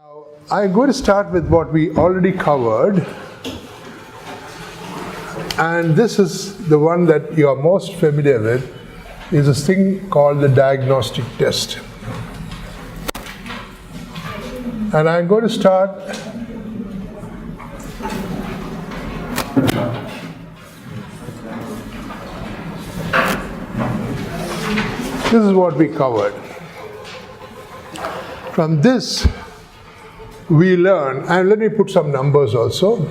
Now, I'm going to start with what we already covered, and this is the one that you are most familiar with, is this thing called the diagnostic test. And I'm going to start this is what we covered. From this, we learn, and let me put some numbers also.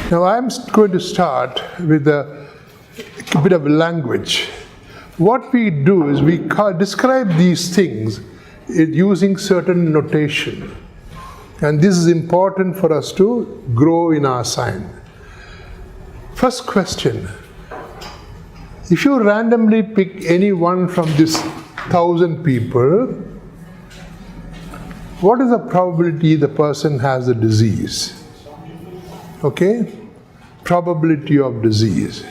Now I'm going to start with a bit of language. What we do is we describe these things using certain notation. And this is important for us to grow in our science. First question. If you randomly pick any one from this 1,000 people, what is the probability the person has a disease? Okay? Probability of disease.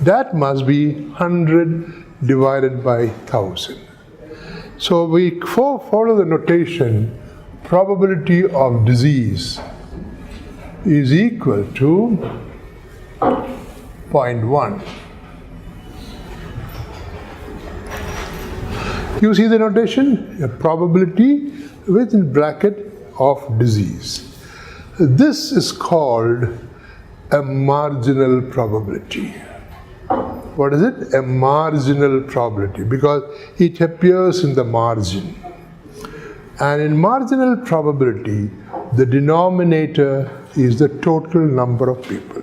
That must be 100 divided by 1,000. So we follow the notation, probability of disease is equal to 0.1. You see the notation? A probability within bracket of disease. This is called a marginal probability. What is it? A marginal probability, because it appears in the margin. And in marginal probability, the denominator is the total number of people.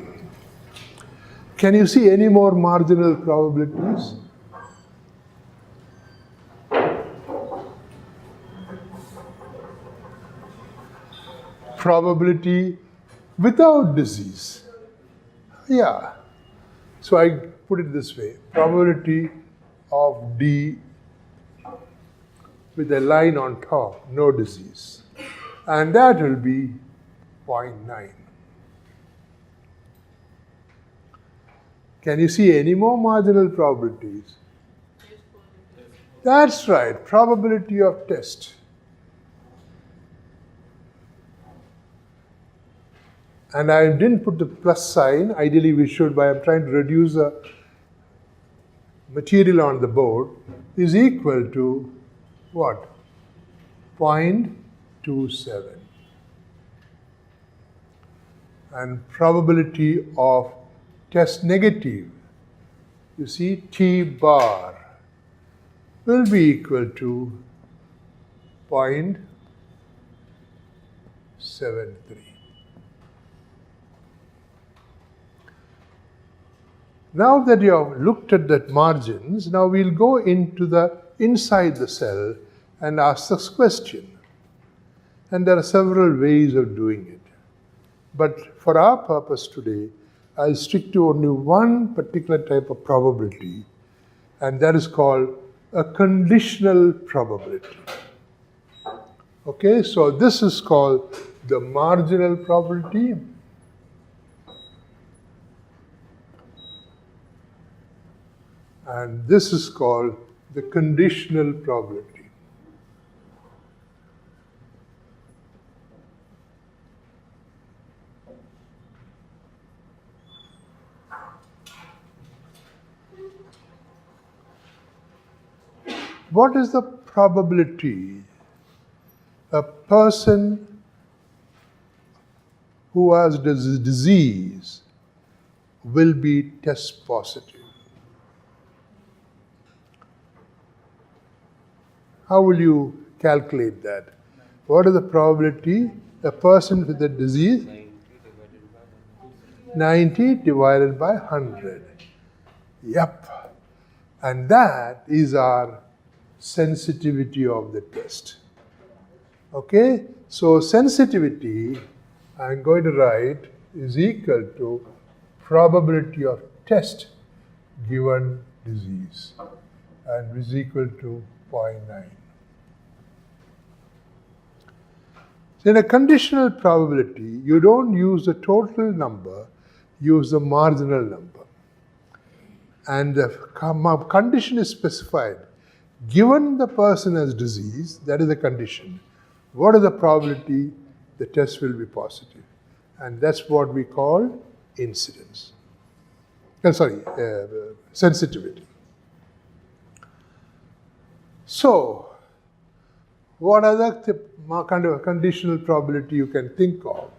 Can you see any more marginal probabilities? Probability without disease. Yeah. So I put it this way, probability of D with a line on top, no disease. And that will be 0.9. Can you see any more marginal probabilities? That's right, probability of test. And I didn't put the plus sign, ideally we should, but I'm trying to reduce the material on the board, is equal to what? 0.27. And probability of test negative, you see, T bar will be equal to 0.73. Now that you have looked at that margins, now we'll go into the inside the cell and ask this question. And there are several ways of doing it. But for our purpose today, I'll stick to only one particular type of probability, and that is called a conditional probability. Okay, so this is called the marginal probability. And this is called the conditional probability. What is the probability a person who has disease will be test positive? How will you calculate that? What is the probability a person with a disease? 90 divided by 100. Yep. And that is our sensitivity of the test. Okay? So sensitivity, I'm going to write, is equal to probability of test given disease, and is equal to 0.9. In a conditional probability, you don't use the total number, use the marginal number. And the condition is specified. Given the person has disease, that is the condition. What is the probability the test will be positive? And that's what we call incidence. Sensitivity. So, what other kind of conditional probability you can think of?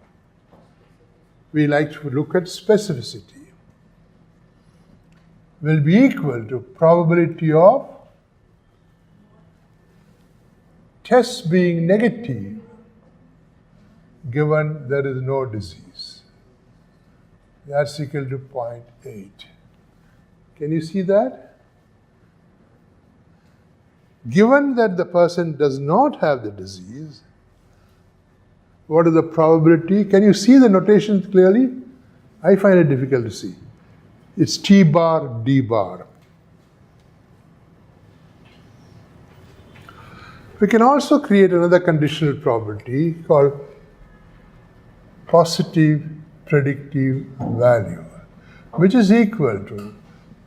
We like to look at specificity. Will be equal to probability of tests being negative given there is no disease. That's equal to 0.8. Can you see that? Given that the person does not have the disease, what is the probability? Can you see the notation clearly? I find it difficult to see. It's T bar, D bar. We can also create another conditional probability called positive predictive value, which is equal to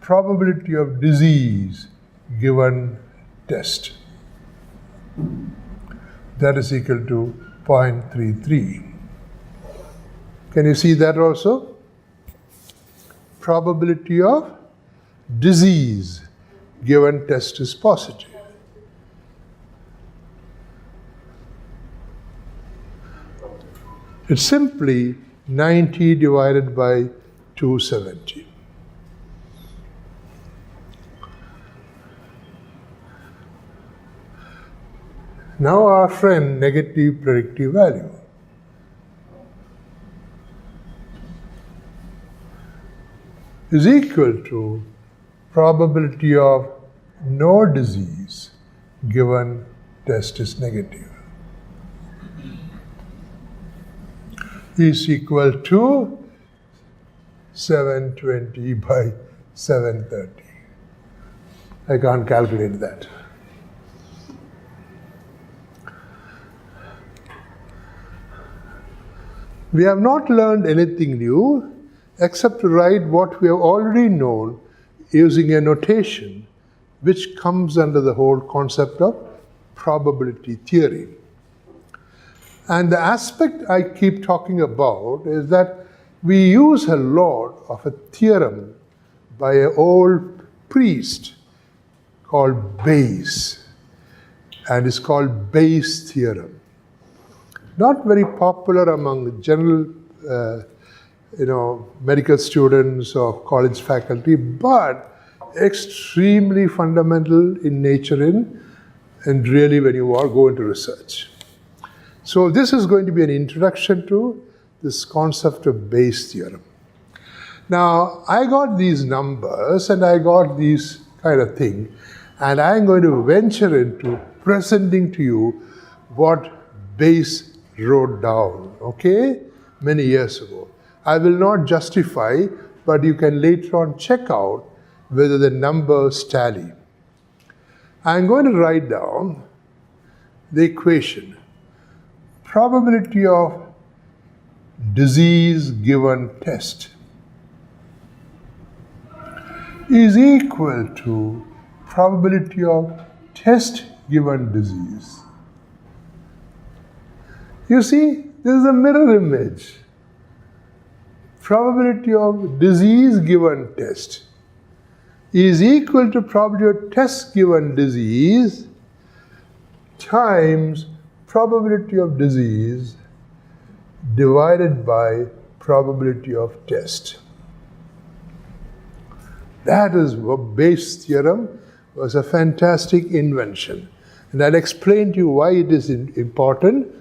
probability of disease given test. That is equal to 0.33. Can you see that also? Probability of disease given test is positive. It's simply 90 divided by 270. Now our friend negative predictive value. Is equal to probability of no disease given test is negative. Is equal to 720 by 730. I can't calculate that. We have not learned anything new except to write what we have already known using a notation which comes under the whole concept of probability theory. And the aspect I keep talking about is that we use a lot of a theorem by an old priest called Bayes, and it's called Bayes' theorem. Not very popular among general medical students or college faculty, but extremely fundamental in nature and really when you go into research. So this is going to be an introduction to this concept of Bayes' theorem. Now, I got these numbers and I got these kind of thing, and I'm going to venture into presenting to you what Bayes wrote down, okay, many years ago. I will not justify, but you can later on check out whether the numbers tally. I'm going to write down the equation. Probability of disease given test is equal to probability of test given disease. You see, this is a mirror image. Probability of disease given test is equal to probability of test given disease times probability of disease divided by probability of test. That is what Bayes' theorem was, a fantastic invention. And I'll explain to you why it is important.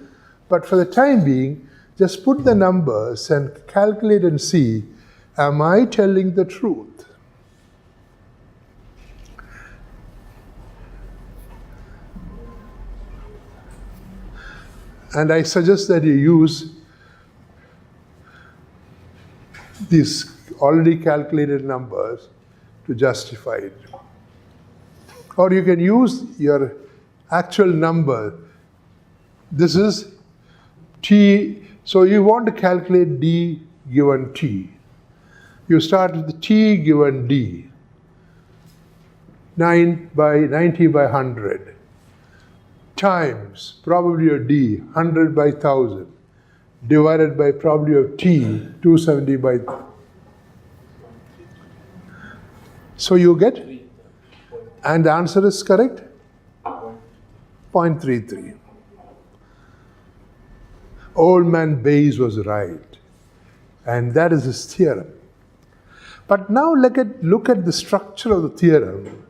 But for the time being, just put the numbers and calculate and see, am I telling the truth? And I suggest that you use these already calculated numbers to justify it. Or you can use your actual number. This is T. So you want to calculate D given T. You start with the T given D. 90 by 100 times probability of D, 100 by 1000, divided by probability of T, 270 by. So you get, and the answer is correct? 0.33. Old man Bayes was right. And that is his theorem. But now look at the structure of the theorem,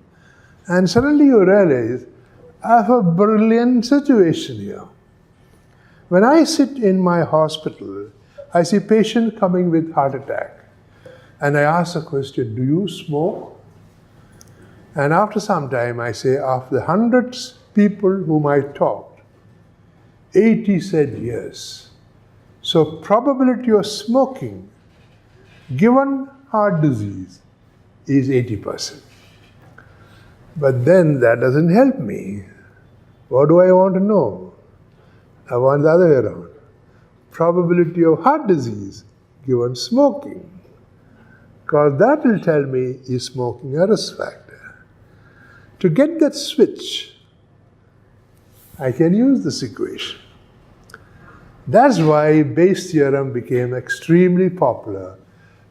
and suddenly you realize, I have a brilliant situation here. When I sit in my hospital, I see patient coming with heart attack. And I ask the question, do you smoke? And after some time, I say, of the hundreds people whom I talked, 80 said yes. So probability of smoking, given heart disease, is 80%. But then that doesn't help me. What do I want to know? I want the other way around. Probability of heart disease given smoking. Because that will tell me, is smoking a risk factor? To get that switch, I can use this equation. That's why Bayes' theorem became extremely popular,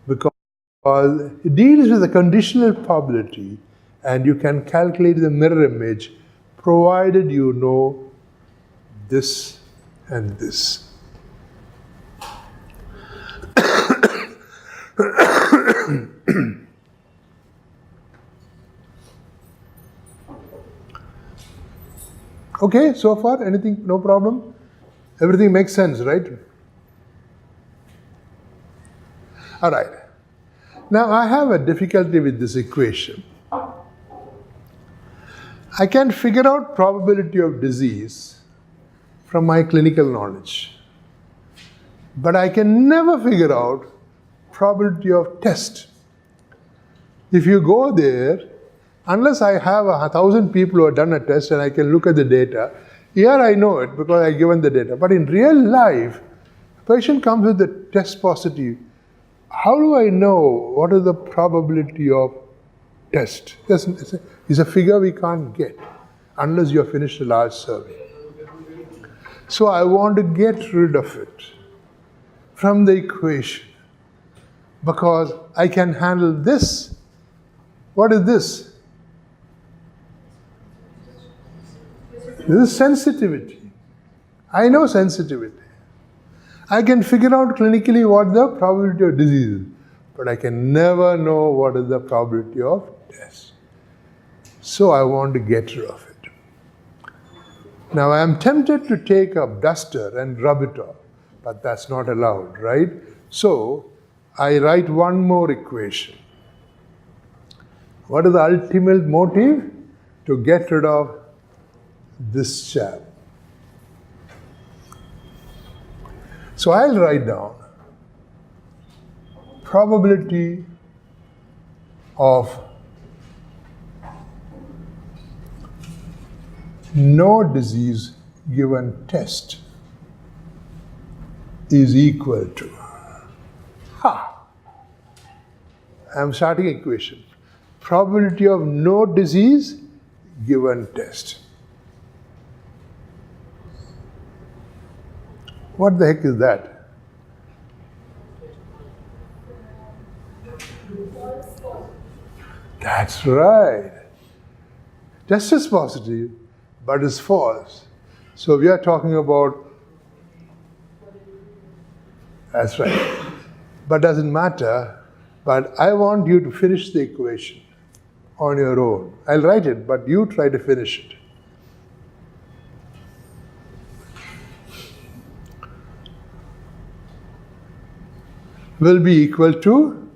because it deals with the conditional probability, and you can calculate the mirror image provided you know this and this. Okay, so far, anything, no problem? Everything makes sense, right? All right. Now, I have a difficulty with this equation. I can figure out probability of disease from my clinical knowledge, but I can never figure out probability of test. If you go there, unless I have 1,000 people who have done a test and I can look at the data, here I know it because I've given the data. But in real life, a patient comes with the test positive. How do I know what is the probability of test? It's a figure we can't get unless you have finished a large survey. So I want to get rid of it from the equation because I can handle this. What is this? This is sensitivity. I know sensitivity. I can figure out clinically what the probability of disease is, but I can never know what is the probability of test. So I want to get rid of it. Now I am tempted to take a duster and rub it off, but that's not allowed, right? So I write one more equation. What is the ultimate motive? To get rid of this chap. So I'll write down probability of no disease given test is equal to, I'm starting equation. Probability of no disease given test. What the heck is that? That's right. Test is positive, but is false. So we are talking about, that's right. But doesn't matter, but I want you to finish the equation on your own. I'll write it, but you try to finish it. Will be equal to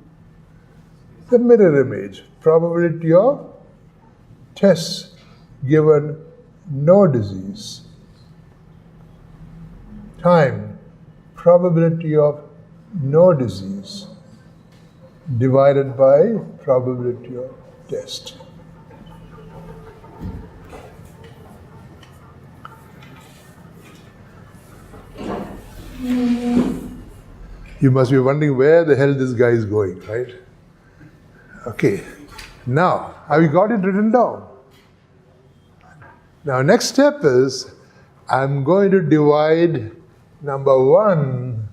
the mirror image, probability of tests given no disease, time, probability of no disease, divided by probability of test. You must be wondering where the hell this guy is going, right? Okay. Now, have you got it written down? Now, next step is I'm going to divide number 1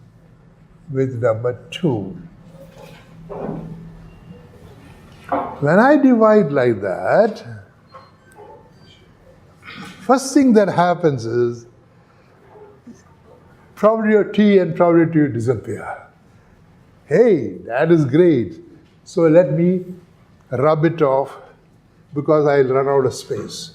with number 2. When I divide like that, first thing that happens is probability of T and probability of T disappear. Hey, that is great. So let me rub it off because I'll run out of space.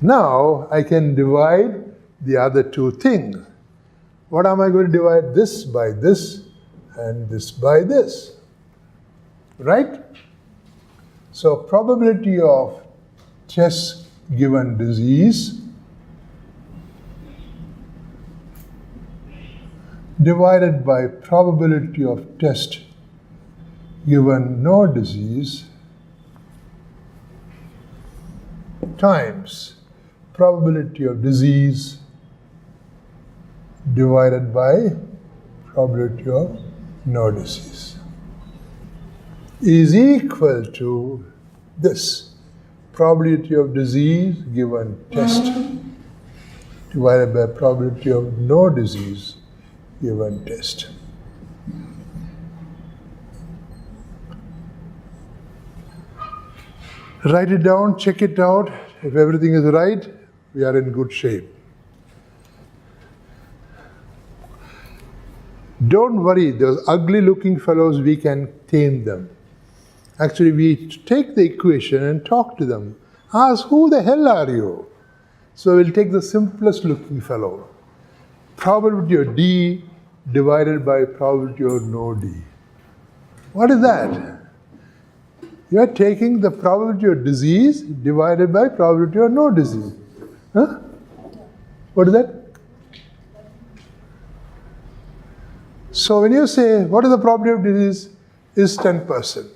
Now I can divide the other two things. What am I going to divide? This by this and this by this. Right? So probability of test given disease divided by probability of test given no disease times probability of disease divided by probability of no disease is equal to this. Probability of disease given test divided by probability of no disease given test. Write it down, check it out. If everything is right, we are in good shape. Don't worry, those ugly looking fellows, we can tame them. Actually, we take the equation and talk to them. Ask, who the hell are you? So we'll take the simplest looking fellow. Probability of D divided by probability of no D. What is that? You are taking the probability of disease divided by probability of no disease. Huh? What is that? So when you say, what is the probability of disease? Is 10%.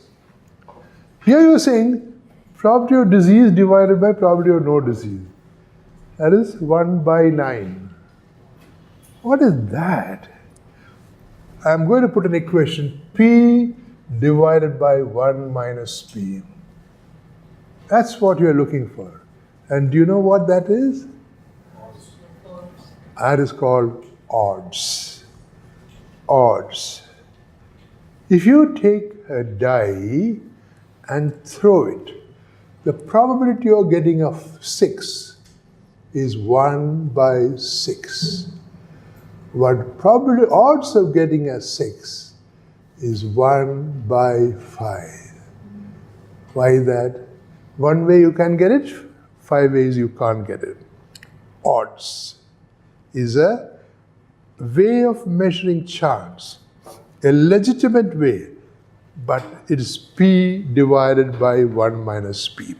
Here you are saying, probability of disease divided by probability of no disease. That is 1 by 9. What is that? I am going to put an equation, P divided by 1 minus P. That's what you are looking for. And do you know what that is? That is called odds. Odds. If you take a die and throw it, the probability of getting a 6 is 1 by 6. But probability odds of getting a 6 is 1 by 5. Why is that? One way you can get it, 5 ways you can't get it. Odds is a way of measuring chance, a legitimate way, but it is P divided by 1 minus P.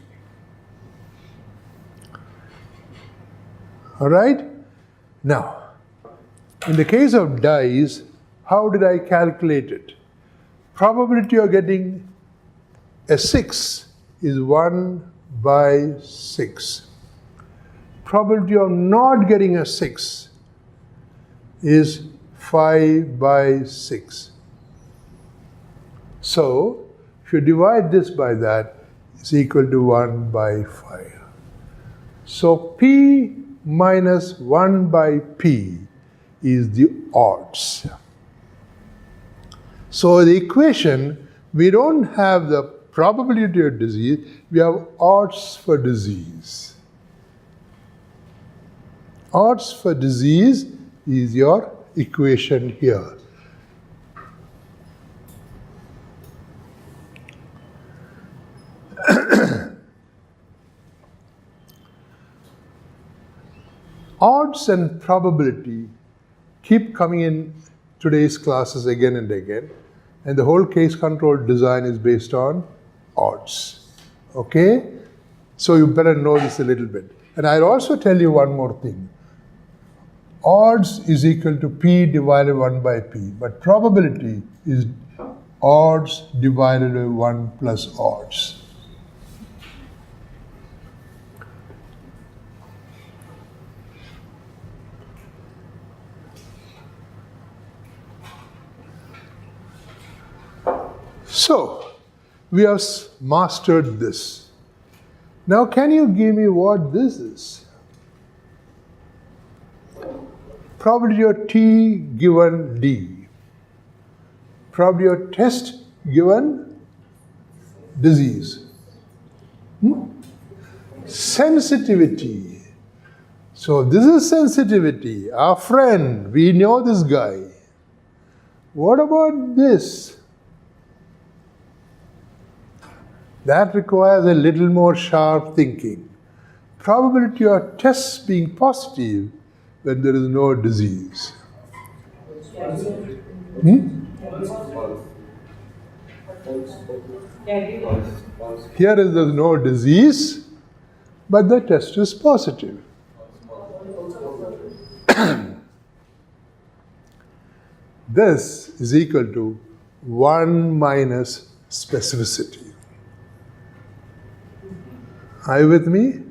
All right? Now, in the case of dice, how did I calculate it? Probability of getting a 6 is 1 by 6. Probability of not getting a 6 is 5 by 6. So, if you divide this by that, it's equal to 1 by 5. So, P minus 1 by P is the odds. So the equation, we don't have the probability of disease, we have odds for disease. Odds for disease is your equation here. Odds and probability keep coming in today's classes again and again, and the whole case control design is based on odds. Okay? So you better know this a little bit. And I'll also tell you one more thing. Odds is equal to P divided 1 by P, but probability is odds divided by 1 plus odds. So, we have mastered this. Now, can you give me what this is? Probability of T given D. Probability of test given disease. Sensitivity. So this is sensitivity. Our friend, we know this guy. What about this? That requires a little more sharp thinking. Probability of tests being positive when there is no disease. Here is there's no disease, but the test is positive. This is equal to 1 minus specificity. Are you with me?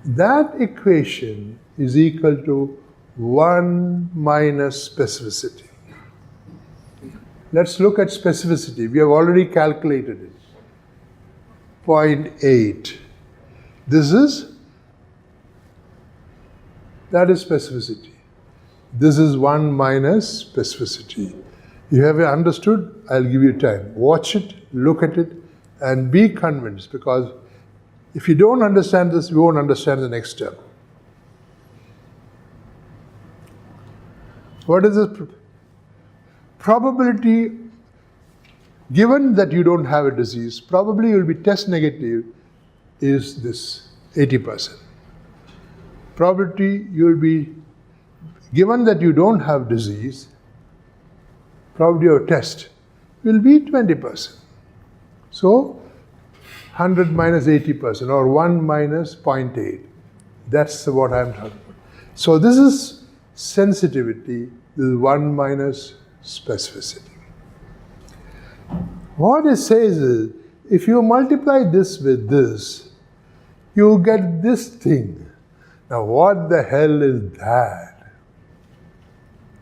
That equation is equal to 1 minus specificity. Let's look at specificity. We have already calculated it. 0.8. That is specificity. This is 1 minus specificity. You have understood? I'll give you time. Watch it, look at it, and be convinced, because if you don't understand this, you won't understand the next step. What is this? Probability, given that you don't have a disease, probably you'll be test negative, is this 80%. Probability you'll be, given that you don't have disease, probability of test will be 20%. So 100 minus 80%, or 1 minus 0.8. That's what I'm talking about. So this is sensitivity, this is 1 minus specificity. What it says is, if you multiply this with this, you get this thing. Now what the hell is that?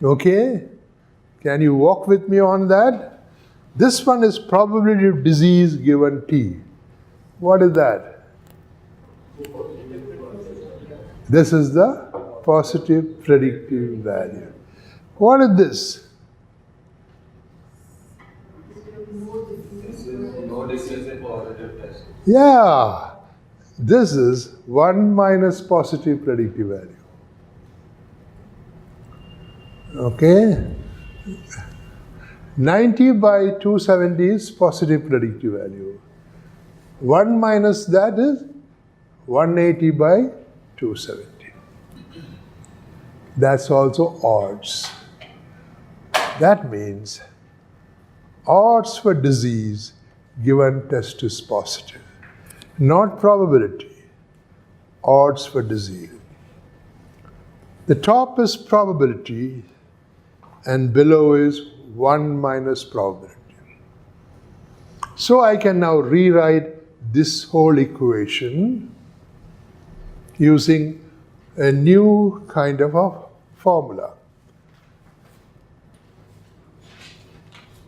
Okay? Can you walk with me on that? This one is probability of disease given T. What is that? This is the positive predictive value. What is this? Yeah, this is 1 minus positive predictive value. Okay? 90 by 270 is positive predictive value. 1 minus that is 180 by 270. That's also odds. That means odds for disease given test is positive. Not probability, odds for disease. The top is probability and below is 1 minus probability. So I can now rewrite this whole equation using a new kind of a formula.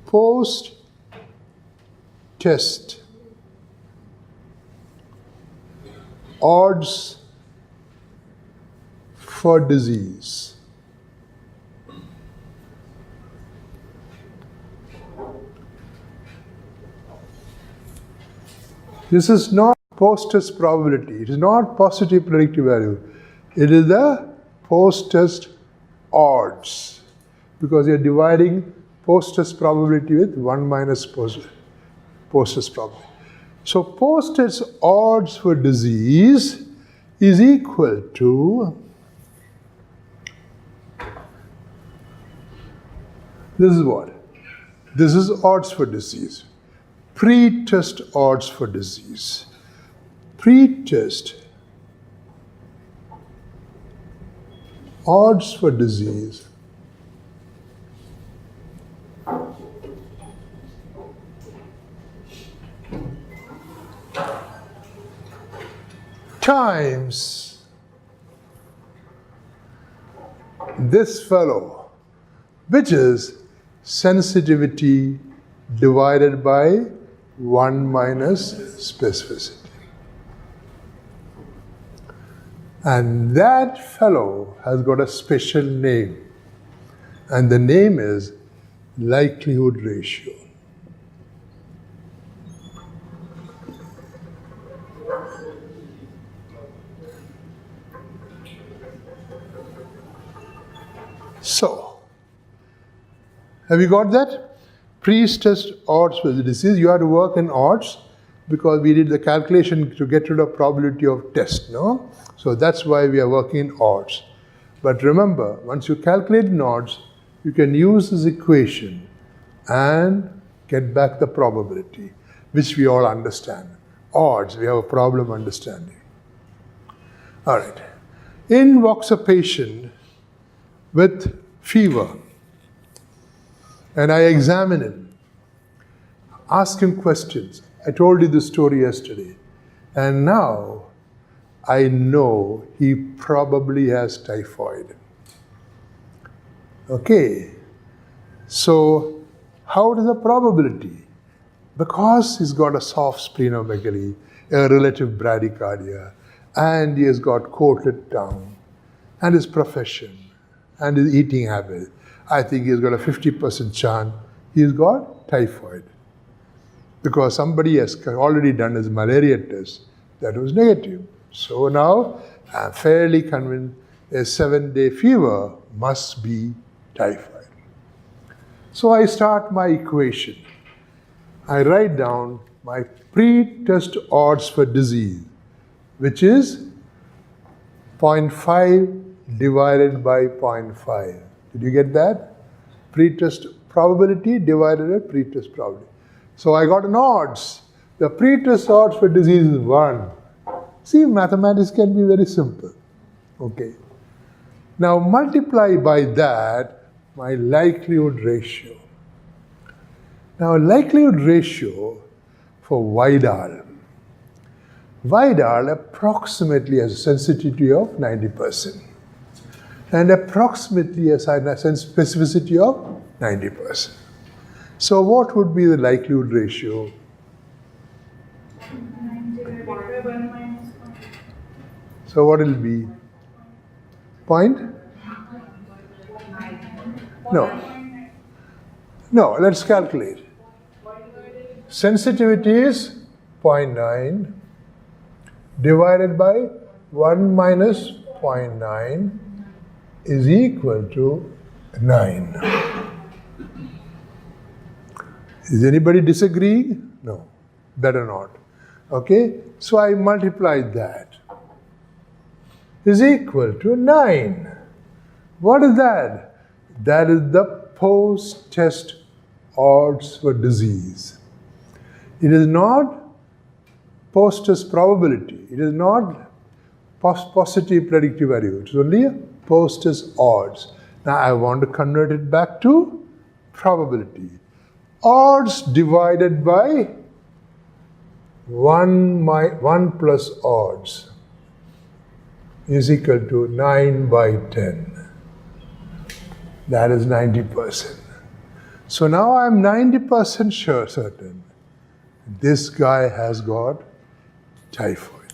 Post-test odds for disease. This is not post-test probability. It is not positive predictive value. It is the post-test odds, because you are dividing post-test probability with 1 minus post-test probability. So post-test odds for disease is equal to, this is what? This is odds for disease. Pre-test odds for disease. Pre-test odds for disease times this fellow, which is sensitivity divided by 1 minus specificity. And that fellow has got a special name, and the name is likelihood ratio. So, have you got that? Pre-test odds for the disease. You have to work in odds because we did the calculation to get rid of probability of test, no? So that's why we are working in odds. But remember, once you calculate in odds, you can use this equation and get back the probability, which we all understand. Odds, we have a problem understanding. All right. In walks a patient with fever, and I examine him, ask him questions. I told you this story yesterday, and now I know he probably has typhoid. Okay, so how is the probability? Because he's got a soft splenomegaly, a relative bradycardia, and he has got coated tongue, and his profession, and his eating habit, I think he's got a 50% chance he's got typhoid. Because somebody has already done his malaria test that was negative. So now I'm fairly convinced a 7-day fever must be typhoid. So I start my equation. I write down my pre-test odds for disease, which is 0.5 divided by 0.5. Did you get that? Pre-test probability divided by pre-test probability. So I got an odds. The pre-test odds for disease is 1. See, mathematics can be very simple. Okay. Now multiply by that my likelihood ratio. Now likelihood ratio for Vidal. Vidal approximately has a sensitivity of 90%. And approximately has a specificity of 90%. So what would be the likelihood ratio? So what will it be? Point? No, let's calculate. Sensitivity is 0.9 divided by 1 minus 0.9 is equal to 9. Is anybody disagreeing? No, better not. Okay, so I multiplied that. Is equal to 9. What is that? That is the post-test odds for disease. It is not post-test probability. It is not positive predictive value. It is only a post-test odds. Now I want to convert it back to probability. Odds divided by 1 plus odds is equal to 9 by 10. That is 90%. So now I'm 90% sure, certain, this guy has got typhoid.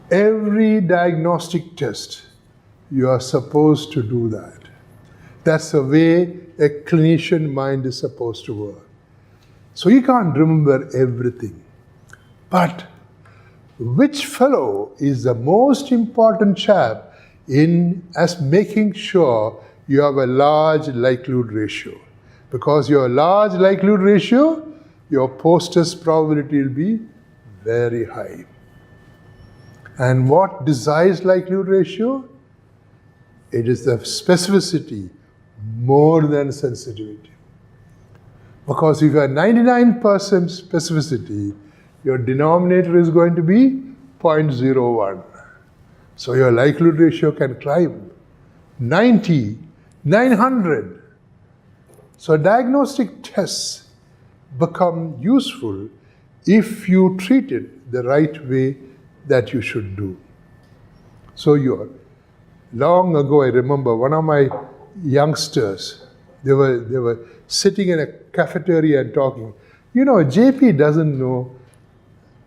Every diagnostic test, you are supposed to do that. That's the way a clinician mind is supposed to work. So you can't remember everything. But which fellow is the most important chap in as making sure you have a large likelihood ratio? Because your large likelihood ratio, your post-test probability will be very high. And what decides likelihood ratio? It is the specificity more than sensitivity. Because if you have 99% specificity, your denominator is going to be 0.01. So your likelihood ratio can climb 90, 900. So diagnostic tests become useful if you treat it the right way that you should do. So long ago, I remember one of my youngsters, They were sitting in a cafeteria and talking. You know, JP doesn't know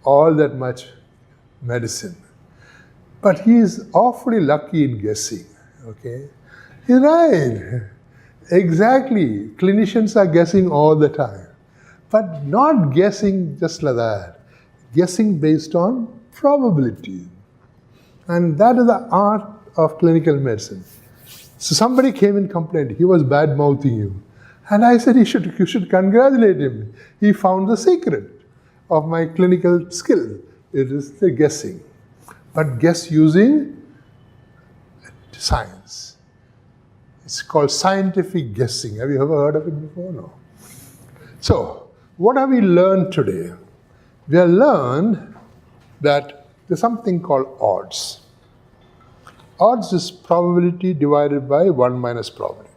all that much medicine, but he is awfully lucky in guessing. Okay, he's right. Exactly. Clinicians are guessing all the time, but not guessing just like that. Guessing based on probability, and that is the art of clinical medicine. So somebody came and complained, he was bad-mouthing you. And I said, you should congratulate him. He found the secret of my clinical skill. It is the guessing. But guess using science. It's called scientific guessing. Have you ever heard of it before? No. So, what have we learned today? We have learned that there's something called odds. Odds is probability divided by 1 minus probability.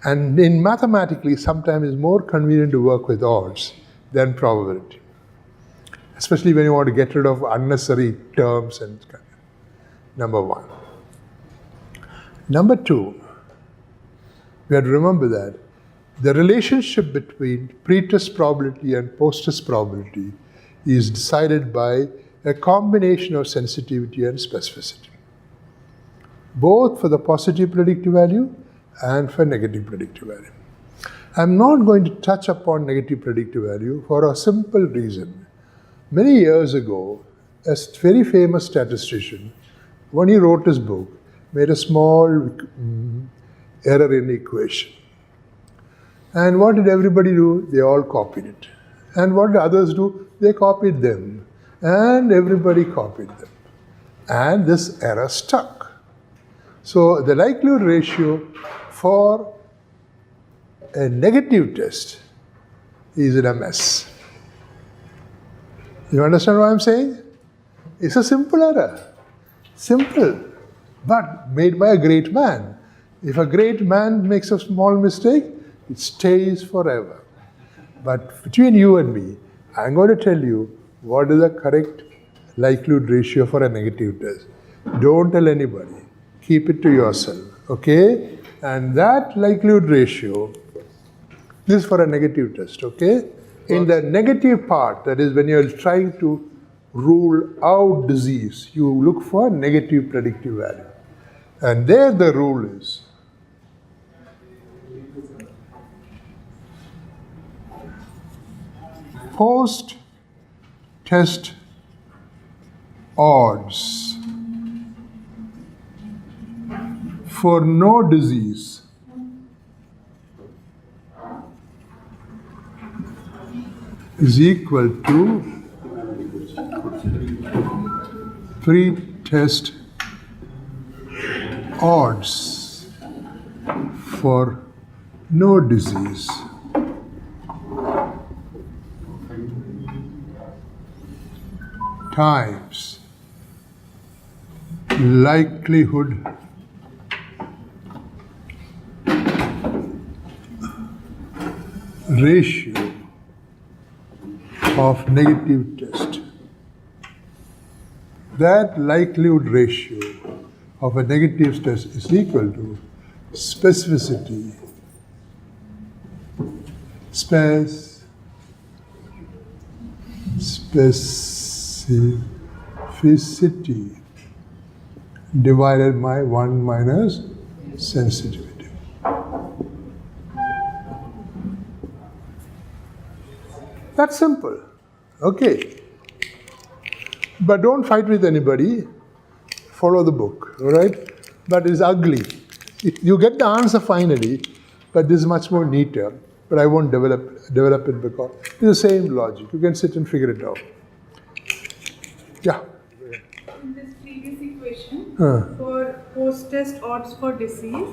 And in mathematically, sometimes it's more convenient to work with odds than probability. Especially when you want to get rid of unnecessary terms and number one. Number two, we have to remember that the relationship between pre-test probability and post-test probability is decided by a combination of sensitivity and specificity, both for the positive predictive value and for negative predictive value. I'm not going to touch upon negative predictive value for a simple reason. Many years ago, a very famous statistician, when he wrote his book, made a small error in the equation. And what did everybody do? They all copied it. And what did others do? They copied them. And everybody copied them. And this error stuck. So the likelihood ratio for a negative test is in a mess. You understand what I'm saying? It's a simple error. Simple, but made by a great man. If a great man makes a small mistake, it stays forever. But between you and me, I'm going to tell you what is the correct likelihood ratio for a negative test. Don't tell anybody. Keep it to yourself, okay? And that likelihood ratio, this is for a negative test, okay? In the negative part, that is when you're trying to rule out disease, you look for negative predictive value. And there the rule is post-test odds for no disease is equal to pre-test odds for no disease times likelihood ratio of negative test. That likelihood ratio of a negative test is equal to specificity, specificity divided by 1 minus sensitivity. That's simple. Okay. But don't fight with anybody. Follow the book, all right? But it's ugly. You get the answer finally, but this is much more neater. But I won't develop it because it's the same logic. You can sit and figure it out. Yeah. In this previous equation, for post-test odds for disease,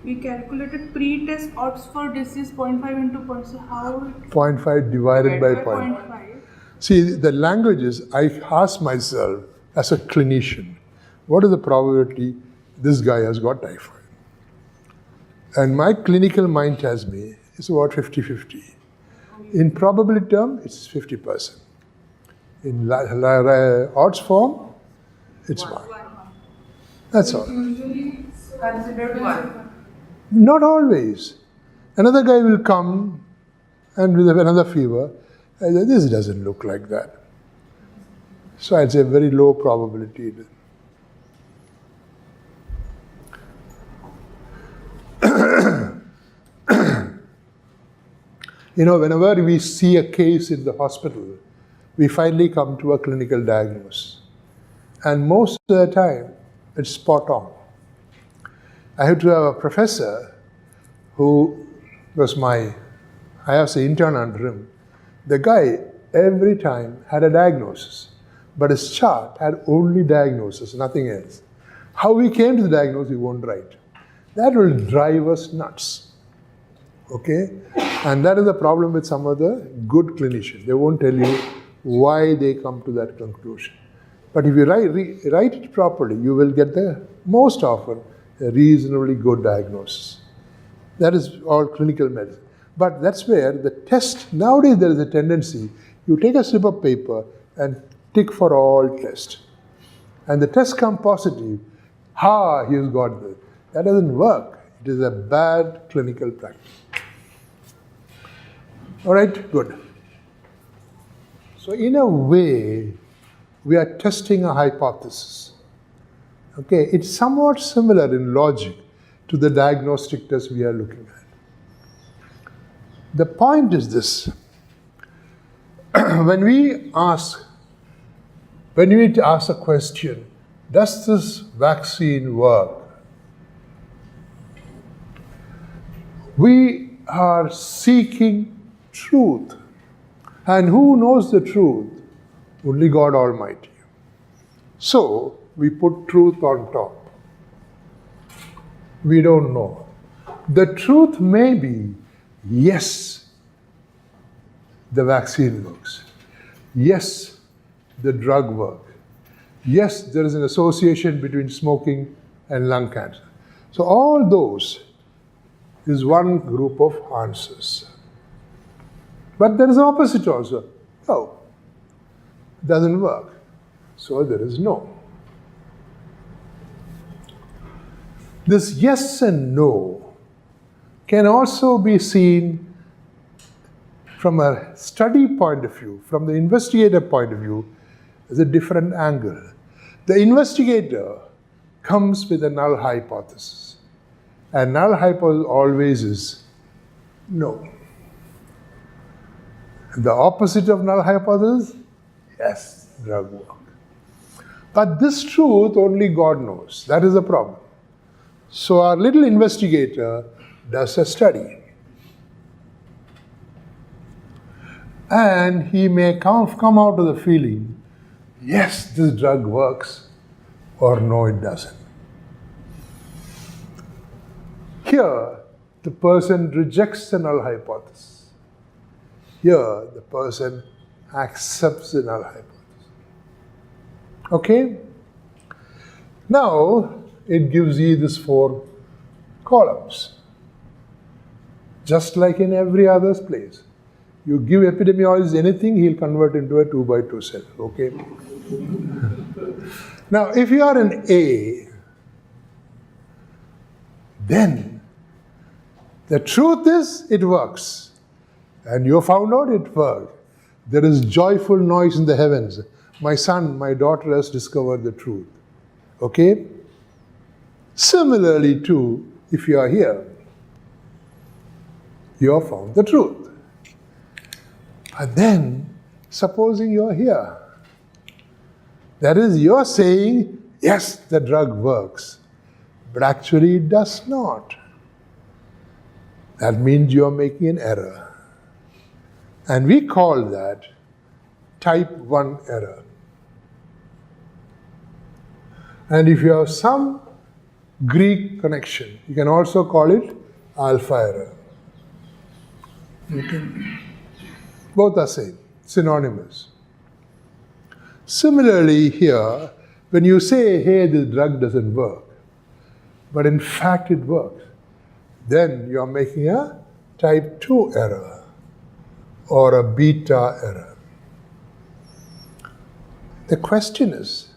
we calculated pre-test odds for disease 0.5 into 0.5. So how? 0.5 divided by 0.5. See, the language is, I ask myself as a clinician, what is the probability this guy has got typhoid? And my clinical mind tells me it's about 50-50. In probability term, it's 50%. In odds form, it's 1. That's all. Usually considered 1. Not always. Another guy will come and with another fever, I say, this doesn't look like that. So I'd say very low probability. Whenever we see a case in the hospital, we finally come to a clinical diagnosis. And most of the time, it's spot on. I had to have a professor who was I was an intern under him. The guy, every time, had a diagnosis. But his chart had only diagnosis, nothing else. How we came to the diagnosis, he won't write. That will drive us nuts. Okay? And that is the problem with some of the good clinicians. They won't tell you why they come to that conclusion. But if you write it properly, you will get most often, a reasonably good diagnosis. That is all clinical medicine. But that's where the test, nowadays there is a tendency, you take a slip of paper and tick for all tests. And the test comes positive, he's got this. That doesn't work. It is a bad clinical practice. All right, good. So in a way, we are testing a hypothesis. Okay, it's somewhat similar in logic to the diagnostic test we are looking at. The point is this. When we ask a question, does this vaccine work? We are seeking truth. And who knows the truth? Only God Almighty. So, we put truth on top. We don't know. The truth may be, yes, the vaccine works. Yes, the drug works. Yes, there is an association between smoking and lung cancer. So all those is one group of answers. But there is an opposite also. No, it doesn't work. So there is no. This yes and no can also be seen from a study point of view, from the investigator point of view, as a different angle. The investigator comes with a null hypothesis. And null hypothesis always is no. The opposite of null hypothesis, yes, drug work. But this truth only God knows. That is the problem. So our little investigator does a study. And he may come out of the feeling, yes, this drug works, or no, it doesn't. Here, the person rejects the null hypothesis. Here, the person accepts the null hypothesis. Okay? Now, it gives you these 4 columns. Just like in every other place. You give epidemiologist anything, he'll convert into a 2x2 cell. Okay? Now, if you are an A, then the truth is it works. And you found out it worked. There is joyful noise in the heavens. My son, my daughter has discovered the truth. Okay? Similarly too, if you are here, you have found the truth. And then, supposing you are here, that is, you are saying, yes, the drug works, but actually it does not. That means you are making an error. And we call that type 1 error. And if you have some Greek connection, you can also call it alpha error. Okay. Both are same, synonymous. Similarly here, when you say, hey, this drug doesn't work, but in fact it works, then you are making a type 2 error or a beta error. The question is,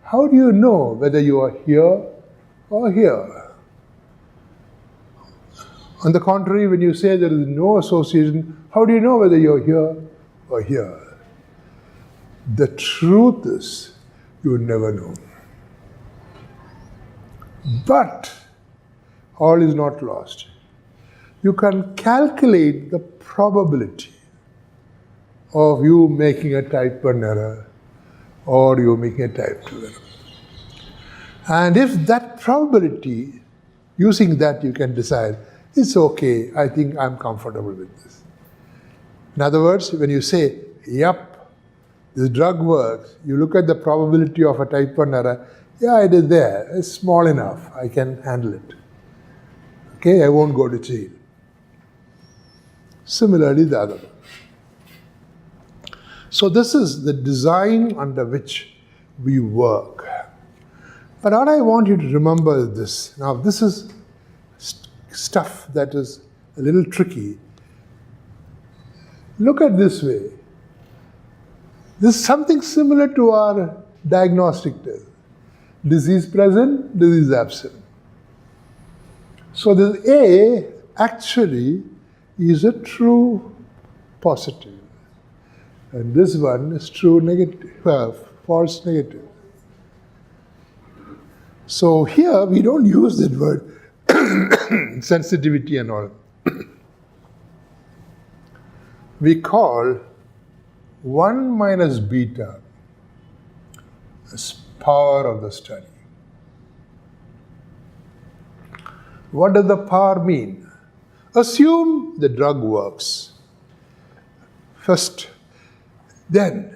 how do you know whether you are here or here? On the contrary, when you say there is no association, how do you know whether you're here or here? The truth is, you would never know. But all is not lost. You can calculate the probability of you making a type 1 error or you making a type 2 error. And if that probability, using that you can decide, it's okay, I think I'm comfortable with this. In other words, when you say, yep, this drug works, you look at the probability of a type 1 error, yeah, it is there, it's small enough, I can handle it. Okay, I won't go to jail. Similarly, the other one. So this is the design under which we work. But what I want you to remember is this. Now, this is stuff that is a little tricky. Look at this way. This is something similar to our diagnostic test. Disease present, disease absent. So this A actually is a true positive. And this one is true negative, false negative. So here we don't use that word sensitivity and all. We call 1 minus beta as power of the study. What does the power mean? Assume the drug works. First, then,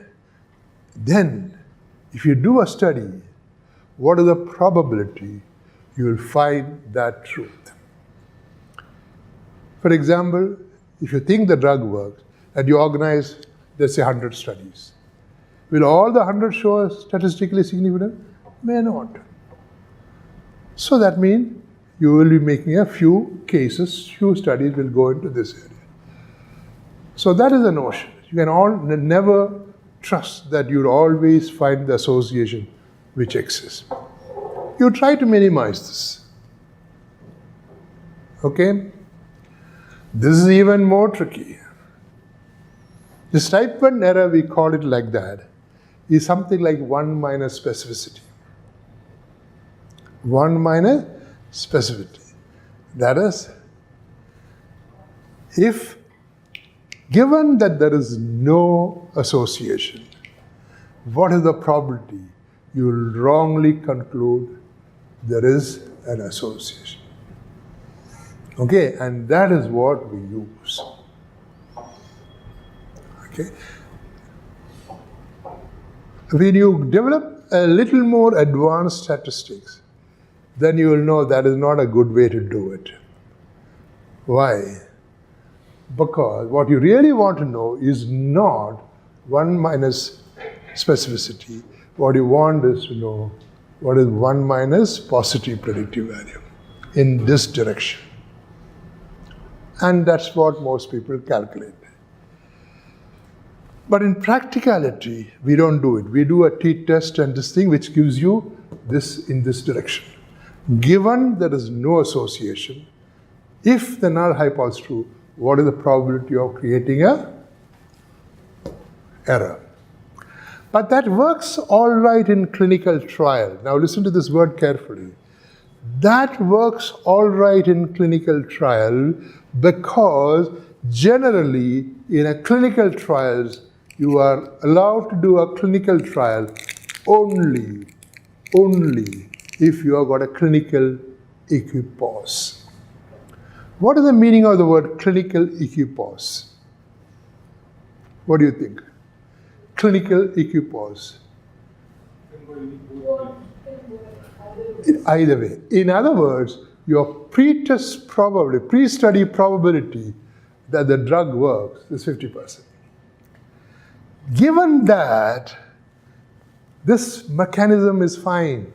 if you do a study, what is the probability you will find that truth? For example, if you think the drug works and you organize, let's say, 100 studies, will all the 100 show statistically significant? May not. So that means you will be making a few cases, few studies will go into this area. So that is the notion. You can never trust that you'll always find the association which exists. You try to minimize this. Okay? This is even more tricky. This type 1 error, we call it like that, is something like 1 minus specificity. 1 minus specificity. That is, if given that there is no association, what is the probability you will wrongly conclude there is an association? Okay, and that is what we use. Okay. When you develop a little more advanced statistics, then you will know that is not a good way to do it. Why? Because what you really want to know is not 1 minus specificity. What you want is to know what is 1 minus positive predictive value in this direction. And that's what most people calculate. But in practicality, we don't do it. We do a t-test and this thing which gives you this in this direction. Given there is no association, if the null hypothesis is true, what is the probability of creating a error? But that works all right in clinical trial. Now listen to this word carefully. That works all right in clinical trial because generally in a clinical trials, you are allowed to do a clinical trial only if you have got a clinical equipoise. What is the meaning of the word clinical equipoise? What do you think? Clinical equipoise. Either way. In other words, your pre-test probability, pre-study probability that the drug works is 50%. Given that this mechanism is fine,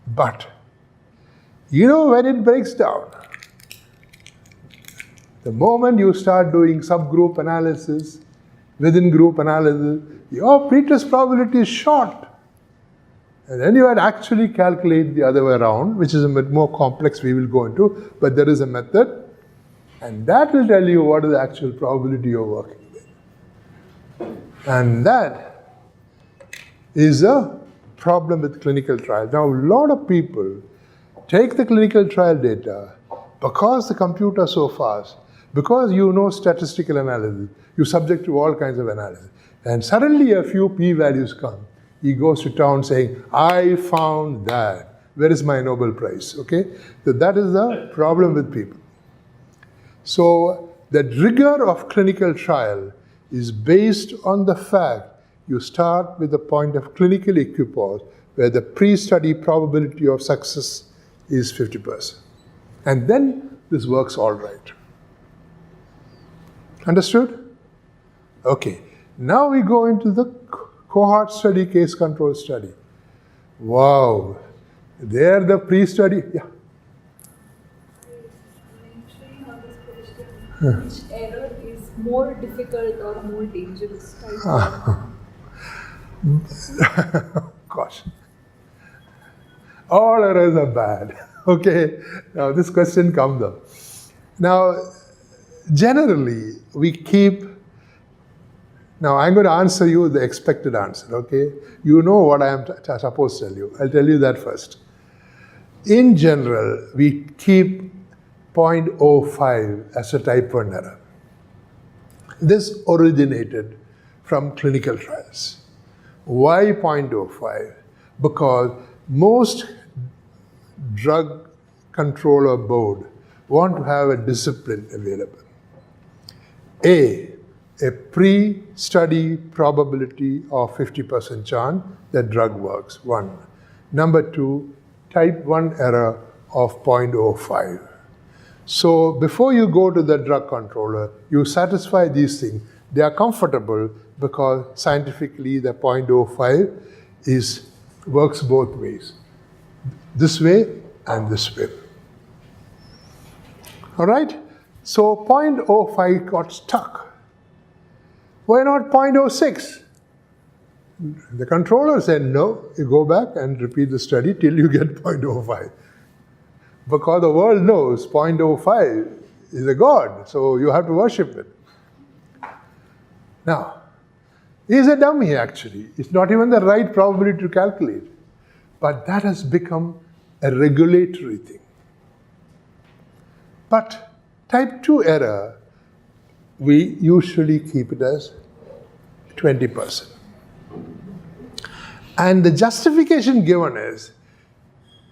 but you know when it breaks down? The moment you start doing subgroup analysis, within group analysis, your pre-test probability is short. And then you had actually calculate the other way around, which is a bit more complex we will go into, but there is a method, and that will tell you what is the actual probability you're working with. And that is a problem with clinical trials. Now, a lot of people take the clinical trial data, because the computer is so fast, because you know statistical analysis, you're subject to all kinds of analysis, and suddenly a few p-values come. He goes to town saying, I found that. Where is my Nobel Prize? Okay? So that is the problem with people. So the rigor of clinical trial is based on the fact you start with the point of clinical equipoise, where the pre-study probability of success is 50%. And then this works all right. Understood? Okay. Now we go into the cohort study, case control study. Wow. There the pre-study, yeah. Mentioning on this question, which error is more difficult or more dangerous? Gosh. All errors are bad. Okay. Now this question comes up. Now, generally, we keep. Now, I'm going to answer you the expected answer, okay? You know what I am supposed to tell you. I'll tell you that first. In general, we keep 0.05 as a type 1 error. This originated from clinical trials. Why 0.05? Because most drug controller board want to have a discipline available. A pre-study probability of 50% chance that drug works, one. Number two, type 1 error of 0.05. So before you go to the drug controller, you satisfy these things. They are comfortable because scientifically the 0.05 works both ways. This way and this way. All right? So 0.05 got stuck. Why not 0.06? The controller said, no, you go back and repeat the study till you get 0.05. Because the world knows 0.05 is a god, so you have to worship it. Now, he's a dummy actually. It's not even the right probability to calculate. But that has become a regulatory thing. But type 2 error, we usually keep it as 20%. And the justification given is,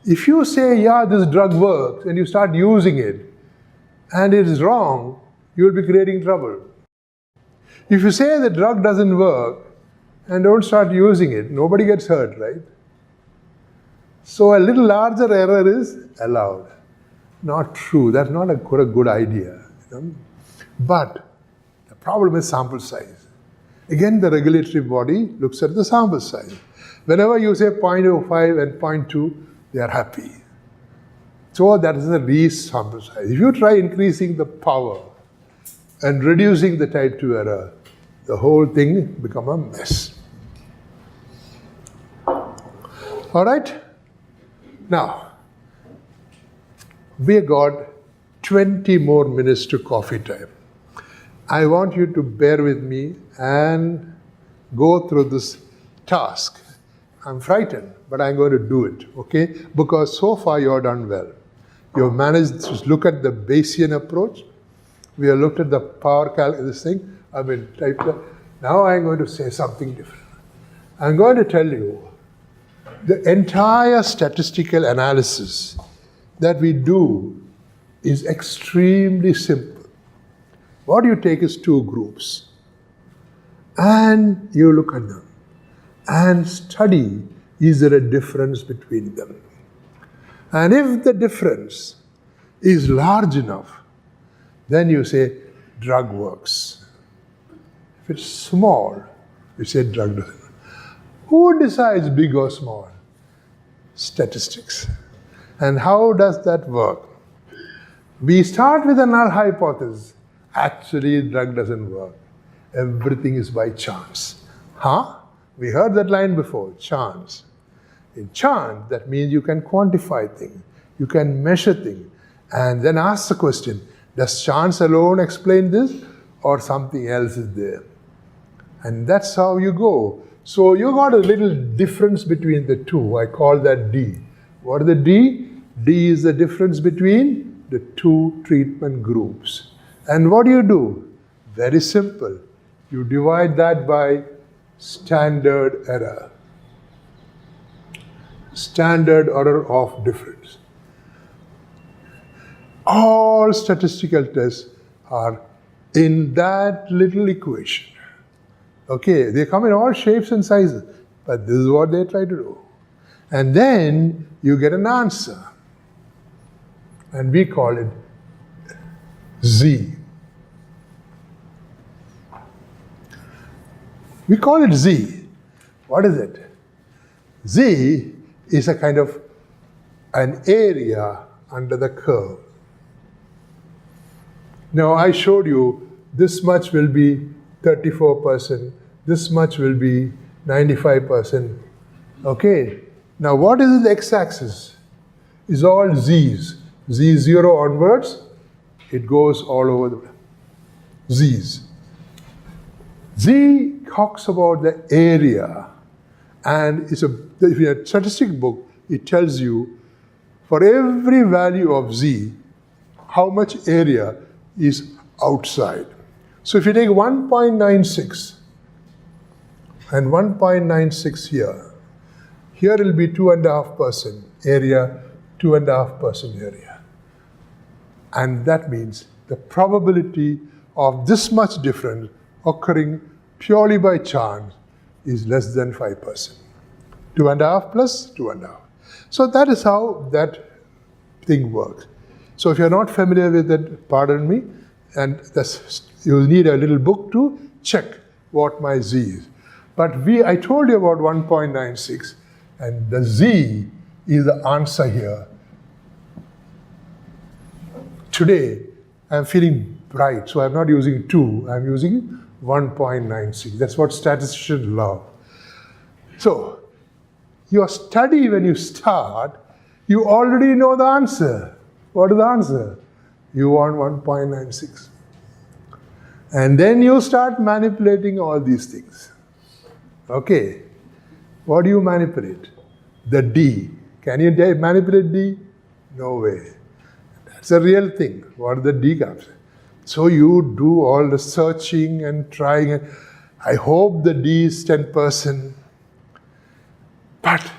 if you say, yeah, this drug works, and you start using it, and it is wrong, you will be creating trouble. If you say the drug doesn't work, and don't start using it, nobody gets hurt, right? So a little larger error is allowed. Not true, that's not a good idea. You know? But the problem is sample size. Again, the regulatory body looks at the sample size. Whenever you say 0.05 and 0.2, they are happy. So that is the least sample size. If you try increasing the power and reducing the type 2 error, the whole thing becomes a mess. All right? Now, we got 20 more minutes to coffee time. I want you to bear with me and go through this task. I'm frightened, but I'm going to do it, okay? Because so far you've done well. You've managed to look at the Bayesian approach. We have looked at the this thing. Now I'm going to say something different. I'm going to tell you the entire statistical analysis that we do is extremely simple. What you take is two groups and you look at them and study, is there a difference between them? And if the difference is large enough, then you say drug works. If it's small, you say drug doesn't work. Who decides big or small? Statistics. And how does that work? We start with a null hypothesis. Actually, drug doesn't work. Everything is by chance. Huh? We heard that line before, chance. In chance, that means you can quantify things, you can measure things, and then ask the question, does chance alone explain this, or something else is there? And that's how you go. So you got a little difference between the two. I call that D. What is the D? D is the difference between the two treatment groups. And what do? Very simple. You divide that by standard error. Standard error of difference. All statistical tests are in that little equation. Okay, they come in all shapes and sizes, but this is what they try to do. And then you get an answer. And we call it Z. We call it Z. What is it? Z is a kind of an area under the curve. Now I showed you this much will be 34%, this much will be 95%. Okay, now what is the x-axis? Is all Z's. Z0 onwards, it goes all over the Z's. Z talks about the area, and if you have a statistic book, it tells you for every value of Z, how much area is outside. So if you take 1.96 and 1.96 here will be 2.5% area, 2.5% area. And that means the probability of this much difference occurring purely by chance is less than 5%. 2.5 plus 2.5. So that is how that thing works. So if you're not familiar with it, pardon me, and you'll need a little book to check what my Z is. But I told you about 1.96, and the Z is the answer here. Today, I'm feeling bright, so I'm not using 2, I'm using 1.96. That's what statisticians love. So, your study, when you start, you already know the answer. What is the answer? You want 1.96. And then you start manipulating all these things. Okay. What do you manipulate? The D. Can you manipulate D? No way. That's a real thing. What the D comes. So you do all the searching and trying. And I hope the D is 10%. But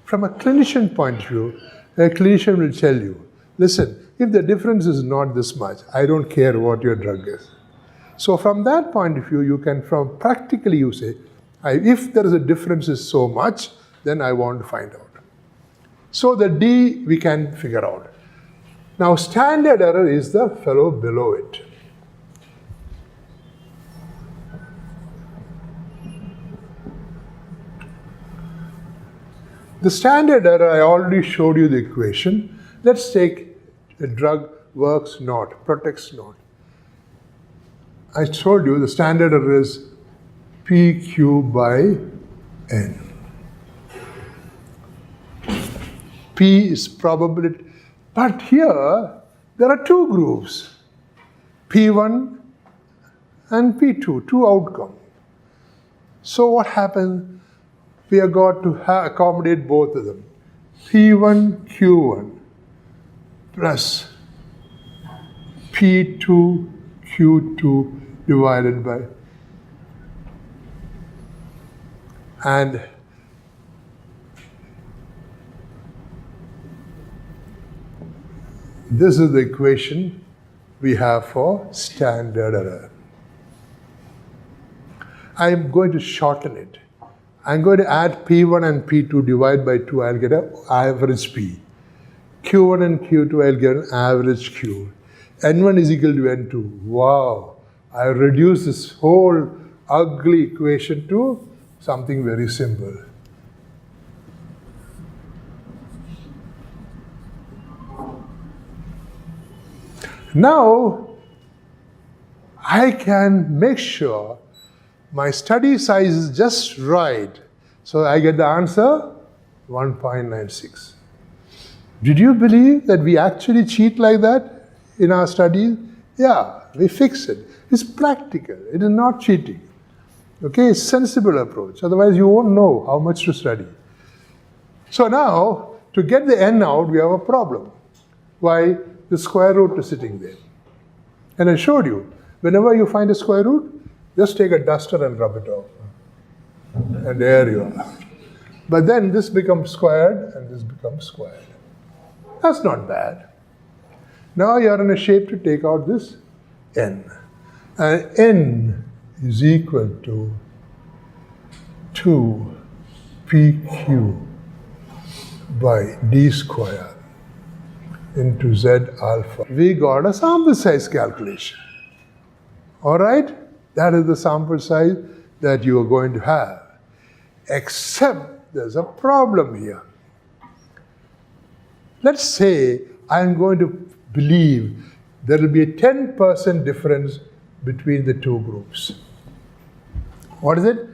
from a clinician point of view, a clinician will tell you, listen, if the difference is not this much, I don't care what your drug is. So from that point of view, you can, from practically you say, if there is a difference is so much, then I want to find out. So the D we can figure out. Now standard error is the fellow below it. The standard error, I already showed you the equation. Let's take a drug works not, protects not. I told you the standard error is PQ by N. P is probability. But here, there are two groups, P1 and P2, two outcomes. So what happens? We have got to accommodate both of them. P1, Q1 plus P2, Q2 divided by. And this is the equation we have for standard error. I am going to shorten it. I'm going to add P1 and P2 divide by 2, I'll get an average P. Q1 and Q2, I'll get an average Q. N1 is equal to N2. Wow, I reduced this whole ugly equation to something very simple. Now, I can make sure my study size is just right. So I get the answer 1.96. Did you believe that we actually cheat like that in our studies? Yeah, we fix it. It's practical. It is not cheating. Okay, it's sensible approach. Otherwise, you won't know how much to study. So now, to get the n out, we have a problem. Why? The square root is sitting there. And I showed you, whenever you find a square root, just take a duster and rub it off. And there you are. But then this becomes squared and this becomes squared. That's not bad. Now you are in a shape to take out this n. And n is equal to 2pq by d square into z alpha. We got a sample size calculation. All right? That is the sample size that you are going to have. Except there's a problem here. Let's say I'm going to believe there will be a 10% difference between the two groups. What is it?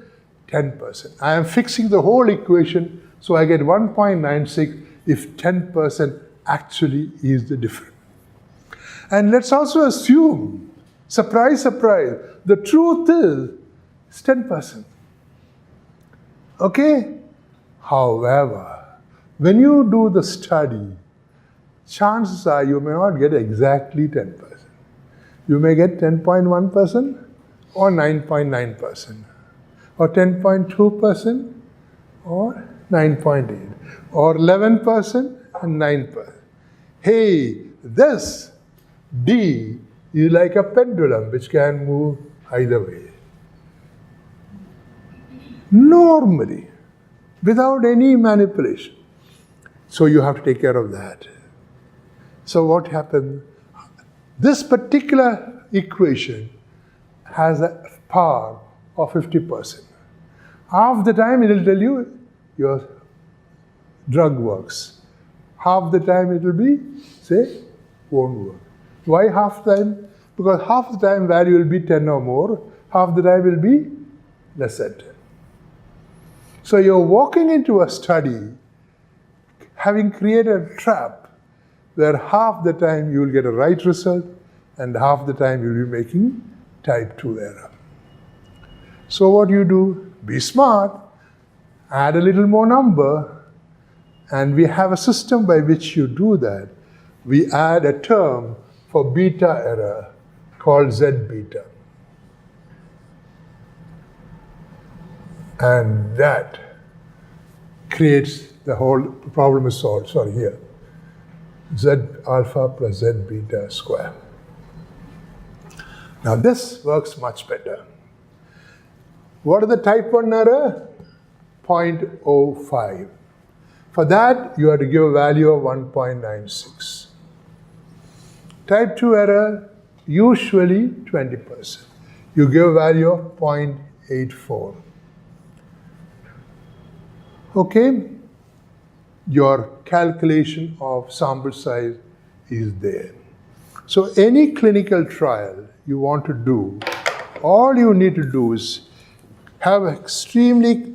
10%. I am fixing the whole equation so I get 1.96 if 10% actually is the difference. And let's also assume, surprise, surprise, the truth is it's 10%. Okay? However, when you do the study, chances are you may not get exactly 10%. You may get 10.1% or 9.9% or 10.2% or 9.8 or 11% and 9%. Hey, this D is like a pendulum which can move either way. Normally, without any manipulation. So you have to take care of that. So what happens? This particular equation has a power of 50%. Half the time it will tell you your drug works. Half the time it will be, say, won't work. Why half the time? Because half the time value will be 10 or more, half the time will be less than 10. So you're walking into a study having created a trap where half the time you will get a right result and half the time you'll be making type 2 error. So what you do? Be smart, add a little more number, and we have a system by which you do that. We add a term for beta error called Z beta. And that creates the whole problem is solved. Sorry, here. Z alpha plus Z beta square. Now this works much better. What is the type 1 error? 0.05. For that, you have to give a value of 1.96. Type 2 error, usually 20%. You give a value of 0.84. Okay? Your calculation of sample size is there. So any clinical trial you want to do, all you need to do is have extremely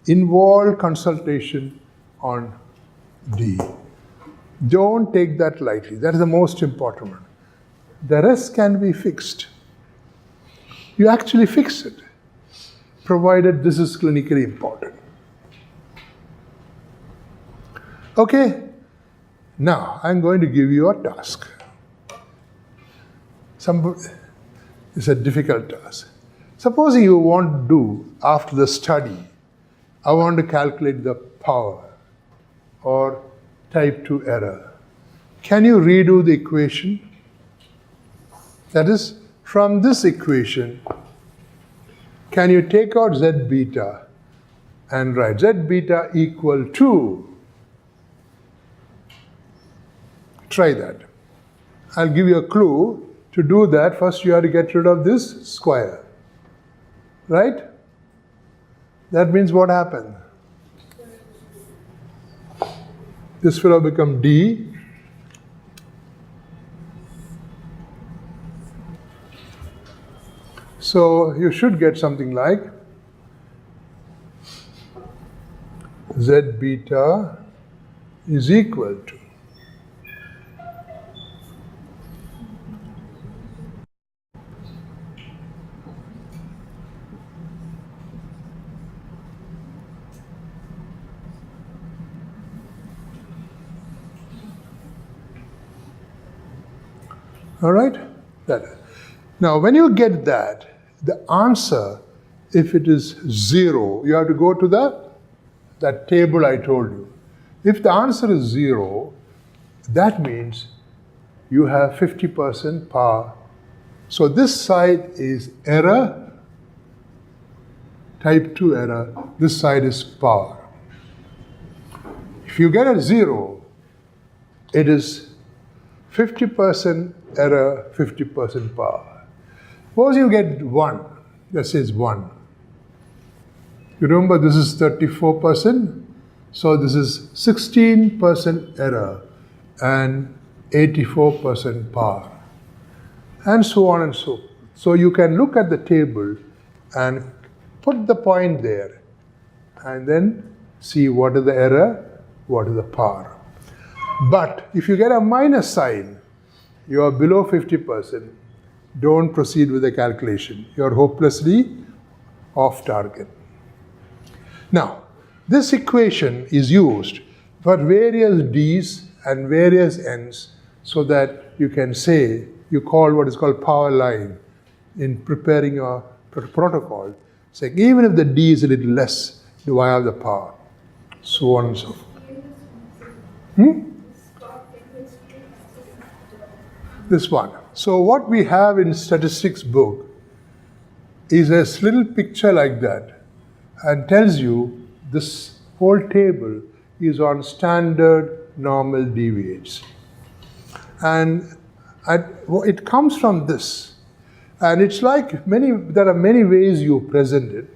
involved consultation on D. Don't take that lightly. That is the most important one. The rest can be fixed. You actually fix it, provided this is clinically important. Okay? Now, I'm going to give you a task. It's a difficult task. Supposing you want to do, after the study, I want to calculate the power or type 2 error. Can you redo the equation? That is, from this equation, can you take out Z beta and write Z beta equal to? Try that. I'll give you a clue. To do that, first you have to get rid of this square. Right? That means what happened? This will become D. So you should get something like Z beta is equal to. All right? Now, when you get that, the answer, if it is 0, you have to go to that table I told you. If the answer is 0, that means you have 50% power. So this side is error, type 2 error. This side is power. If you get a 0, it is 50% error, 50% power. Suppose you get 1, that says 1. You remember this is 34%, so this is 16% error and 84% power. And so on and so forth. So you can look at the table and put the point there and then see what is the error, what is the power. But if you get a minus sign, you are below 50%, don't proceed with the calculation. You are hopelessly off target. Now, this equation is used for various D's and various N's so that you can say, you call what is called power line in preparing your protocol, saying even if the D is a little less, do I have the power? So on and so forth. This one. So what we have in statistics book is a little picture like that and tells you this whole table is on standard normal deviates. And it comes from this. And it's like there are many ways you present it.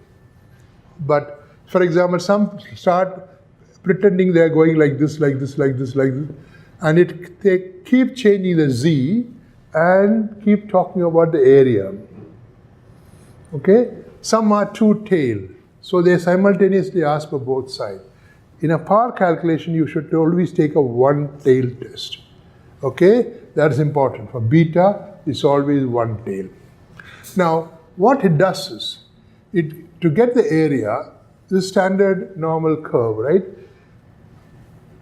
But for example, some start pretending they're going like this, like this, like this, like this. And they keep changing the Z and keep talking about the area. Okay? Some are two-tailed, so they simultaneously ask for both sides. In a power calculation, you should always take a one-tail test. Okay? That is important. For beta, it's always one tail. Now, what it does is, to get the area, the standard normal curve, right?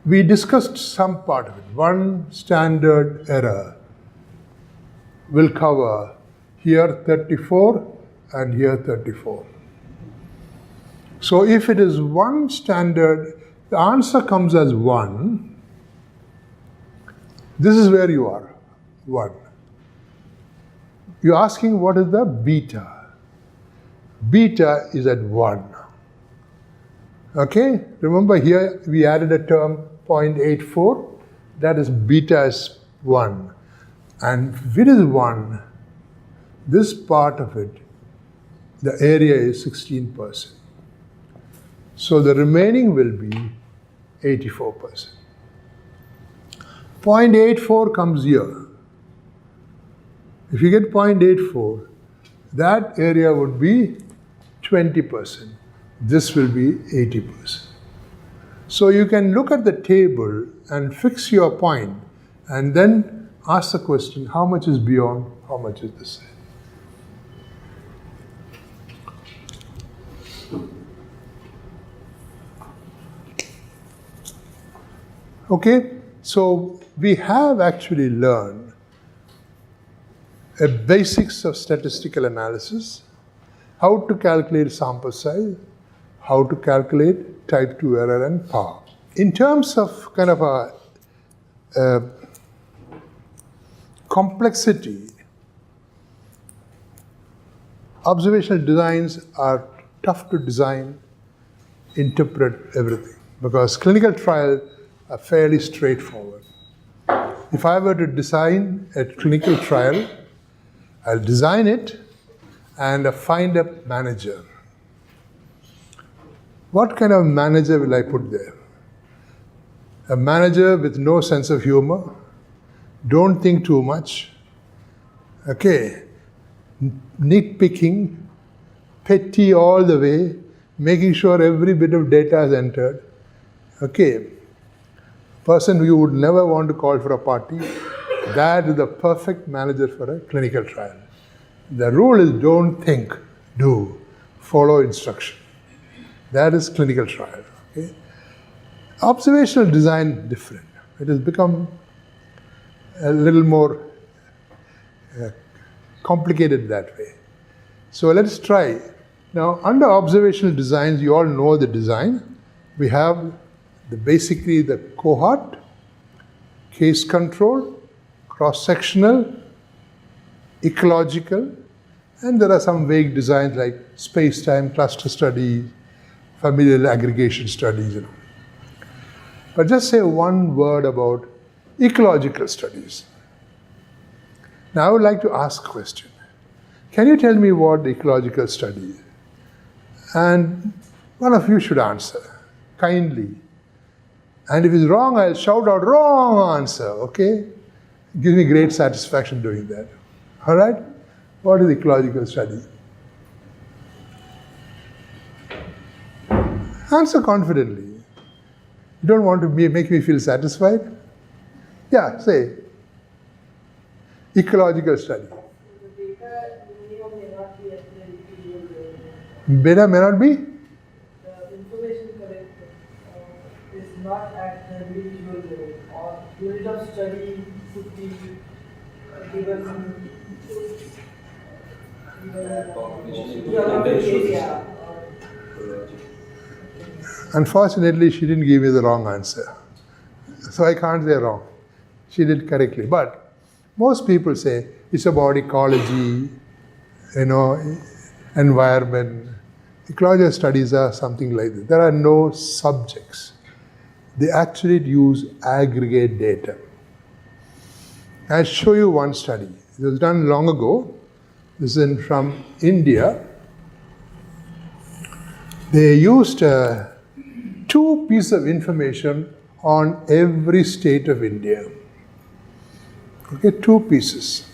We discussed some part of it. One standard error will cover here 34 and here 34. So if it is one standard, the answer comes as 1. This is where you are, 1. You're asking what is the beta. Beta is at 1. Okay? Remember here we added a term 0.84. That is beta is 1. And if it is 1, this part of it, the area is 16%. So the remaining will be 84%. 0.84 comes here. If you get 0.84, that area would be 20%. This will be 80%. So you can look at the table and fix your point and then ask the question, how much is beyond, how much is this side? Okay, so we have actually learned a basics of statistical analysis, how to calculate sample size, how to calculate type 2 error and power. In terms of kind of a complexity, observational designs are tough to design, interpret everything, because clinical trials are fairly straightforward. If I were to design a clinical trial, I'll design it and find a manager. What kind of manager will I put there? A manager with no sense of humor, don't think too much, okay, nitpicking, petty all the way, making sure every bit of data is entered, Okay, person you would never want to call for a party, that is the perfect manager for a clinical trial. The rule is don't think, do, follow instruction. That is clinical trial. Okay? Observational design different. It has become a little more complicated that way. So let's try. Now, under observational designs, you all know the design. We have basically the cohort, case control, cross-sectional, ecological, and there are some vague designs like space-time cluster studies, familial aggregation studies. But just say one word about ecological studies. Now I would like to ask a question. Can you tell me what the ecological study is? And one of you should answer, kindly. And if it's wrong, I'll shout out, wrong answer, okay? Gives me great satisfaction doing that. All right? What is ecological study? Answer confidently. You don't want to make me feel satisfied? Yeah, say. Ecological study. Beta may not be? The information collected is not at the individual level, or unit of study could be given area. Unfortunately, she didn't give me the wrong answer. So I can't say wrong. She did correctly. But most people say it's about ecology, environment. Ecological studies are something like that. There are no subjects. They actually use aggregate data. I'll show you one study. It was done long ago. This is from India. They used 2 pieces of information on every state of India. Okay, 2 pieces.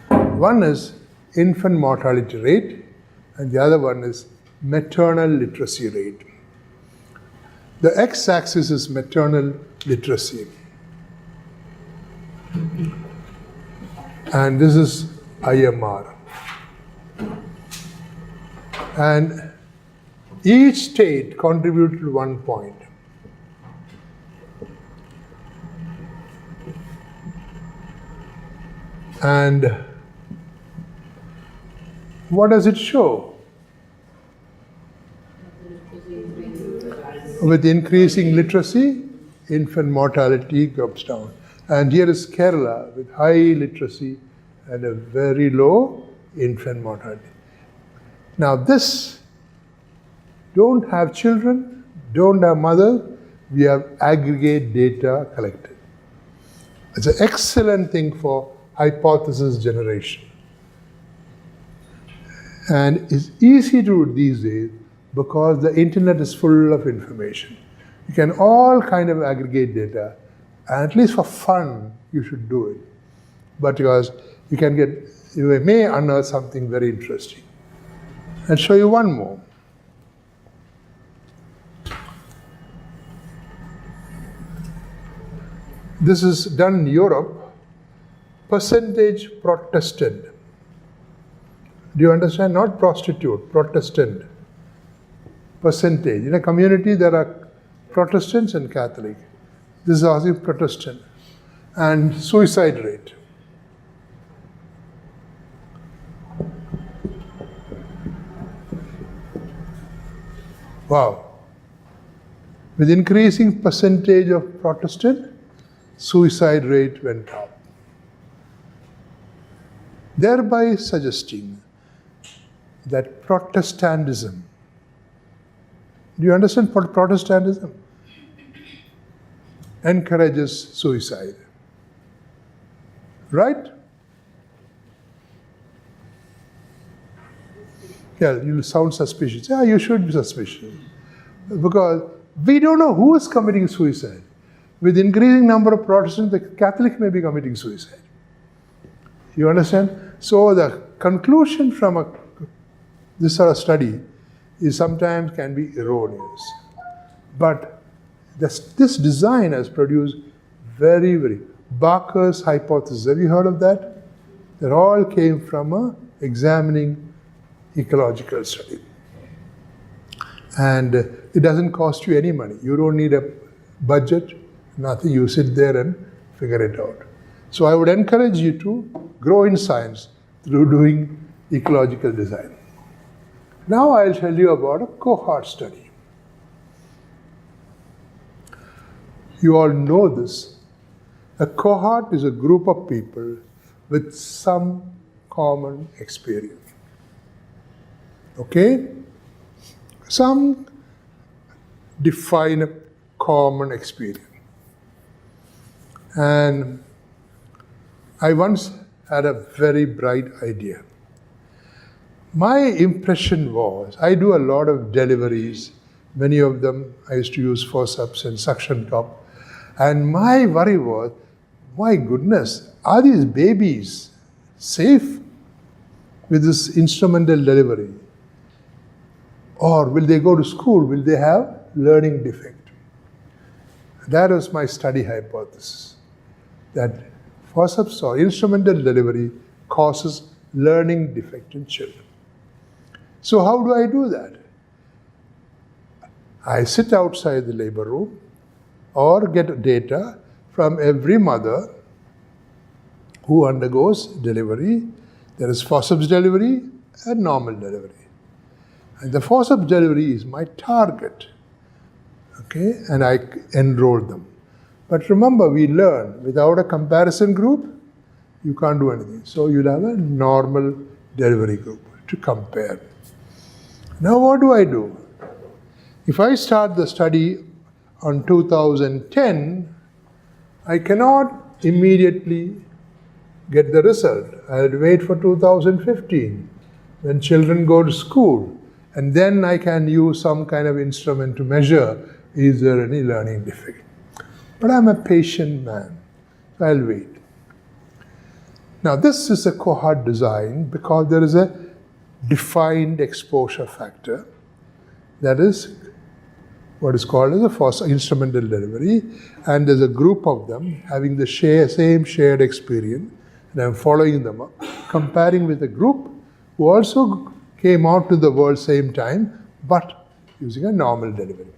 One is infant mortality rate, and the other one is maternal literacy rate. The x-axis is maternal literacy. And this is IMR. And each state contributed 1 point. And what does it show? With increasing literacy, infant mortality comes down. And here is Kerala with high literacy and a very low infant mortality. Now this, don't have children, don't have mother, we have aggregate data collected. It's an excellent thing for hypothesis generation. And it's easy to do these days because the internet is full of information. You can all kind of aggregate data, and at least for fun, you should do it. But because you may unearth something very interesting. I'll show you one more. This is done in Europe. Percentage Protestant. Do you understand? Not prostitute, Protestant. Percentage. In a community, there are Protestants and Catholic. This is also Protestant. And suicide rate. Wow. With increasing percentage of Protestant, suicide rate went up. Thereby suggesting that Protestantism, do you understand what Protestantism? Encourages suicide. Right? Yeah, you sound suspicious. Yeah, you should be suspicious. Because we don't know who is committing suicide. With increasing number of Protestants, the Catholic may be committing suicide. You understand? So the conclusion from this sort of study is sometimes can be erroneous. But This design has produced very Barker's hypothesis. Have you heard of that? That all came from examining ecological study. And it doesn't cost you any money. You don't need a budget, nothing. You sit there and figure it out. So I would encourage you to grow in science through doing ecological design. Now I'll tell you about a cohort study. You all know this. A cohort is a group of people with some common experience. Okay? Some define a common experience. And I once had a very bright idea. My impression was, I do a lot of deliveries. Many of them I used to use forceps and suction cup. And my worry was, my goodness, are these babies safe with this instrumental delivery? Or will they go to school? Will they have learning defect? That was my study hypothesis, that forceps or instrumental delivery causes learning defect in children. So how do I do that? I sit outside the labor room or get data from every mother who undergoes delivery. There is forceps delivery and normal delivery. And the forceps delivery is my target. Okay, and I enroll them. But remember, we learn without a comparison group, you can't do anything. So you'll have a normal delivery group to compare. Now what do? If I start the study on 2010, I cannot immediately get the result. I'll wait for 2015 when children go to school, and then I can use some kind of instrument to measure is there any learning defect. But I'm a patient man, so I'll wait. Now this is a cohort design because there is a defined exposure factor, that is what is called as a forceps instrumental delivery, and there's a group of them having the same shared experience, and I'm following them up, comparing with a group who also came out to the world same time, but using a normal delivery.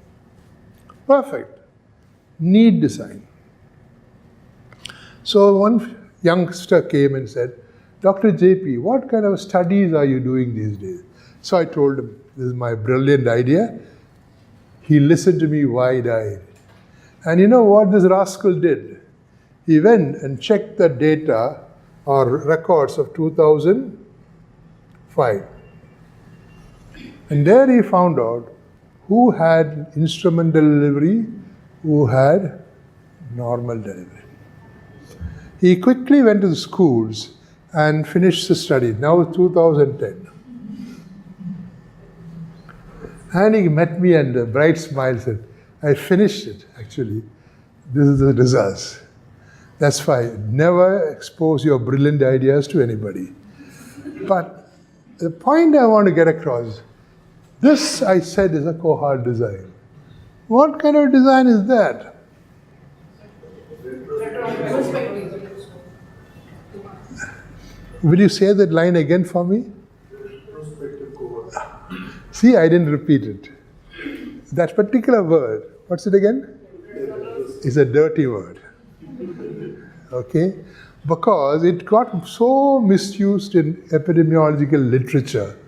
Perfect. Neat design. So one youngster came and said, Dr. JP, what kind of studies are you doing these days? So I told him, this is my brilliant idea. He listened to me wide-eyed. And you know what this rascal did? He went and checked the data or records of 2005. And there he found out who had instrumental delivery, who had normal delivery. He quickly went to the schools and finished the study. Now 2010. And he met me and a bright smile said, I finished it actually. This is the results. That's why never expose your brilliant ideas to anybody. But the point I want to get across, this I said is a cohort design. What kind of design is that? Will you say that line again for me? See, I didn't repeat it. That particular word, what's it again? Is a dirty word. Okay? Because it got so misused in epidemiological literature.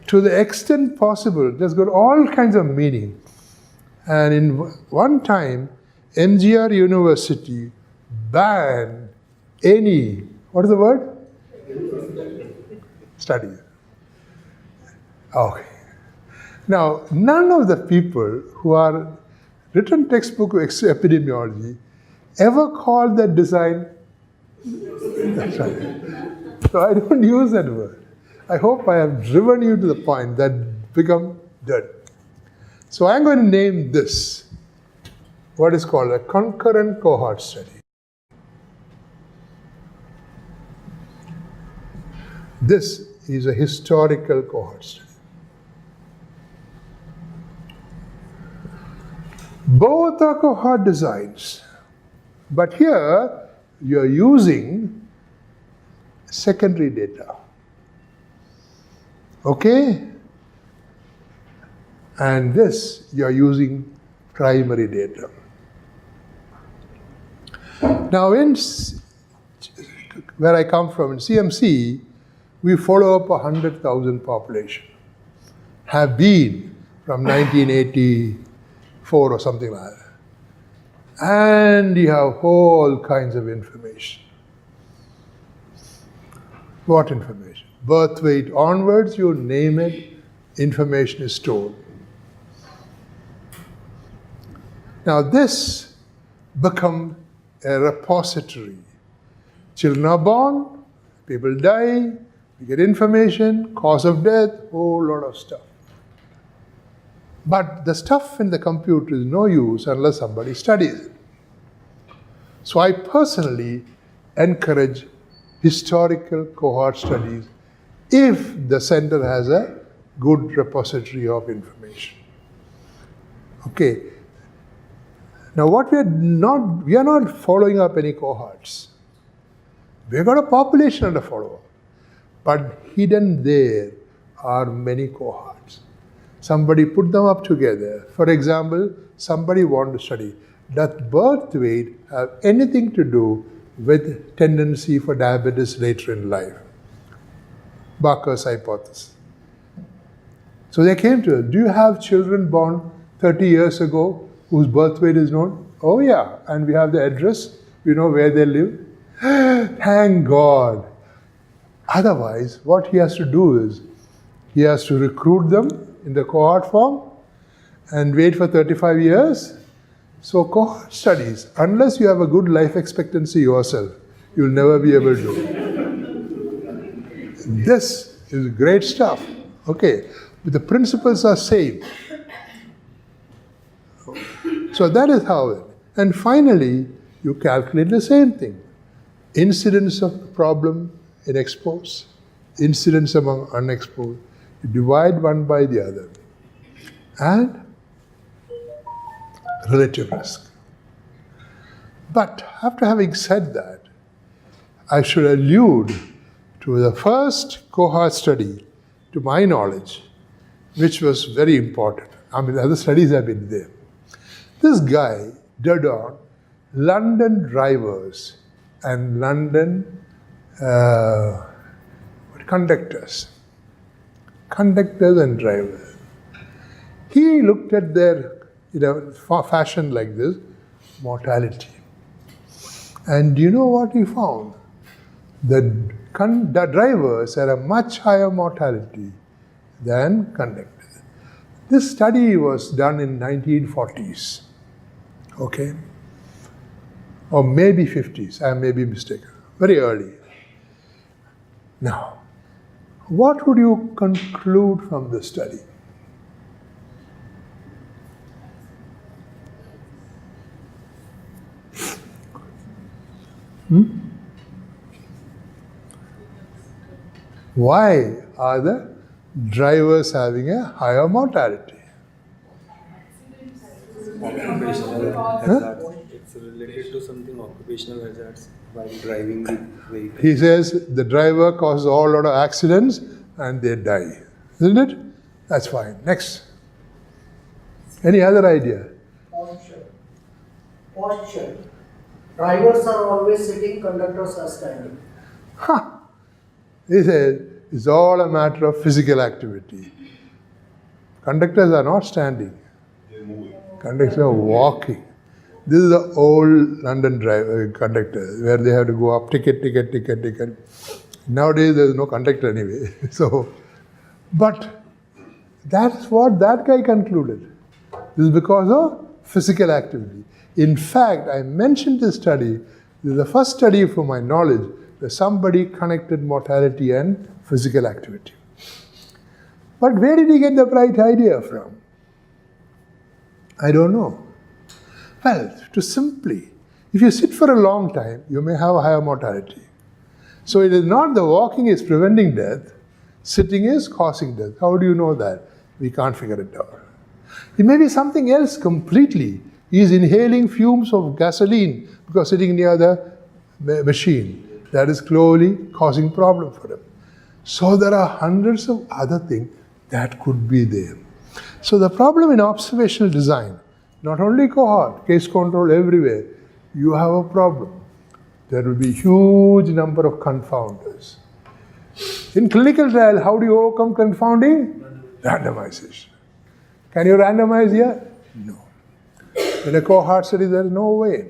To the extent possible, it has got all kinds of meaning. And in one time, MGR University banned any, what is the word? Study. Okay. Now, none of the people who are written textbook epidemiology ever called that design. That's right. So I don't use that word. I hope I have driven you to the point that become dirt. So I'm going to name this what is called a concurrent cohort study. This is a historical cohort study. Both are cohort designs. But here, you're using secondary data. Okay? And this, you're using primary data. Now, where I come from, in CMC, we follow up 100,000 population. Have been from 1984 or something like that. And you have all kinds of information. What information? Birth weight onwards, you name it, information is stored. Now this becomes a repository. Children are born, people die, we get information, cause of death, whole lot of stuff. But the stuff in the computer is no use unless somebody studies it. So I personally encourage historical cohort studies if the center has a good repository of information. Okay. Now what we are not following up any cohorts. We've got a population under follow-up. But hidden there are many cohorts. Somebody put them up together. For example, somebody wants to study, does birth weight have anything to do with tendency for diabetes later in life? Barker's hypothesis. So they came to us, do you have children born 30 years ago whose birth weight is known? Oh yeah, and we have the address, we know where they live. Thank God. Otherwise, what he has to do is, he has to recruit them in the cohort form and wait for 35 years. So cohort studies, unless you have a good life expectancy yourself, you'll never be able to do it. This is great stuff. Okay, but the principles are same. So that is how. And finally, you calculate the same thing. Incidence of the problem in exposed, incidence among unexposed. You divide one by the other. And relative risk. But after having said that, I should allude to the first cohort study, to my knowledge, which was very important. I mean, other studies have been there. This guy did on London drivers and London conductors and drivers. He looked at their, fashion like this, mortality. And do you know what he found? The drivers had a much higher mortality than conductors. This study was done in 1940s, okay? Or maybe 50s, I may be mistaken, very early. Now, what would you conclude from this study? Why are the drivers having a higher mortality? Occupational hazards. It's related to something occupational hazards while driving the vehicle. He says the driver causes a whole lot of accidents and they die. Isn't it? That's fine. Next. Any other idea? Posture. Drivers are always sitting, conductors are standing. He says it's all a matter of physical activity. Conductors are not standing. Conductors are walking. This is the old London conductor where they have to go up, ticket. Nowadays there is no conductor anyway. But that's what that guy concluded. This is because of physical activity. In fact, I mentioned this study. This is the first study from my knowledge where somebody connected mortality and physical activity. But where did he get the bright idea from? I don't know. Well, if you sit for a long time, you may have a higher mortality. So it is not the walking is preventing death, sitting is causing death. How do you know that? We can't figure it out. It may be something else completely. He is inhaling fumes of gasoline because sitting near the machine. That is clearly causing problem for him. So there are hundreds of other things that could be there. So the problem in observational design, not only cohort, case control everywhere, you have a problem. There will be huge number of confounders. In clinical trial, how do you overcome confounding? Randomization. Can you randomize here? No. In a cohort study, there is no way.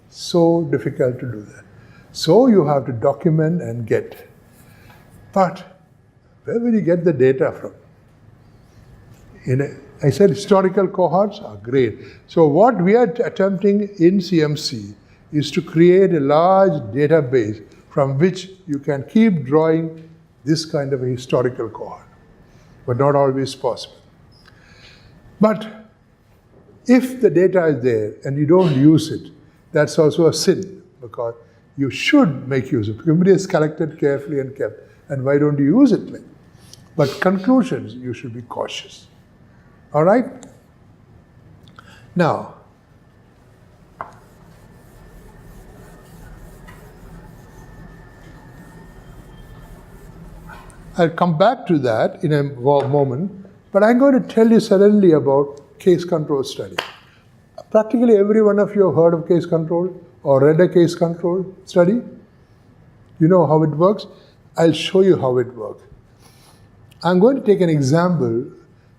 So difficult to do that. So you have to document and get. But where will you get the data from? I said historical cohorts are great. So what we are attempting in CMC is to create a large database from which you can keep drawing this kind of a historical cohort, but not always possible. But if the data is there and you don't use it, that's also a sin, because you should make use of it. Everybody is collected carefully and kept, and why don't you use it? But conclusions, you should be cautious. All right? Now, I'll come back to that in a moment, but I'm going to tell you suddenly about case control study. Practically every one of you have heard of case control or read a case control study. You know how it works? I'll show you how it works. I'm going to take an example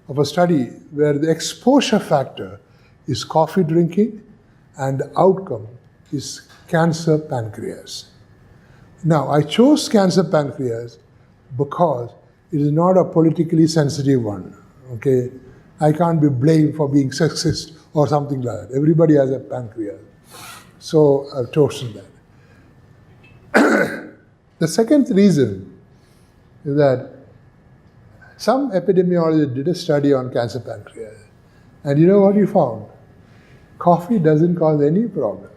of a study where the exposure factor is coffee drinking and the outcome is cancer pancreas. Now, I chose cancer pancreas because it is not a politically sensitive one, okay? I can't be blamed for being sexist or something like that. Everybody has a pancreas. So I've chosen that. The second reason is that some epidemiologist did a study on cancer pancreas. And you know what he found? Coffee doesn't cause any problem,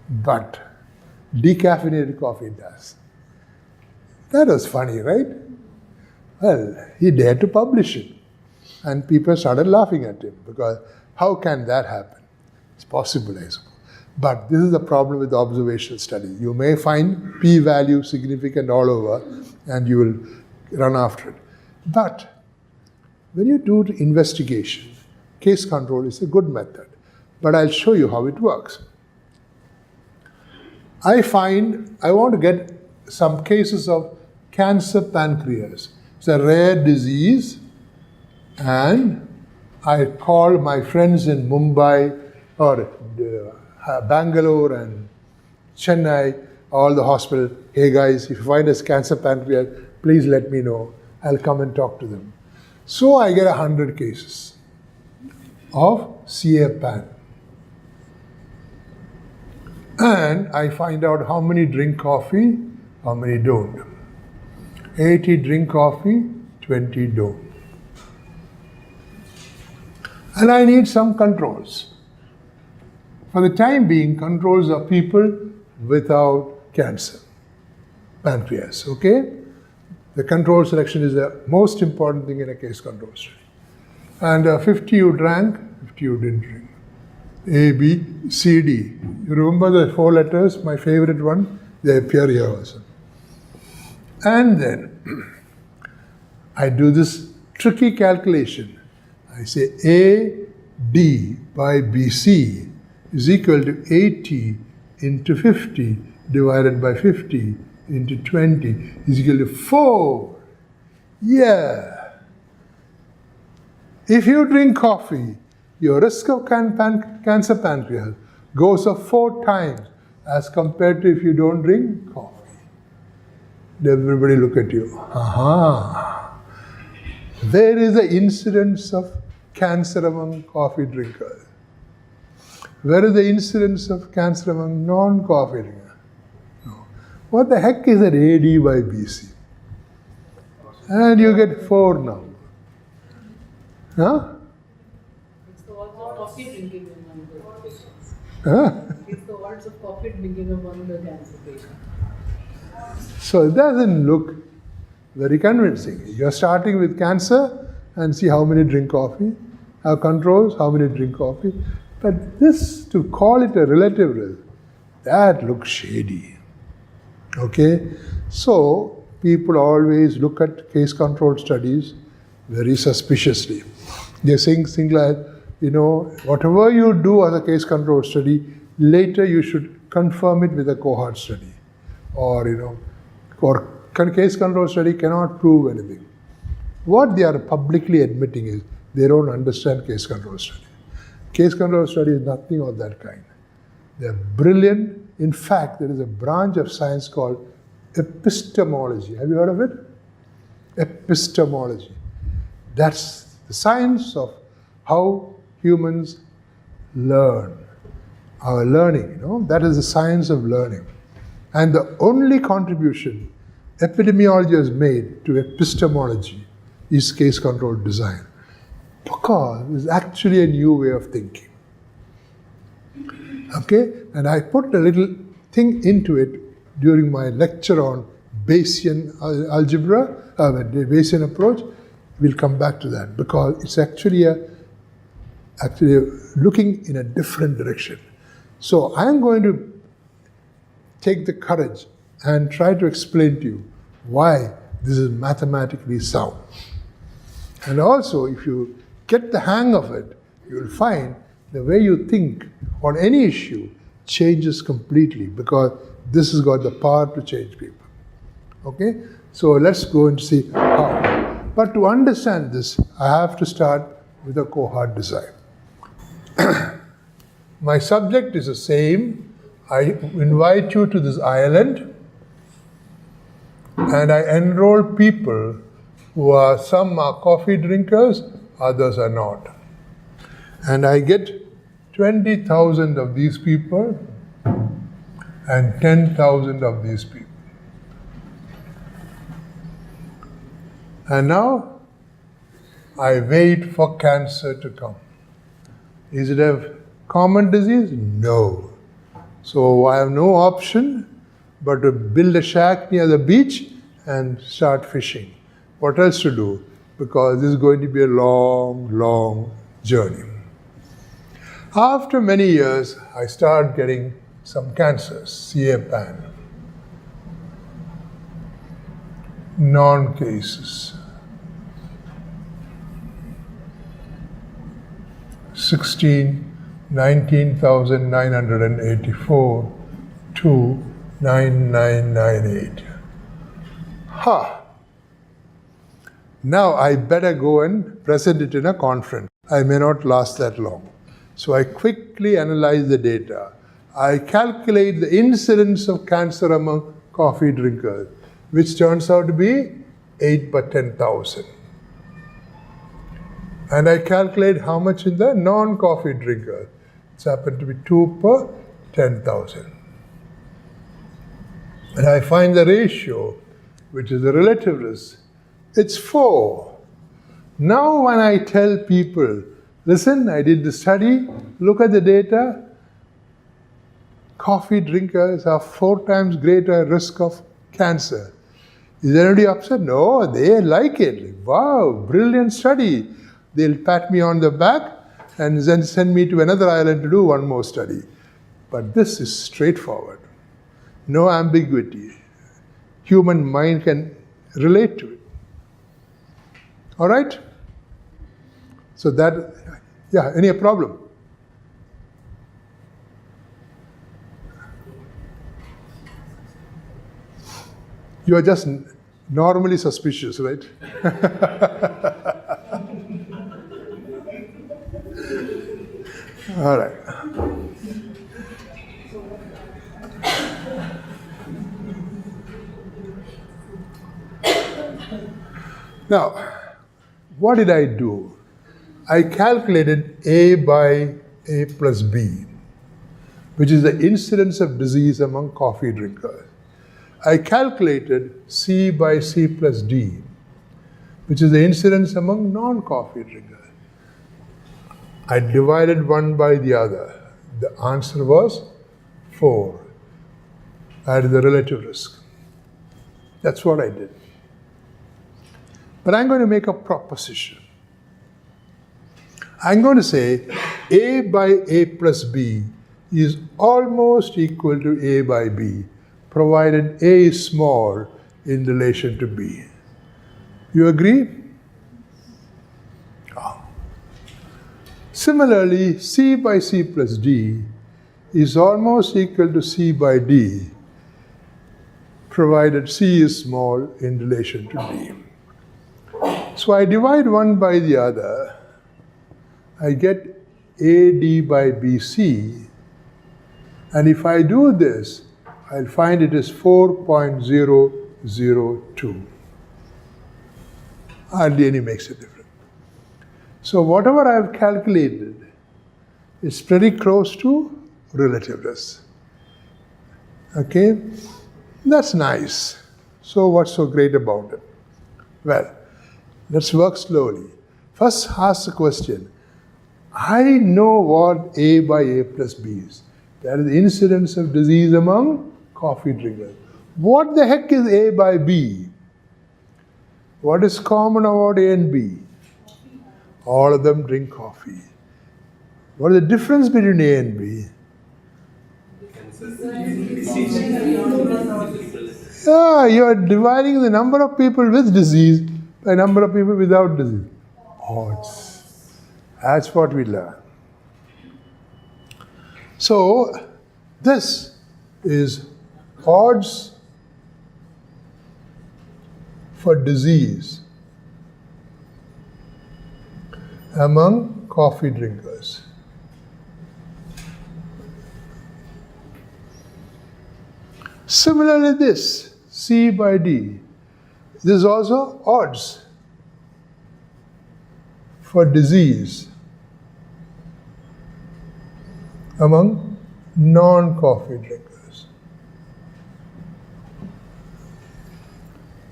but decaffeinated coffee does. That was funny, right? Well, he dared to publish it. And people started laughing at him because how can that happen? It's possible, I suppose. But this is the problem with observational study. You may find p-value significant all over and you will run after it. But when you do the investigation, case control is a good method. But I'll show you how it works. I want to get some cases of cancer pancreas. It's a rare disease, and I called my friends in Mumbai or Bangalore and Chennai, all the hospital. Hey guys, if you find a cancer pancreas, please let me know. I'll come and talk to them. So I get 100 cases of CA-PAN. And I find out how many drink coffee, how many don't. 80 drink coffee, 20 don't. And I need some controls. For the time being, controls are people without cancer, pancreas, okay? The control selection is the most important thing in a case control study. And 50 you drank, 50 you didn't drink. A, B, C, D. You remember the 4 letters, my favorite one? They appear here also. And then I do this tricky calculation. I say AD by BC is equal to 80 into 50 divided by 50 into 20 is equal to 4. Yeah. If you drink coffee, your risk of cancer pancreas goes up 4 times as compared to if you don't drink coffee. Everybody look at you. Aha. There is an incidence of cancer among coffee drinkers. Where is the incidence of cancer among non-coffee drinkers? No. What the heck is that AD by BC? And you get 4 now. Huh? It's the odds of coffee drinking among the patients. Huh? It's the odds of coffee drinking among the cancer patients. So it doesn't look very convincing. You're starting with cancer and see how many drink coffee. Have controls, how many drink coffee. But this, to call it a relative risk, that looks shady. Okay? So, people always look at case control studies very suspiciously. They're saying things like, whatever you do as a case control study, later you should confirm it with a cohort study. Or case control study cannot prove anything. What they are publicly admitting is they don't understand case control study. Case control study is nothing of that kind. They're brilliant. In fact, there is a branch of science called epistemology. Have you heard of it? Epistemology. That's the science of how humans learn. Our learning, that is the science of learning. And the only contribution epidemiology has made to epistemology is case control design. Because it's actually a new way of thinking. Okay? And I put a little thing into it during my lecture on Bayesian algebra, Bayesian approach. We'll come back to that because it's actually looking in a different direction. So I'm going to take the courage and try to explain to you why this is mathematically sound. And also, if you get the hang of it, you'll find the way you think on any issue changes completely because this has got the power to change people. Okay? So let's go and see how. But to understand this, I have to start with a cohort design. My subject is the same. I invite you to this island and I enroll people who are, some are coffee drinkers, others are not. And I get 20,000 of these people and 10,000 of these people. And now I wait for cancer to come. Is it a common disease? No. So I have no option but to build a shack near the beach and start fishing. What else to do? Because this is going to be a long, long journey. After many years, I start getting some cancers, CA-PAN. Non-cases. 19,984 to 9998. Now I better go and present it in a conference. I may not last that long. So I quickly analyze the data. I calculate the incidence of cancer among coffee drinkers, which turns out to be 8 per 10,000. And I calculate how much in the non-coffee drinkers. It's happened to be 2 per 10,000. And I find the ratio, which is the relative risk, it's 4. Now when I tell people, listen, I did the study, look at the data, coffee drinkers have 4 times greater risk of cancer. Is anybody upset? No, they like it. Wow, brilliant study. They'll pat me on the back and then send me to another island to do one more study. But this is straightforward. No ambiguity. Human mind can relate to it. All right? So that, any problem? You are just normally suspicious, right? All right. Now, what did I do? I calculated A by A plus B, which is the incidence of disease among coffee drinkers. I calculated C by C plus D, which is the incidence among non-coffee drinkers. I divided one by the other. The answer was 4. That is the relative risk. That's what I did. But I'm going to make a proposition. I'm going to say A by A plus B is almost equal to A by B, provided A is small in relation to B. You agree? Similarly, C by C plus D is almost equal to C by D, provided C is small in relation to D. So I divide one by the other, I get AD by BC, and if I do this, I'll find it is 4.002. Hardly any makes a difference. So whatever I've calculated is pretty close to relativeness. Okay? That's nice. So what's so great about it? Well, let's work slowly. First ask the question. I know what A by A plus B is. That is the incidence of disease among coffee drinkers. What the heck is A by B? What is common about A and B? All of them drink coffee. What is the difference between A and B? Yeah, you are dividing the number of people with disease by number of people without disease. Odds. That's what we learn. So, this is odds for disease among coffee drinkers. Similarly, this, C by D, this is also odds for disease among non-coffee drinkers.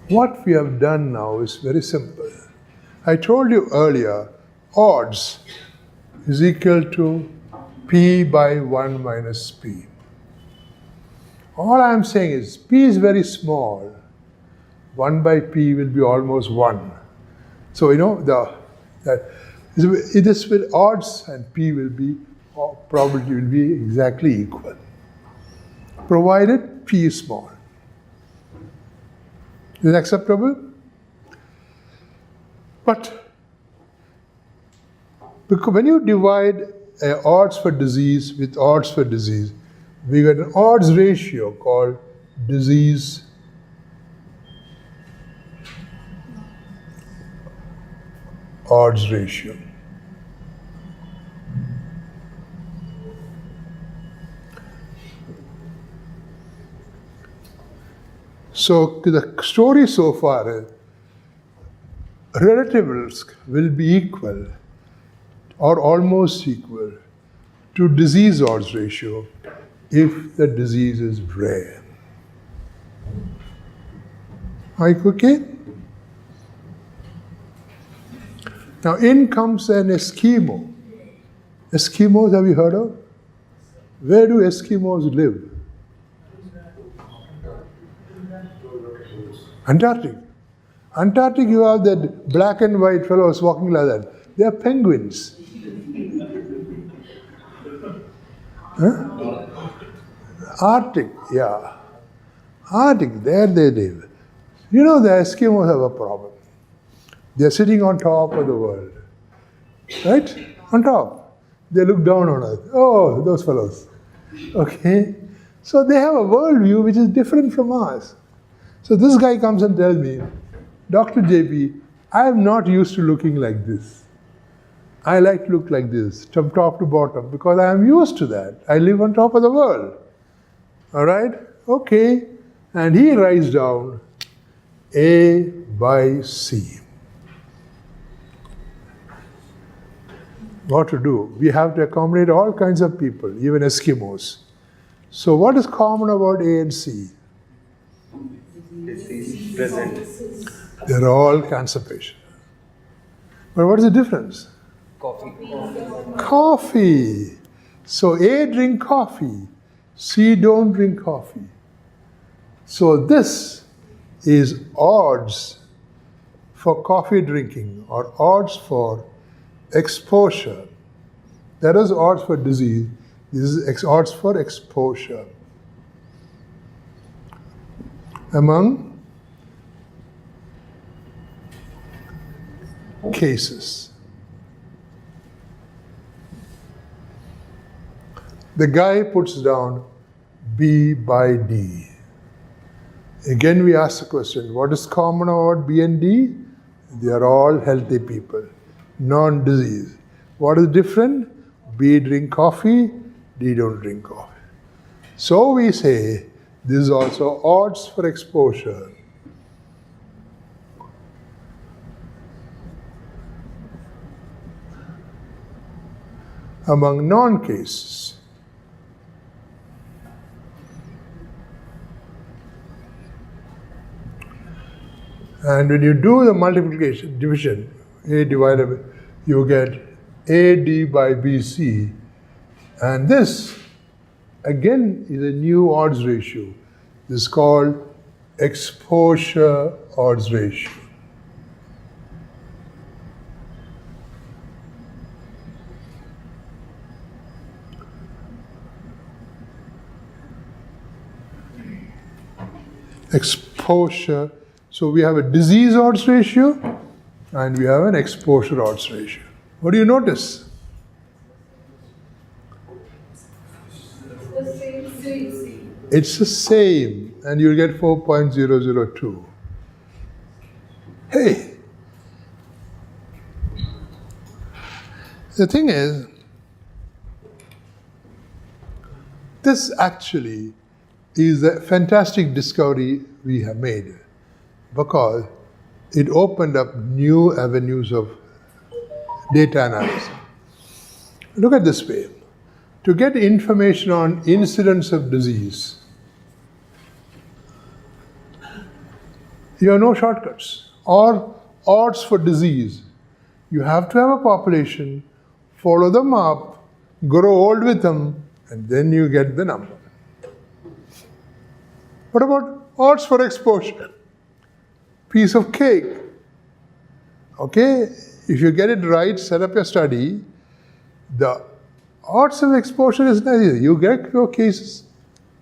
What we have done now is very simple. I told you earlier, odds is equal to P by 1 minus P. All I am saying is P is very small. 1 by P will be almost 1. So, it is with odds and P will be, probability will be exactly equal, provided P is small. Is it acceptable? But because when you divide odds for disease with odds for disease, we get an odds ratio called disease odds ratio. So the story so far is relative risk will be equal or almost equal to disease odds ratio if the disease is rare. Are you okay? Now in comes an Eskimo. Eskimos, have you heard of? Where do Eskimos live? Antarctic. Antarctic, you have that black and white fellows walking like that. They are penguins. Huh? Arctic, yeah. Arctic, there they live. You know, the Eskimos have a problem. They are sitting on top of the world. Right? On top. They look down on us. Oh, those fellows. Okay? So they have a worldview which is different from ours. So this guy comes and tells me, Dr. JP, I am not used to looking like this. I like to look like this, from top to bottom, because I am used to that. I live on top of the world. All right? Okay. And he writes down A by C. What to do? We have to accommodate all kinds of people, even Eskimos. So what is common about A and C? Disease present. They're all cancer patients. But what is the difference? Coffee. Coffee. So A drink coffee, C don't drink coffee. So this is odds for coffee drinking or odds for exposure That is odds for disease. This is odds for exposure. Among cases. The guy puts down B by D. Again, we ask the question, what is common about B and D? They are all healthy people, non-disease. What is different? B drink coffee, D don't drink coffee. So we say, this is also odds for exposure. Among non-cases. And when you do the multiplication, division, A divided by, you get AD by BC. And this, again, is a new odds ratio. This is called exposure odds ratio. Exposure. So we have a disease odds ratio and we have an exposure odds ratio. What do you notice? It's the same, and you'll get 4.002. Hey, the thing is, this actually is a fantastic discovery we have made, because it opened up new avenues of data analysis. Look at this way. To get information on incidence of disease, you have no shortcuts. Or odds for disease. You have to have a population, follow them up, grow old with them, and then you get the number. What about odds for exposure? Piece of cake. Okay, if you get it right, set up your study, the odds of exposure is nice. You get your cases,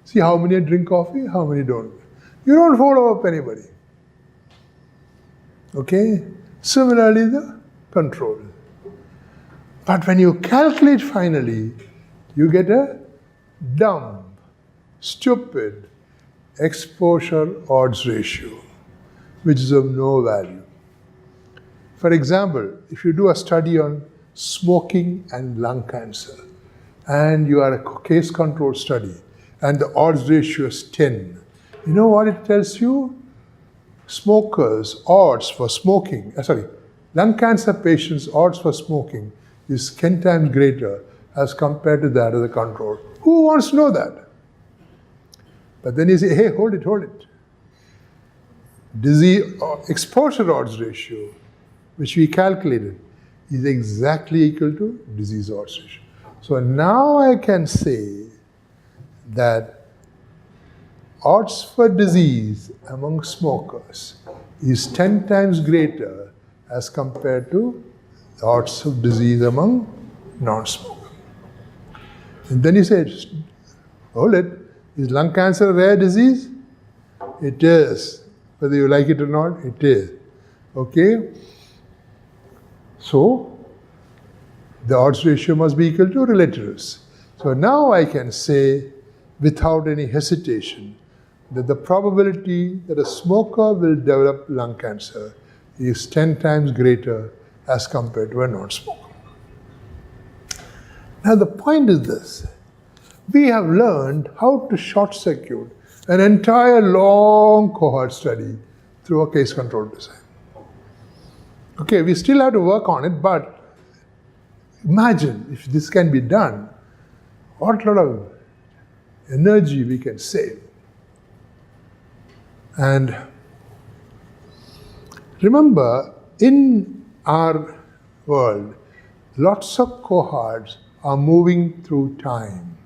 see how many drink coffee, how many don't. You don't follow up anybody. Okay? Similarly, the control. But when you calculate finally, you get a dumb, stupid exposure odds ratio, which is of no value. For example, if you do a study on smoking and lung cancer, and you are a case control study, and the odds ratio is 10, you know what it tells you? Smokers' odds for smoking, lung cancer patients' odds for smoking is 10 times greater as compared to that of the control. Who wants to know that? But then you say, hey, hold it. Disease exposure odds ratio, which we calculated, is exactly equal to disease odds ratio. So now I can say that odds for disease among smokers is 10 times greater as compared to the odds of disease among non-smokers. And then you say, hold it, is lung cancer a rare disease? It is. Whether you like it or not, it is. Okay? So, the odds ratio must be equal to relative risk. So now I can say, without any hesitation, that the probability that a smoker will develop lung cancer is 10 times greater as compared to a non-smoker. Now the point is this. We have learned how to short-circuit an entire long cohort study through a case control design. Okay, we still have to work on it, but imagine if this can be done, what a lot of energy we can save. And remember, in our world, lots of cohorts are moving through time.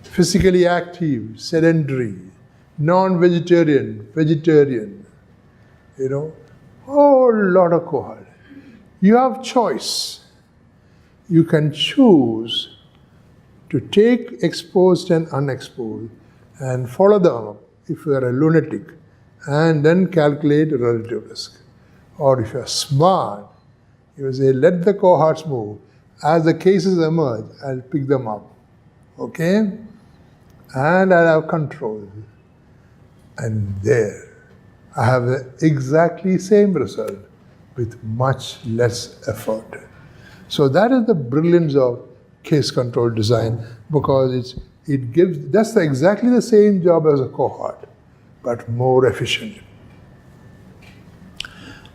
Physically active, sedentary, non-vegetarian, vegetarian, whole lot of cohort. You have choice. you can choose to take exposed and unexposed and follow them up if you are a lunatic and then calculate relative risk. Or if you are smart, you will say, let the cohorts move. As the cases emerge, I'll pick them up. Okay? And I'll have control. And there, I have the exactly same result with much less effort. So that is the brilliance of case control design, because it does exactly the same job as a cohort, but more efficient.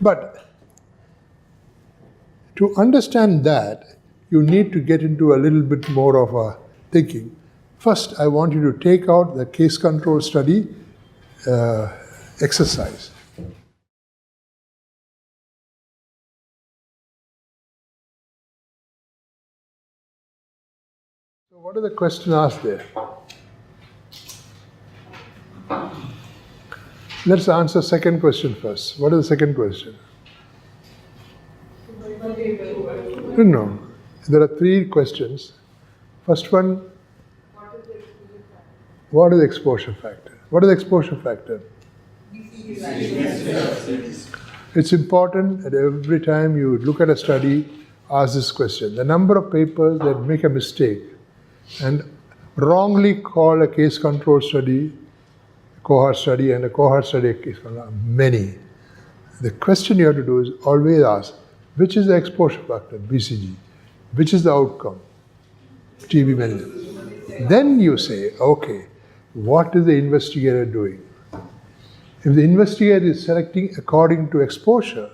But to understand that, you need to get into a little bit more of a thinking. First, I want you to take out the case control study exercise. So what is the question asked there? Let's answer second question first. What is the second question? No. There are three questions. First one, what is the exposure factor? What is the exposure factor? It's important that every time you look at a study, ask this question. The number of papers that make a mistake and wrongly call a case control study, cohort study, and a cohort study a case control are many. The question you have to do is always ask, which is the exposure factor, BCG? Which is the outcome, TB management? Then you say, okay, what is the investigator doing? If the investigator is selecting according to exposure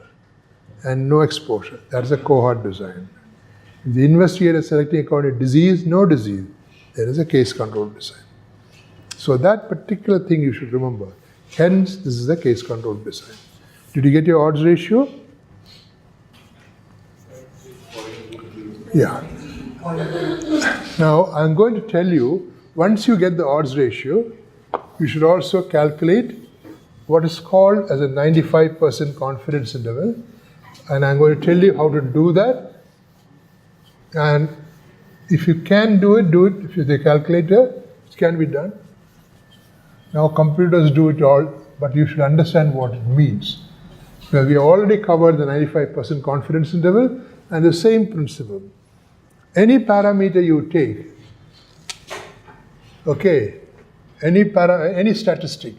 and no exposure, that's a cohort design. If the investigator is selecting according to disease, no disease, there is a case control design. So that particular thing you should remember. Hence, this is a case control design. Did you get your odds ratio? Yeah. Now, I'm going to tell you, once you get the odds ratio, you should also calculate what is called as a 95% confidence interval. And I'm going to tell you how to do that. And if you can do it, do it. If you have a calculator, it can be done. Now, computers do it all, but you should understand what it means. Because we already covered the 95% confidence interval and the same principle. Any parameter you take, okay, any statistic,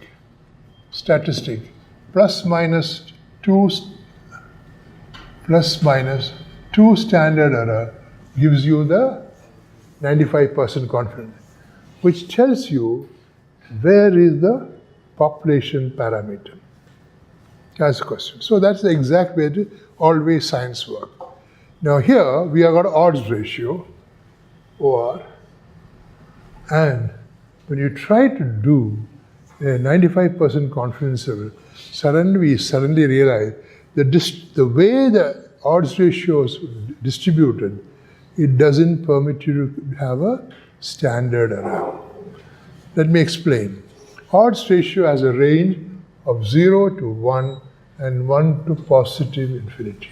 plus minus two standard error gives you the 95% confidence, which tells you where is the population parameter. That's the question. So that's the exact way to always science work. Now here we have got odds ratio, OR, and when you try to do a 95% confidence level, we suddenly realize that the way the odds ratio is distributed, it doesn't permit you to have a standard error. Let me explain. Odds ratio has a range of 0 to 1 and 1 to positive infinity.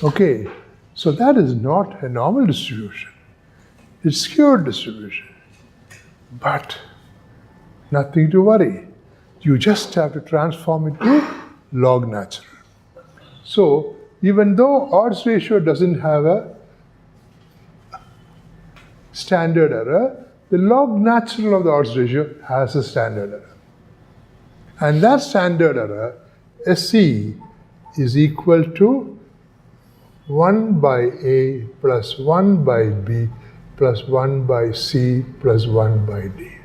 Okay, so that is not a normal distribution. It's skewed distribution. But nothing to worry. You just have to transform it to log natural. So even though odds ratio doesn't have a standard error, the log natural of the odds ratio has a standard error. And that standard error, SC, is equal to 1 by A plus 1 by B plus 1 by C plus 1 by D.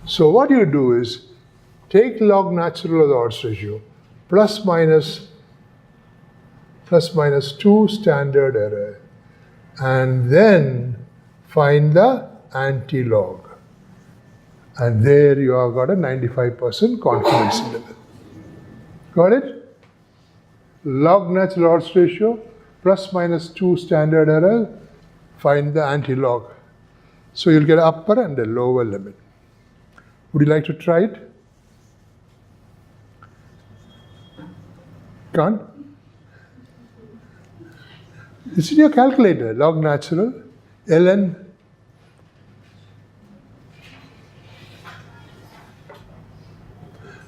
So what you do is take log natural of the odds ratio plus minus 2 standard error and then find the anti-log. And there you have got a 95% confidence interval. Got it? Log natural odds ratio plus minus 2 standard error, find the anti-log. So you'll get upper and a lower limit. Would you like to try it? Can't? It's in your calculator, log natural, ln.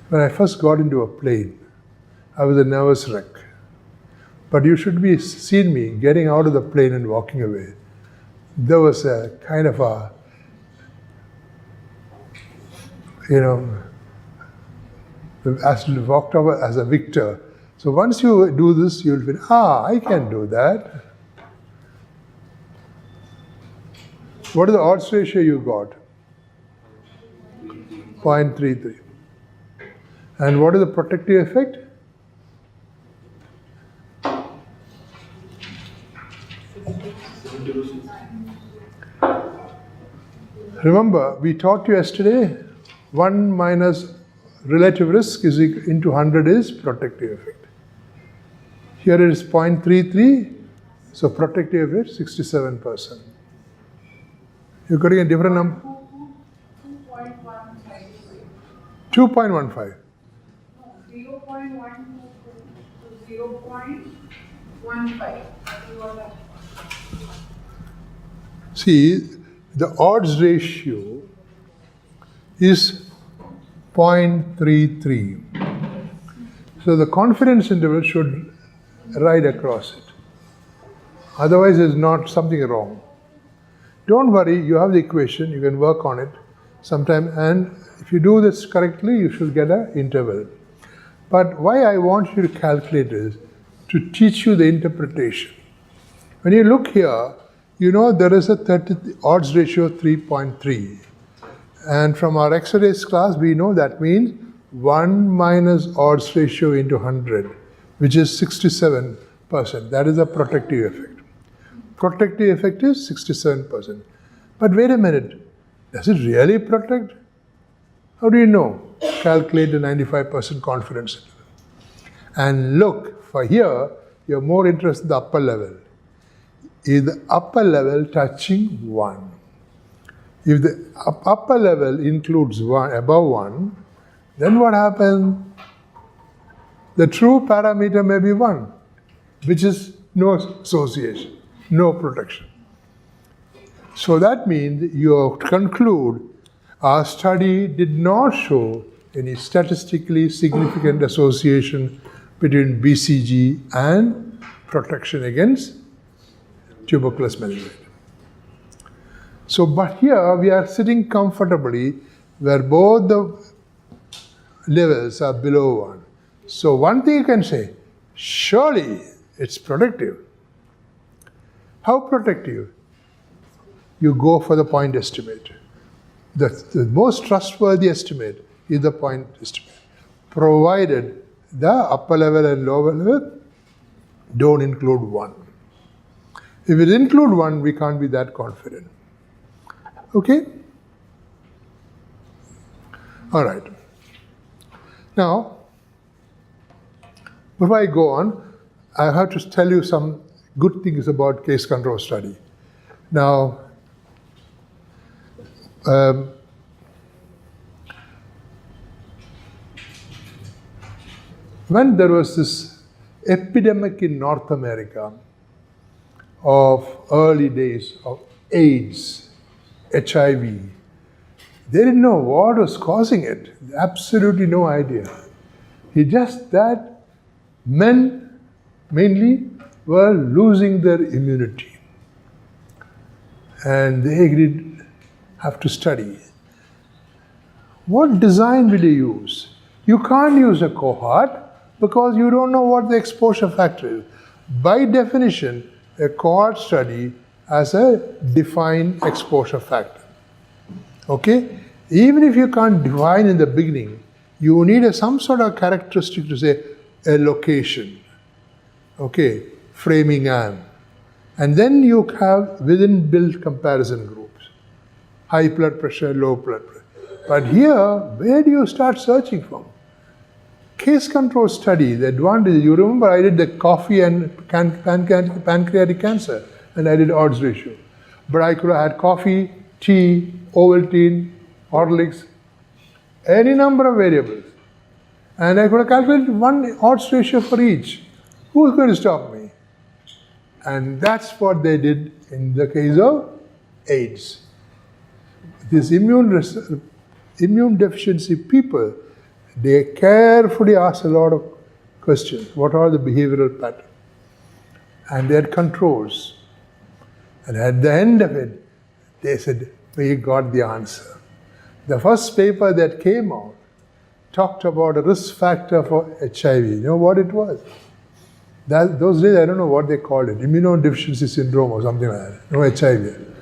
When I first got into a plane, I was a nervous wreck. But you should be seen me getting out of the plane and walking away. There was a kind of a, as you walked over as a victor. So once you do this, you'll feel, I can do that. What is the odds ratio you got? 0.33. And what is the protective effect? Remember, we taught you yesterday, 1 minus relative risk is into 100 is protective effect. Here it is 0.33, so protective effect 67%. You're getting a different number? 2.15. 0.1 to 0.15. See, the odds ratio is 0.33. So the confidence interval should ride across it. Otherwise, there's not something wrong. Don't worry, you have the equation, you can work on it sometime, and if you do this correctly, you should get an interval. But why I want you to calculate is to teach you the interpretation. When you look here, you know there is a odds ratio 3.3. And from our X-rays class, we know that means 1 minus odds ratio into 100, which is 67%. That is a protective effect. Protective effect is 67%. But wait a minute, does it really protect? How do you know? Calculate the 95% confidence interval. And look, for here, you're more interested in the upper level. Is the upper level touching 1? If the upper level includes 1, above 1, then what happens? The true parameter may be 1, which is no association, no protection. So that means you conclude our study did not show any statistically significant association between BCG and protection against tuberculous meningitis. So, but here we are sitting comfortably where both the levels are below 1. So one thing you can say, surely it's protective. How protective? You go for the point estimate. The most trustworthy estimate is the point estimate, provided the upper level and lower level don't include 1. If it include 1, we can't be that confident. Okay? All right. Now, before I go on, I have to tell you some good things about case control study. Now, when there was this epidemic in North America of early days of AIDS, HIV, they didn't know what was causing it. Absolutely no idea. It's just that men mainly were losing their immunity. And they did have to study. What design will you use? You can't use a cohort because you don't know what the exposure factor is. By definition, a cohort study has a defined exposure factor. Okay? Even if you can't define in the beginning, you need some sort of characteristic to say a location. Okay? Framing arm. And then you have within built comparison groups. High blood pressure, low blood pressure. But here, where do you start searching from? Case control study, the advantage, you remember I did the coffee and pancreatic cancer, and I did odds ratio. But I could have had coffee, tea, Ovaltine, Horlicks, any number of variables. And I could have calculated one odds ratio for each. Who's going to stop me? And that's what they did in the case of AIDS. These immune deficiency people, they carefully asked a lot of questions. What are the behavioral patterns? And they had controls. And at the end of it, they said, we got the answer. The first paper that came out talked about a risk factor for HIV. You know what it was? Those days, I don't know what they called it, immunodeficiency syndrome or something like that. No HIV.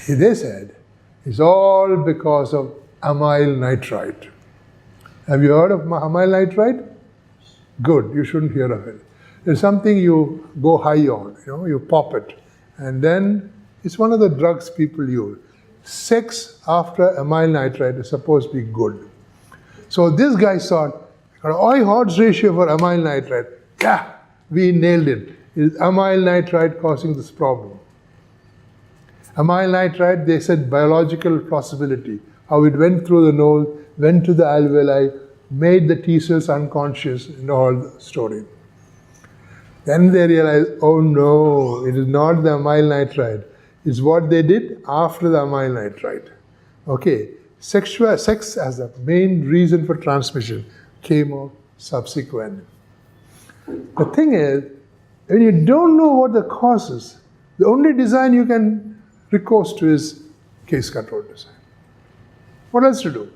They said, it's all because of amyl nitrite. Have you heard of amyl nitrite? Good, you shouldn't hear of it. It's something you go high on, you pop it. And then it's one of the drugs people use. Sex after amyl nitrite is supposed to be good. So this guy thought, high odds ratio for amyl nitrite. Yeah, we nailed it. It's amyl nitrite causing this problem. Amyl nitrite, they said biological possibility. How it went through the nose, went to the alveoli, made the T cells unconscious, and all the story. Then they realized, oh no, it is not the amyl nitrite. It's what they did after the amyl nitrite. Okay, sex as the main reason for transmission came out subsequent. The thing is, when you don't know what the cause is, the only design you can recourse to is case control design. What else to do?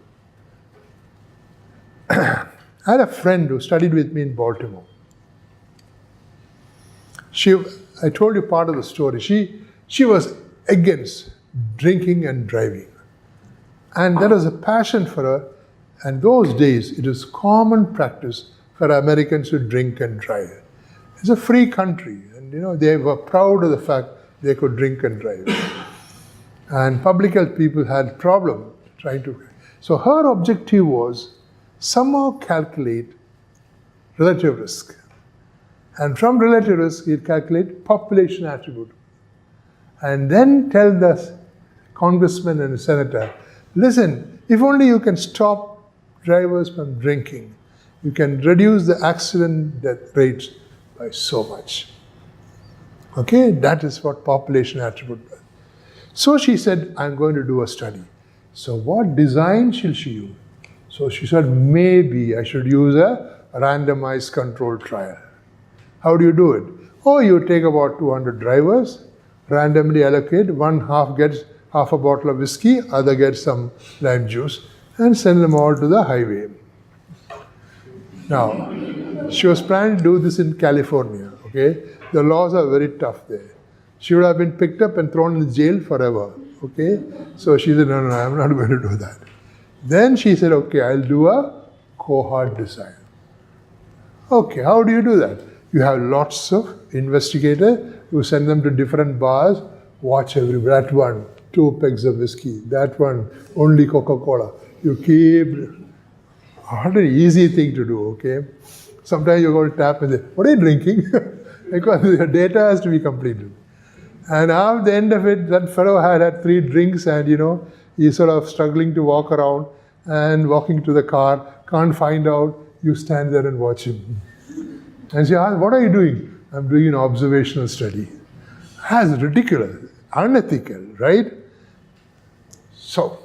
I had a friend who studied with me in Baltimore. I told you part of the story. She was against drinking and driving. And there was a passion for her. And those days, it was common practice for Americans to drink and drive. It's a free country. And they were proud of the fact they could drink and drive. And public health people had problem trying to. So her objective was somehow calculate relative risk. And from relative risk, you calculate population attribute. And then tell the congressman and the senator, listen, if only you can stop drivers from drinking, you can reduce the accident death rates by so much. Okay, that is what population attribute does. So she said, I'm going to do a study. So what design shall she use? So she said, maybe I should use a randomized controlled trial. How do you do it? Oh, you take about 200 drivers, randomly allocate, one half gets half a bottle of whiskey, other gets some lime juice, and send them all to the highway. Now, she was planning to do this in California, okay? The laws are very tough there. She would have been picked up and thrown in jail forever, okay? So she said, no, I'm not going to do that. Then she said, okay, I'll do a cohort design. Okay, how do you do that? You have lots of investigators, you send them to different bars, watch that one, 2 pegs of whiskey, that one, only Coca-Cola. You keep, not an easy thing to do, okay? Sometimes you go to tap and say, what are you drinking? Because the data has to be completed. And at the end of it, that fellow had 3 drinks and, he's sort of struggling to walk around and walking to the car, can't find out, you stand there and watch him. And she asked, what are you doing? I'm doing an observational study. That's ridiculous, unethical, right? So,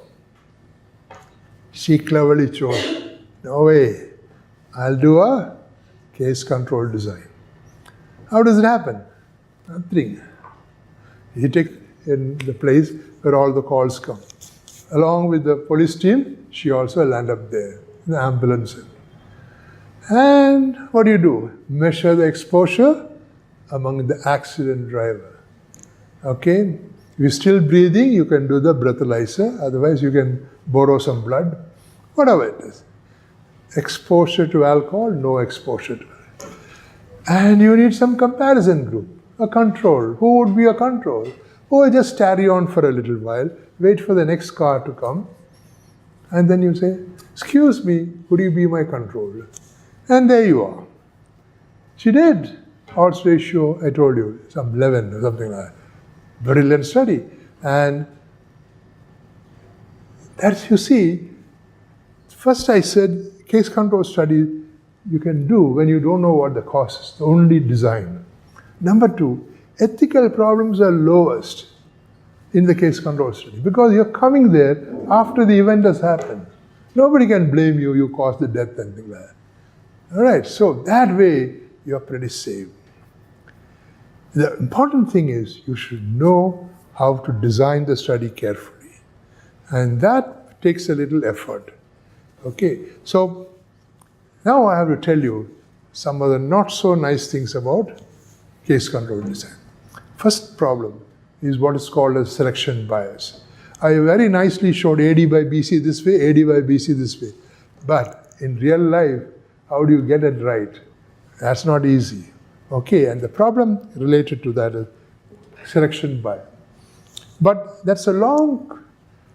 she cleverly chose, no way, I'll do a case control design. How does it happen? Nothing. You take in the place where all the calls come. Along with the police team, she also will end up there, in the ambulance. And what do? Measure the exposure among the accident driver. Okay? If you're still breathing, you can do the breathalyzer. Otherwise, you can borrow some blood. Whatever it is. Exposure to alcohol, no exposure to it. And you need some comparison group, a control. Who would be a control? Oh, just carry on for a little while, wait for the next car to come, and then you say, excuse me, could you be my control? And there you are. She did. Odds ratio, I told you, some 11 or something like that. Brilliant study. And that's, you see, first I said, case control study you can do when you don't know what the cause is, the only design. Number 2, ethical problems are lowest in the case control study because you're coming there after the event has happened. Nobody can blame you, you caused the death and things like that. All right, so that way you're pretty safe. The important thing is you should know how to design the study carefully. And that takes a little effort. Okay, so now I have to tell you some of the not so nice things about case control design. First problem is what is called a selection bias. I very nicely showed AD by BC this way, AD by BC this way. But in real life, how do you get it right? That's not easy. Okay, and the problem related to that is selection bias. But that's a long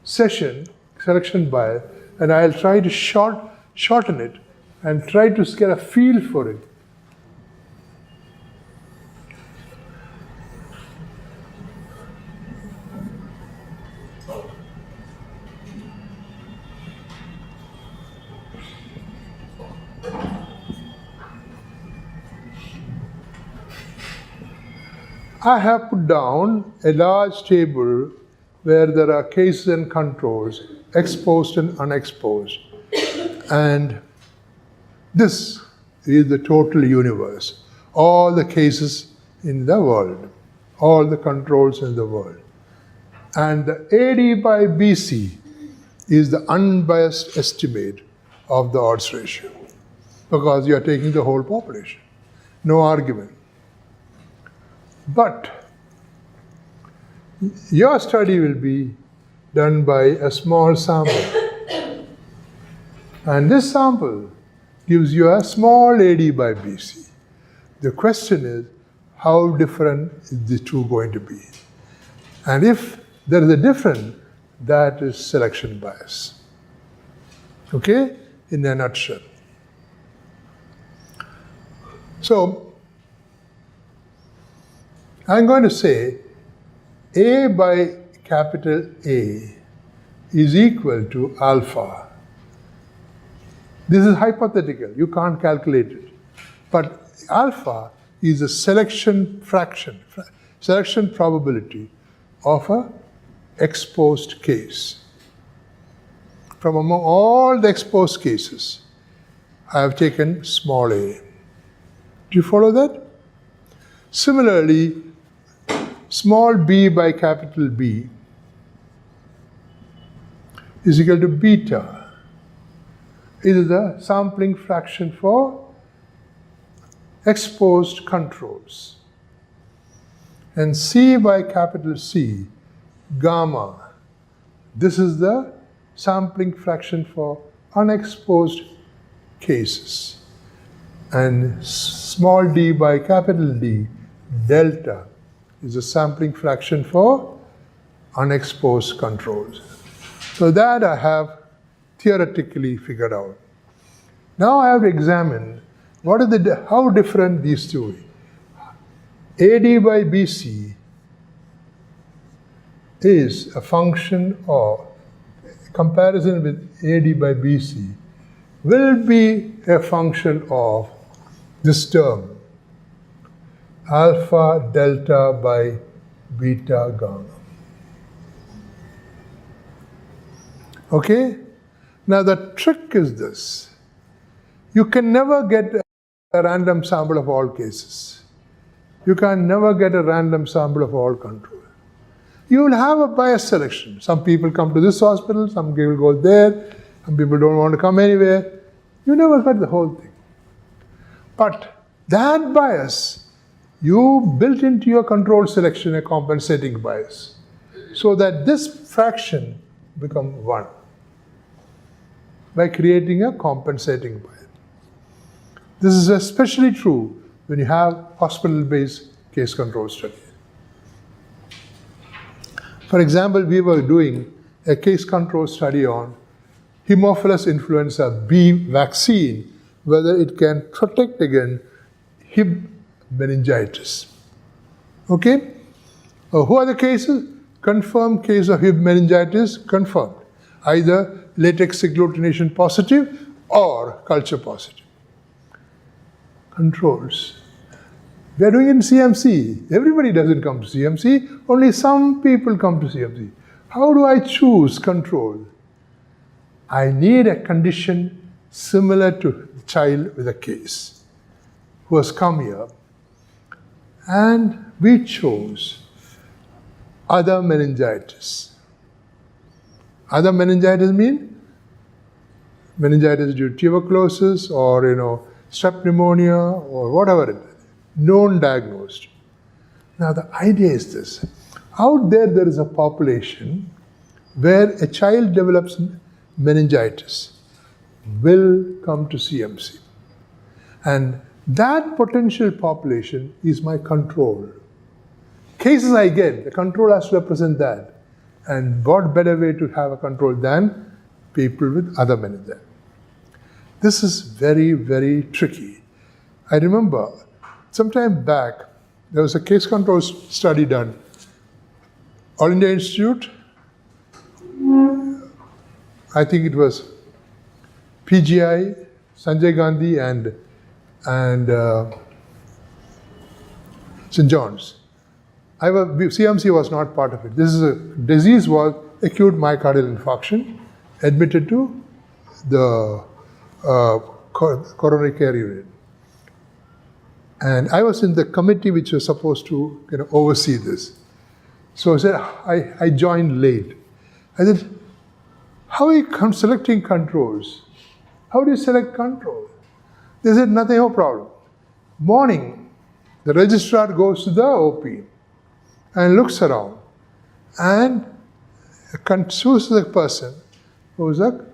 session, selection bias, and I'll try to shorten it and try to get a feel for it. I have put down a large table where there are cases and controls, exposed and unexposed. And this is the total universe, all the cases in the world, all the controls in the world. And the AD by BC is the unbiased estimate of the odds ratio because you are taking the whole population. No argument. But your study will be done by a small sample. And this sample gives you a small AD by BC. The question is, how different is the two going to be? And if there is a difference, that is selection bias. Okay? In a nutshell. So, I'm going to say A by capital A is equal to alpha. This is hypothetical, you can't calculate it. But alpha is a selection fraction, selection probability of an exposed case. From among all the exposed cases, I have taken small a. Do you follow that? Similarly, small b by capital B is equal to beta. It is the sampling fraction for exposed controls. And C by capital C, gamma, this is the sampling fraction for unexposed cases. And small d by capital D, delta, is the sampling fraction for unexposed controls. So that I have theoretically figured out. Now I have to examine what are how different these two are. AD by BC is a function of comparison with AD by BC will be a function of this term, alpha delta by beta gamma. Okay? Now the trick is this. You can never get a random sample of all cases. You can never get a random sample of all control. You will have a bias selection. Some people come to this hospital, some people go there, some people don't want to come anywhere. You never got the whole thing. But that bias, you built into your control selection a compensating bias, so that this fraction becomes 1 by creating a compensating bias. This is especially true when you have hospital-based case control study. For example, we were doing a case control study on Haemophilus influenza B vaccine, whether it can protect against Hib meningitis. Okay? Who are the cases? Confirmed case of Hib meningitis, confirmed. Either latex agglutination positive or culture positive. Controls. We are doing it in CMC. Everybody doesn't come to CMC. Only some people come to CMC. How do I choose control? I need a condition similar to the child with a case who has come here. And we chose other meningitis. Other meningitis mean meningitis due to tuberculosis or strep pneumonia or whatever it is, known diagnosed. Now the idea is this: out there is a population where a child develops meningitis will come to CMC, and that potential population is my control. Cases I get, the control has to represent that. And what better way to have a control than people with other meningitis? This is very, very tricky. I remember some time back, there was a case control study done. All India Institute, I think it was PGI, Sanjay Gandhi and St. John's. CMC was not part of it. This is a disease was acute myocardial infarction, admitted to the coronary care unit. And I was in the committee which was supposed to oversee this. So I said, I joined late. I said, how are you selecting controls? How do you select control? They said, nothing, no problem. Morning, the registrar goes to the OP and looks around and chooses a person who's the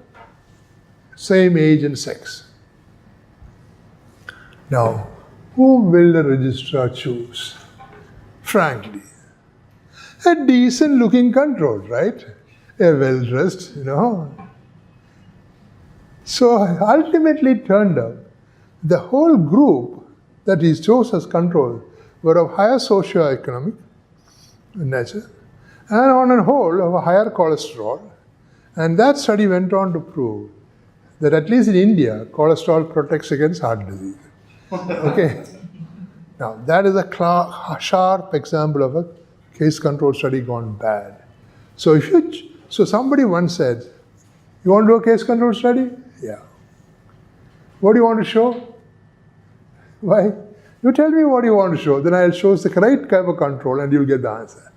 same age and sex. Now, who will the registrar choose? Frankly, a decent looking control, right? A well-dressed, So ultimately it turned out the whole group that he chose as control were of higher socioeconomic nature and on a whole of a higher cholesterol. And that study went on to prove that at least in India, cholesterol protects against heart disease. Okay. Now that is a sharp example of a case control study gone bad. So somebody once said, you want to do a case control study? Yeah. What do you want to show? Why? You tell me what you want to show, then I'll show the right type of control and you'll get the answer.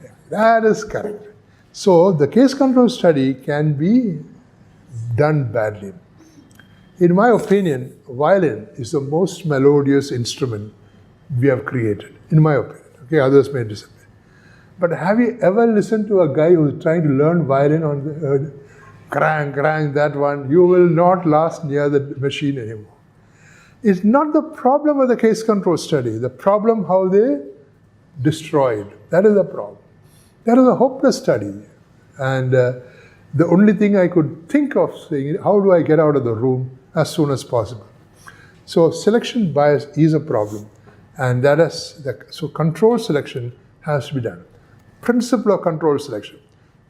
Yeah, that is correct. So the case control study can be done badly. In my opinion, violin is the most melodious instrument we have created, in my opinion. Okay, others may disagree. But have you ever listened to a guy who's trying to learn violin on the crank, that one? You will not last near the machine anymore. It's not the problem of the case control study, the problem how they destroyed. That is the problem. That is a hopeless study. And the only thing I could think of saying is, how do I get out of the room as soon as possible? So selection bias is a problem. And so control selection has to be done. Principle of control selection.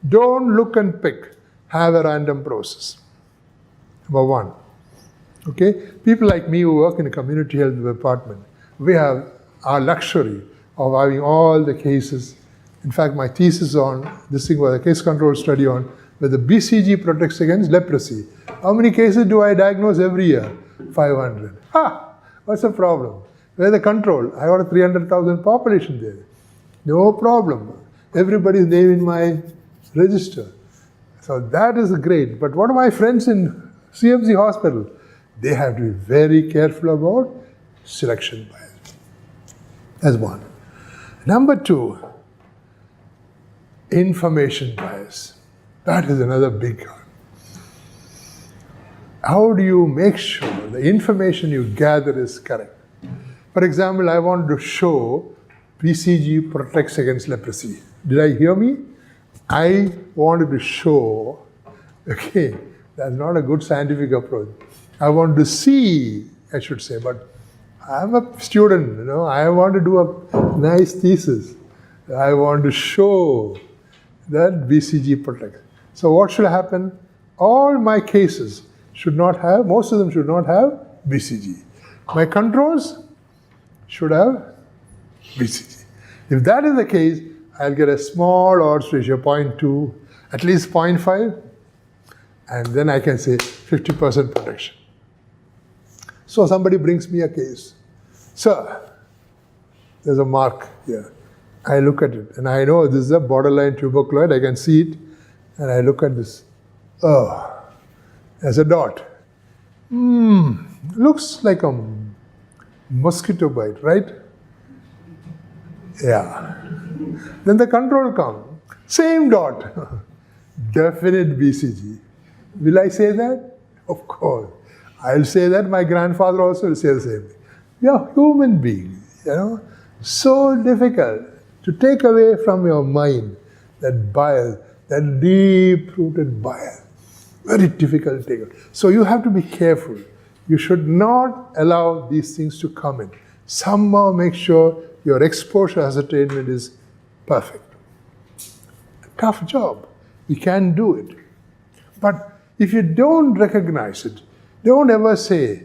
Don't look and pick. Have a random process. Number one. Okay? People like me who work in a community health department, we have our luxury of having all the cases. In fact, my thesis on this thing was a case control study on whether BCG protects against leprosy. How many cases do I diagnose every year? 500. What's the problem? Where's the control? I got a 300,000 population there. No problem. Everybody's name in my register. So that is great. But what are my friends in CMC hospital? They have to be very careful about selection bias. That's one. Number two, information bias. That is another big one. How do you make sure the information you gather is correct? For example, I want to show BCG protects against leprosy. Did I hear me? I wanted to show, okay, that's not a good scientific approach. I want to see, I should say, but I'm a student, I want to do a nice thesis. I want to show that BCG protects. So what should happen? All my cases should not have, most of them should not have BCG. My controls should have BCG. If that is the case, I'll get a small odds ratio, 0.2, at least 0.5, and then I can say 50% protection. So somebody brings me a case. Sir, there's a mark here. I look at it, and I know this is a borderline tuberculoid. I can see it, and I look at this. Oh, there's a dot. Looks like a mosquito bite, right? Yeah. Then the control comes. Same dot. Definite BCG. Will I say that? Of course. I'll say that. My grandfather also will say the same thing. We are human beings, So difficult to take away from your mind that bias, that deep-rooted bias. Very difficult to take away. So you have to be careful. You should not allow these things to come in. Somehow make sure your exposure ascertainment is perfect. Tough job. You can do it. But if you don't recognize it, don't ever say,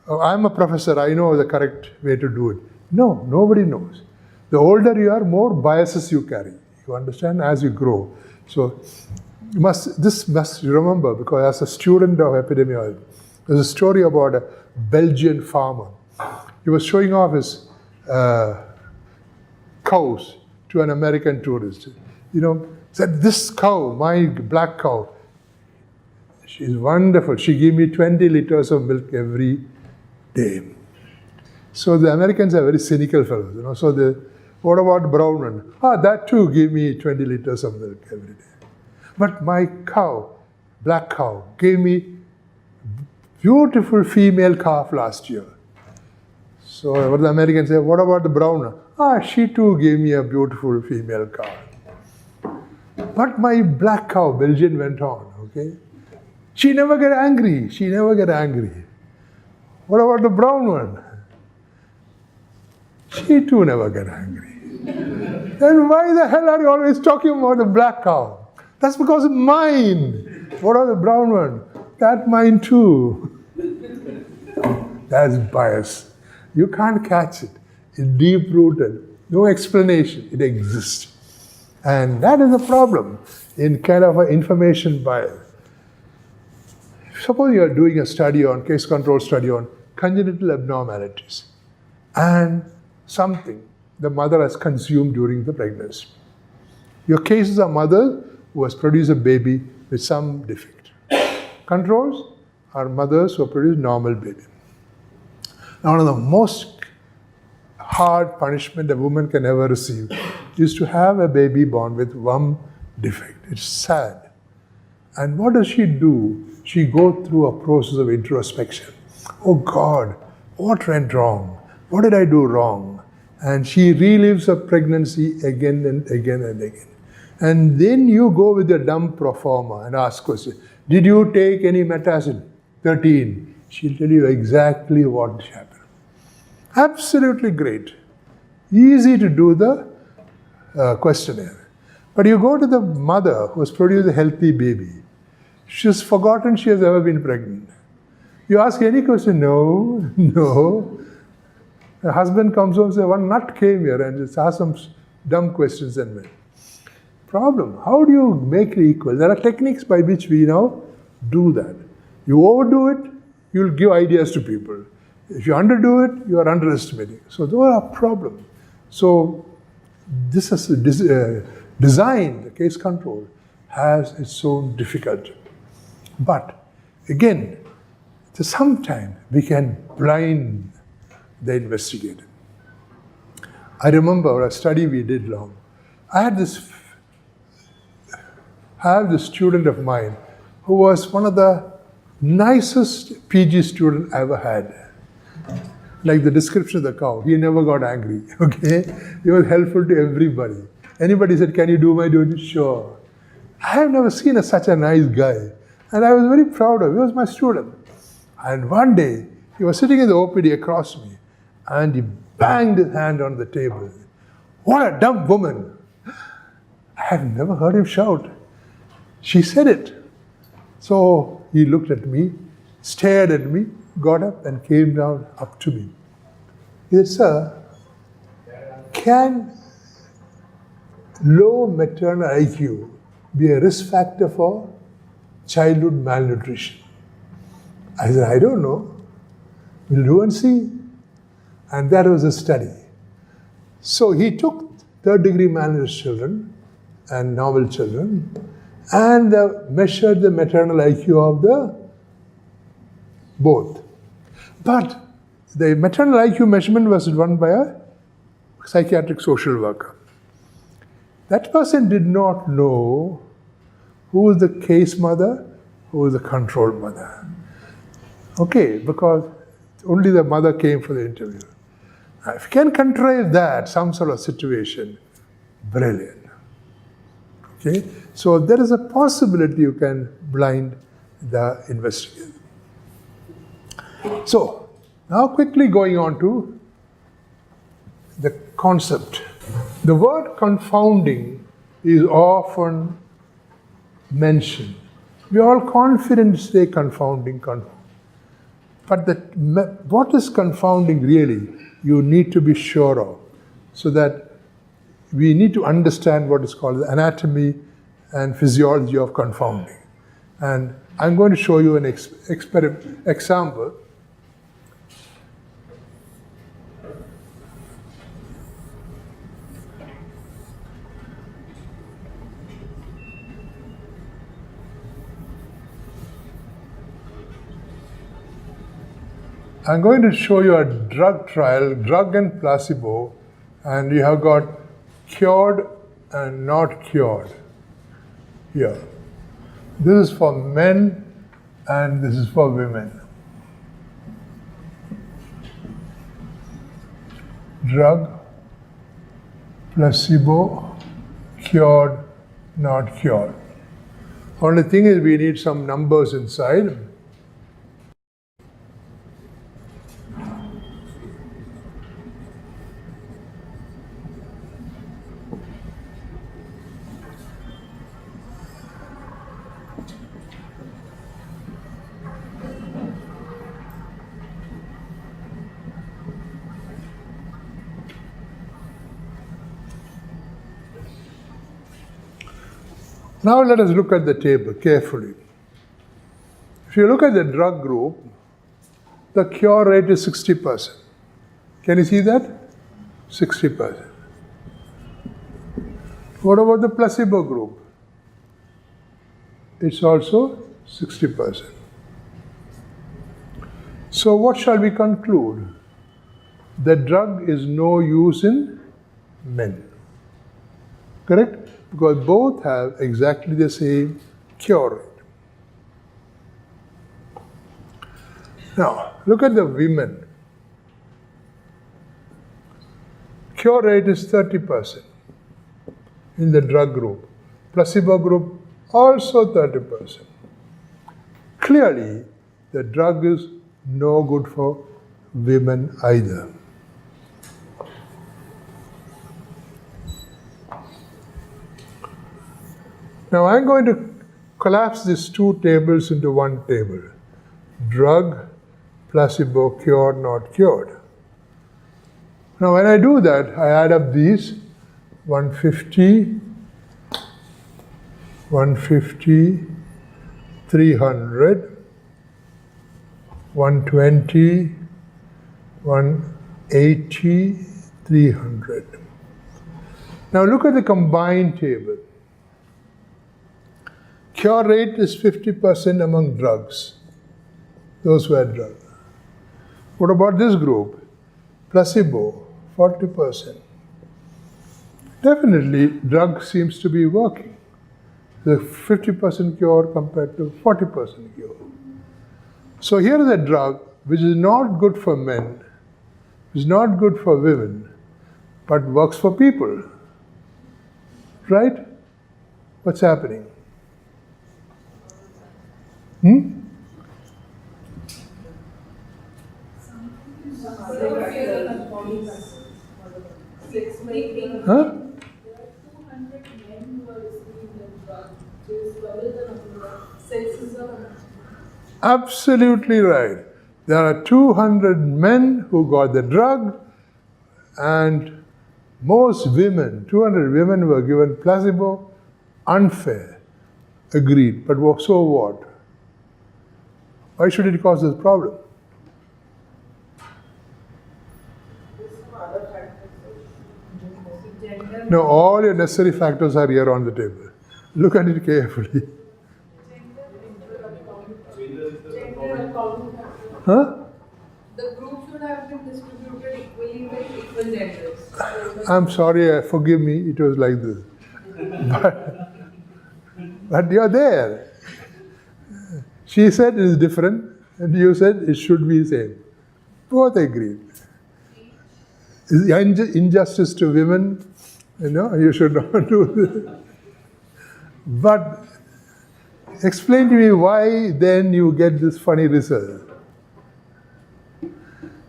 oh, I'm a professor, I know the correct way to do it. No, nobody knows. The older you are, more biases you carry. You understand? As you grow. So this must remember, because as a student of epidemiology, there's a story about a Belgian farmer. He was showing off his cows to an American tourist. Said, this cow, my black cow, she's wonderful. She gave me 20 liters of milk every day. So the Americans are very cynical fellows, So what about brown one? That too gave me 20 liters of milk every day. But my cow, black cow, gave me beautiful female calf last year. So what the Americans say, what about the brown one? She too gave me a beautiful female calf. But my black cow, Belgian, went on, okay? She never get angry. What about the brown one? She too never get angry. Then why the hell are you always talking about the black cow? That's because it's mine. What about the brown one? That's mine too. That's bias. You can't catch it. It's deep-rooted. No explanation. It exists. And that is a problem in kind of an information bias. Suppose you are doing a study on, case control study on congenital abnormalities and something the mother has consumed during the pregnancy. Your case is a mother who has produced a baby with some defect. Controls are mothers who have produced normal baby. Now, one of the most hard punishment a woman can ever receive is to have a baby born with one defect. It's sad. And what does she do? She goes through a process of introspection. Oh God, what went wrong? What did I do wrong? And she relives her pregnancy again and again and again. And then you go with the dumb pro forma and ask questions. Did you take any metacin? 13. She'll tell you exactly what happened. Absolutely great. Easy to do the questionnaire. But you go to the mother who has produced a healthy baby. She's forgotten she has ever been pregnant. You ask any question, no. The husband comes home and says, one nut came here and just asked some dumb questions and went. Problem, how do you make it equal? There are techniques by which we now do that. You overdo it, you'll give ideas to people. If you underdo it, you are underestimating. So those are problems. So this is design, the case control, has its own difficulty. But again, sometimes we can blind the investigator. I remember a study we did long. I had this student of mine who was one of the nicest PG students I ever had. Like the description of the cow, he never got angry, okay? He was helpful to everybody. Anybody said, can you do my duty? Sure. I have never seen such a nice guy. And I was very proud of him. He was my student. And one day, he was sitting in the OPD across me, and he banged his hand on the table. What a dumb woman. I have never heard him shout. She said it. So he looked at me, stared at me, got up and came down up to me. He said, sir, can low maternal IQ be a risk factor for childhood malnutrition? I said, I don't know. We'll do and see. And that was a study. So he took third-degree malnourished children and normal children and measured the maternal IQ of the both. But the maternal IQ measurement was done by a psychiatric social worker. That person did not know who was the case mother, who was the control mother. Okay, because only the mother came for the interview. Now, if you can contrive that, some sort of situation, brilliant. Okay, so there is a possibility you can blind the investigator. So, now quickly going on to the concept. The word confounding is often mentioned. We are all confident to say confounding. But what is confounding really, you need to be sure of. So that we need to understand what is called the anatomy and physiology of confounding. And I'm going to show you an example. I'm going to show you a drug trial, drug and placebo, and you have got cured and not cured here. This is for men and this is for women. Drug, placebo, cured, not cured. Only thing is we need some numbers inside. Now let us look at the table carefully. If you look at the drug group, the cure rate is 60%. Can you see that? 60%. What about the placebo group? It's also 60%. So what shall we conclude? The drug is no use in men. Correct? Because both have exactly the same cure rate. Now, look at the women. Cure rate is 30% in the drug group. Placebo group also 30%. Clearly, the drug is no good for women either. Now I'm going to collapse these two tables into one table. Drug, placebo, cured, not cured. Now when I do that, I add up these 150, 150, 300, 120, 180, 300. Now look at the combined table. Cure rate is 50% among drugs, those who had drugs. What about this group? Placebo, 40%. Definitely, drug seems to be working. The 50% cure compared to 40% cure. So here is a drug which is not good for men, is not good for women, but works for people. Right? What's happening? Huh? Absolutely right. There are 200 men who got the drug and Most women, 200 women were given placebo, unfair, agreed, but so what? Why should it cause this problem? No, all your necessary factors are here on the table. Look at it carefully. Huh? The group should have been distributed equally with equal genders. I'm sorry, forgive me, it was like this. But you're there. She said it is different, and you said it should be the same. Both agreed. Is injustice to women, you should not do this. But explain to me why then you get this funny result.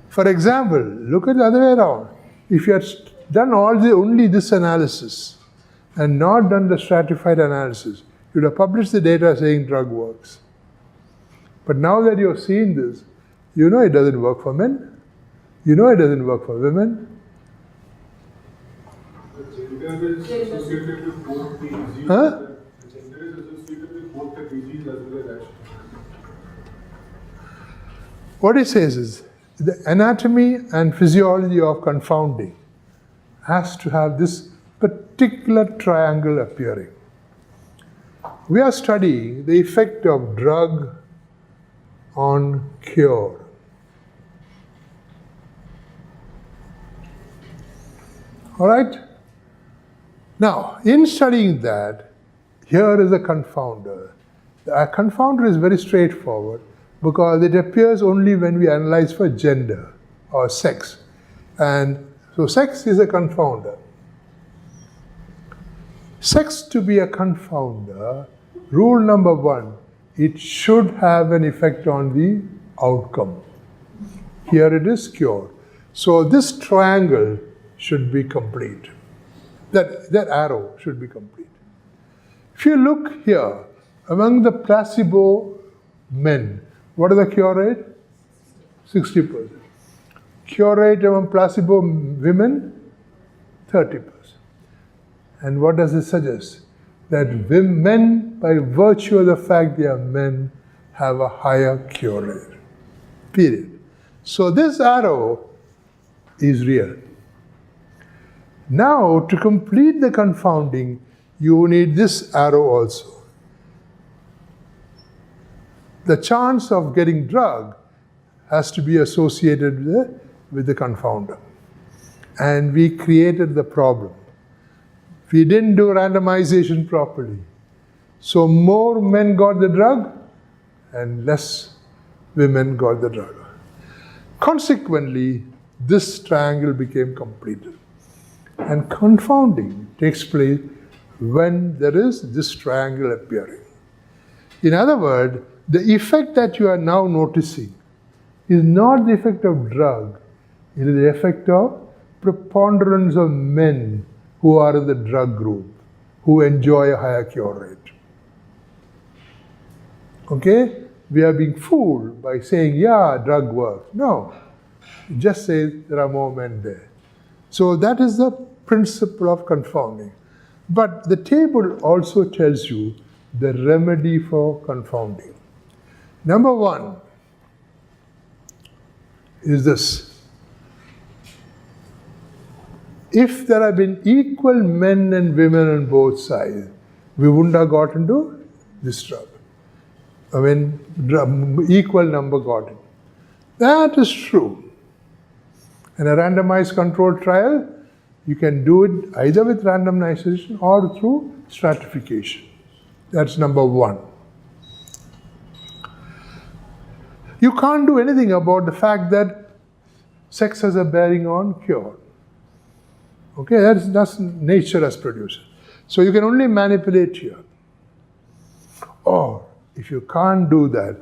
For example, look at the other way around. If you had done only this analysis and not done the stratified analysis, you'd have published the data saying drug works. But now that you've seen this, you know it doesn't work for men. You know it doesn't work for women. The gender is associated with both the disease. Huh? The gender is associated with both the disease as well as action. What it says is, the anatomy and physiology of confounding has to have this particular triangle appearing. We are studying the effect of drug on cure. All right? Now, in studying that, here is a confounder. A confounder is very straightforward because it appears only when we analyze for gender or sex. And so sex is a confounder. Sex to be a confounder, rule number one, it should have an effect on the outcome. Here it is cure. So this triangle should be complete. That arrow should be complete. If you look here, among the placebo men, what is the cure rate? 60%. Cure rate among placebo women? 30%. And what does it suggest? That men, by virtue of the fact they are men, have a higher cure rate. Period. So this arrow is real. Now, to complete the confounding, you need this arrow also. The chance of getting drug has to be associated with the confounder. And we created the problem. We didn't do randomization properly. So more men got the drug and less women got the drug. Consequently, this triangle became completed. And confounding takes place when there is this triangle appearing. In other words, the effect that you are now noticing is not the effect of drug, it is the effect of preponderance of men who are in the drug group, who enjoy a higher cure rate. Okay? We are being fooled by saying, yeah, drug works. No. It just says there are more men there. So that is the principle of confounding. But the table also tells you the remedy for confounding. Number one is this. If there had been equal men and women on both sides, we wouldn't have gotten to this trouble. I mean, equal number got it. That is true. In a randomized controlled trial, you can do it either with randomization or through stratification. That's number one. You can't do anything about the fact that sex has a bearing on cure. Okay, that's nature has produced it. So you can only manipulate here. Or, if you can't do that,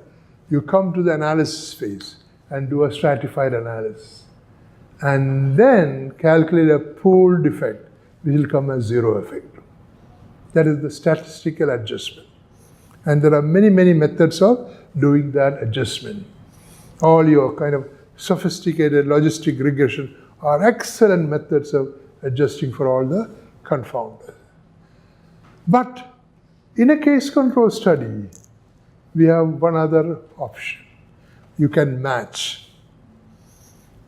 you come to the analysis phase and do a stratified analysis. And then calculate a pooled effect, which will come as zero effect. That is the statistical adjustment. And there are many, many methods of doing that adjustment. All your kind of sophisticated logistic regression are excellent methods of adjusting for all the confounders. But in a case control study, we have one other option. You can match.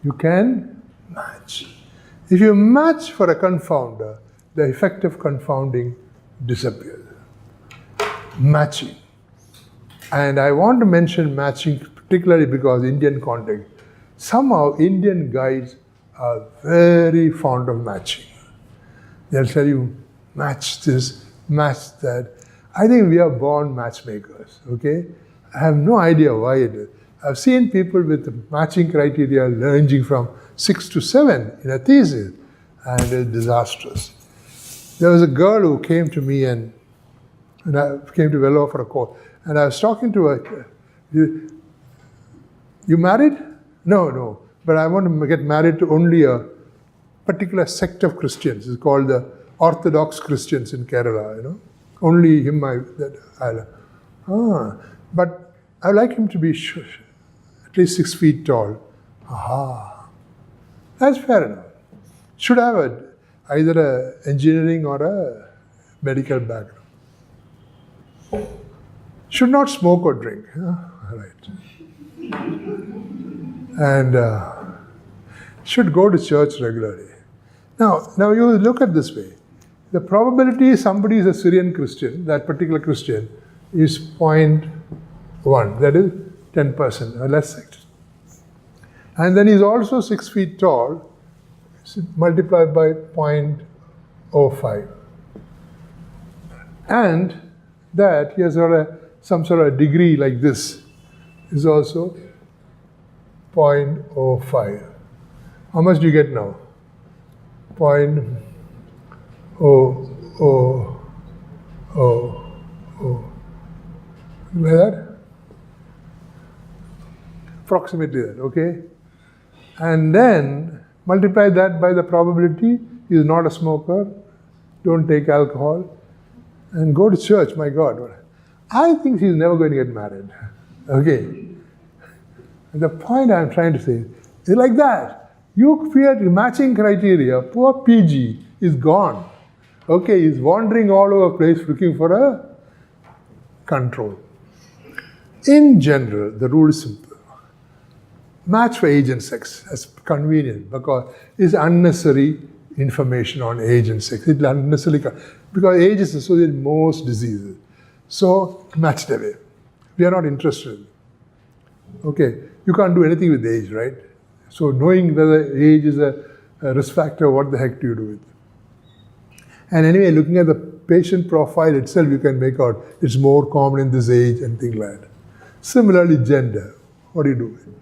You can match. If you match for a confounder, the effect of confounding disappears. Matching. And I want to mention matching particularly because Indian context. Somehow Indian guides are very fond of matching. They'll tell you, match this, match that. I think we are born matchmakers, okay? I have no idea why it is. I've seen people with matching criteria ranging from 6 to 7 in a thesis, and it's disastrous. There was a girl who came to me and I came to Vellore for a course, and I was talking to her. You married? No, but I want to get married to only a particular sect of Christians. It's called the Orthodox Christians in Kerala, you know. Only him but I like him to be at least 6 feet tall. Aha. That's fair enough. Should have either an engineering or a medical background. Should not smoke or drink. Right. And should go to church regularly. Now you look at this way. The probability somebody is a Syrian Christian, that particular Christian, is 0.1. That is 10% or less. And then he's also 6 feet tall, multiplied by 0.05. And that he has some sort of degree like this is also 0.05. How much do you get now? 0.000. Like that? Approximately that, okay? And then multiply that by the probability he is not a smoker, don't take alcohol, and go to church, my God. I think he's never going to get married. Okay? And the point I'm trying to say is like that. You create matching criteria, poor PG is gone. Okay, he's wandering all over the place looking for a control. In general, the rule is simple. Match for age and sex as convenient because it's unnecessary information on age and sex. It's unnecessarily because age is associated with most diseases. So match the way. We are not interested. Okay, you can't do anything with age, right? So knowing whether age is a risk factor, what the heck do you do with it? And anyway, looking at the patient profile itself, you can make out it's more common in this age and things like that. Similarly, gender, what do you do with it?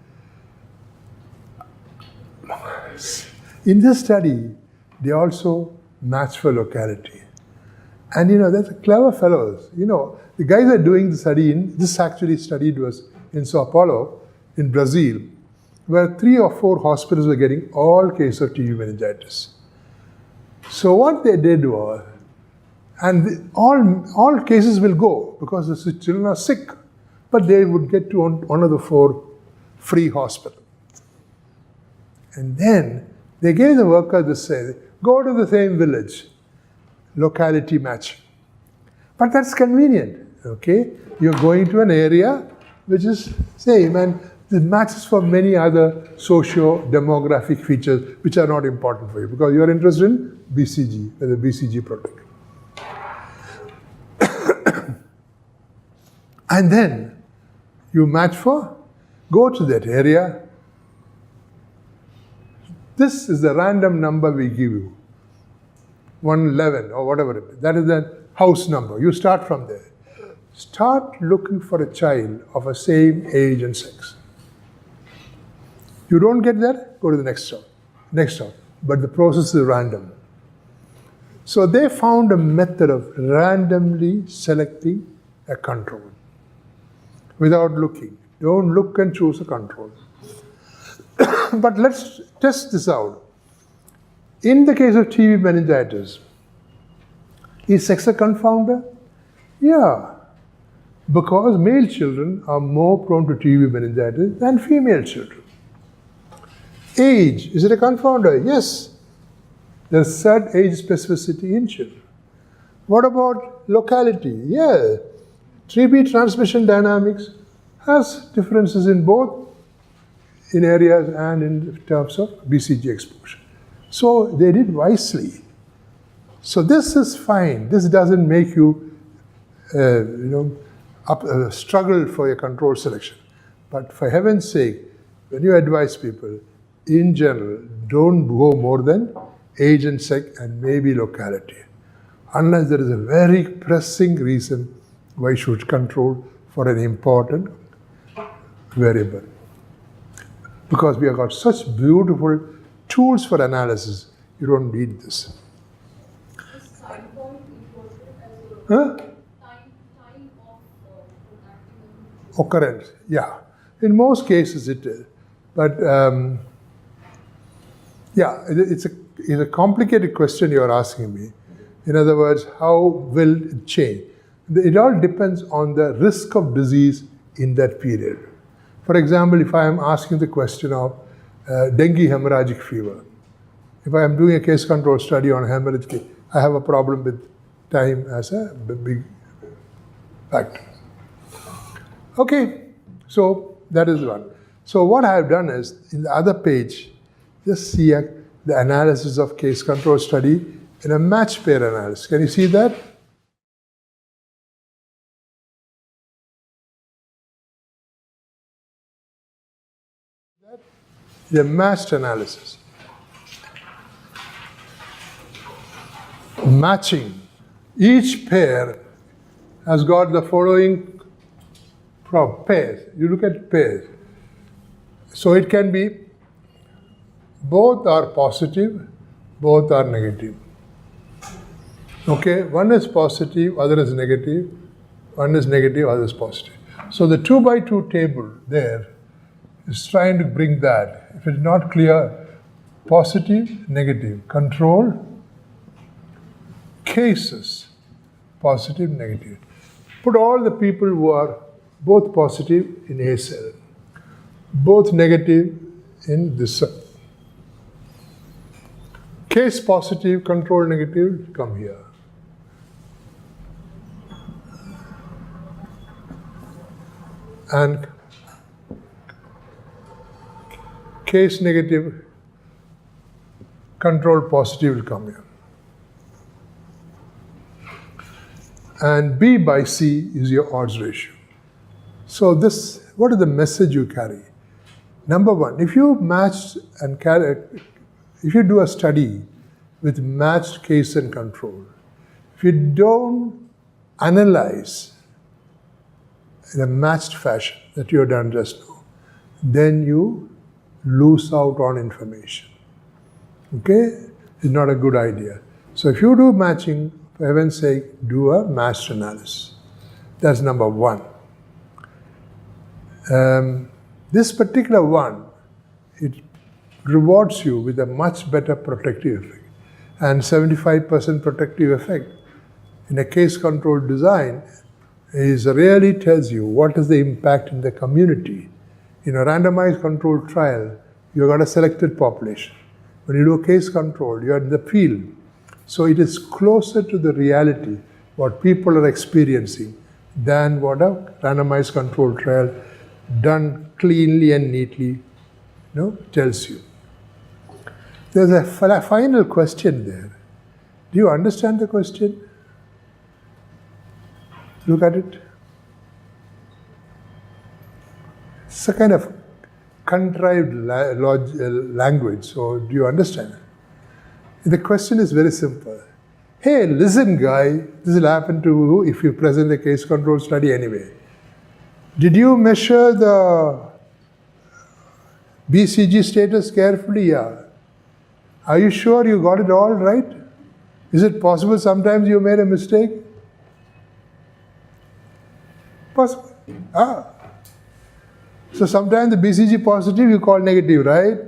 In this study, they also match for locality. And that's clever fellows. The guys are doing the study this actually studied was in Sao Paulo, in Brazil, where 3 or 4 hospitals were getting all cases of TB meningitis. So what they did was, and all cases will go because the children are sick, but they would get to one of the 4 free hospitals. And then they gave the worker this say, go to the same village, locality matching. But that's convenient, okay? You're going to an area which is same, and it matches for many other socio-demographic features which are not important for you because you are interested in BCG, the BCG protocol. And then you match for, go to that area. This is the random number we give you, 111 or whatever it is. That is the house number. You start from there. Start looking for a child of the same age and sex. You don't get that, go to the next stop. But the process is random. So they found a method of randomly selecting a control without looking. Don't look and choose a control. But let's test this out. In the case of TB meningitis, is sex a confounder? Yeah, because male children are more prone to TB meningitis than female children. Age, is it a confounder? Yes. there's certain age specificity in children. What about locality? Yeah, TB transmission dynamics has differences in both in areas and in terms of BCG exposure. So they did wisely. So this is fine. This doesn't make you, struggle for your control selection. But for heaven's sake, when you advise people, in general, don't go more than age and sex and maybe locality, unless there is a very pressing reason why you should control for an important variable. Because we have got such beautiful tools for analysis, you don't need this. Time point important as Huh? time of acting. Occurrence, yeah. In most cases it is. But it's a complicated question you're asking me. In other words, how will it change? It all depends on the risk of disease in that period. For example, if I am asking the question of dengue hemorrhagic fever, if I am doing a case control study on hemorrhagic, I have a problem with time as a big factor. Okay, so that is one. So what I have done is, in the other page, just see the analysis of case control study in a matched pair analysis. Can you see that? The matched analysis. Matching. Each pair has got the following pairs. You look at pairs. So it can be both are positive, both are negative. Okay, one is positive, other is negative. One is negative, other is positive. So the 2x2 table there is trying to bring that. If it's not clear, positive, negative, control, cases, positive, negative. Put all the people who are both positive in A cell, both negative in this cell. Case positive, control negative, come here. And case negative, control positive will come here. And B by C is your odds ratio. So this, what is the message you carry? Number one, if you match and if you do a study with matched case and control, if you don't analyze in a matched fashion that you have done just now, then you lose out on information. Okay? It's not a good idea. So if you do matching, for heaven's sake, do a matched analysis. That's number one. This particular one, it rewards you with a much better protective effect. And 75% protective effect in a case controlled design really tells you what is the impact in the community. In a randomized controlled trial, you've got a selected population. When you do a case control, you're in the field. So it is closer to the reality, what people are experiencing, than what a randomized controlled trial done cleanly and neatly tells you. There's a final question there. Do you understand the question? Look at it. It's a kind of contrived language, so do you understand? The question is very simple. Hey, listen guy, this will happen to you if you present a case control study anyway. Did you measure the BCG status carefully? Yeah. Are you sure you got it all right? Is it possible sometimes you made a mistake? Possible. So sometimes the BCG positive you call negative, right?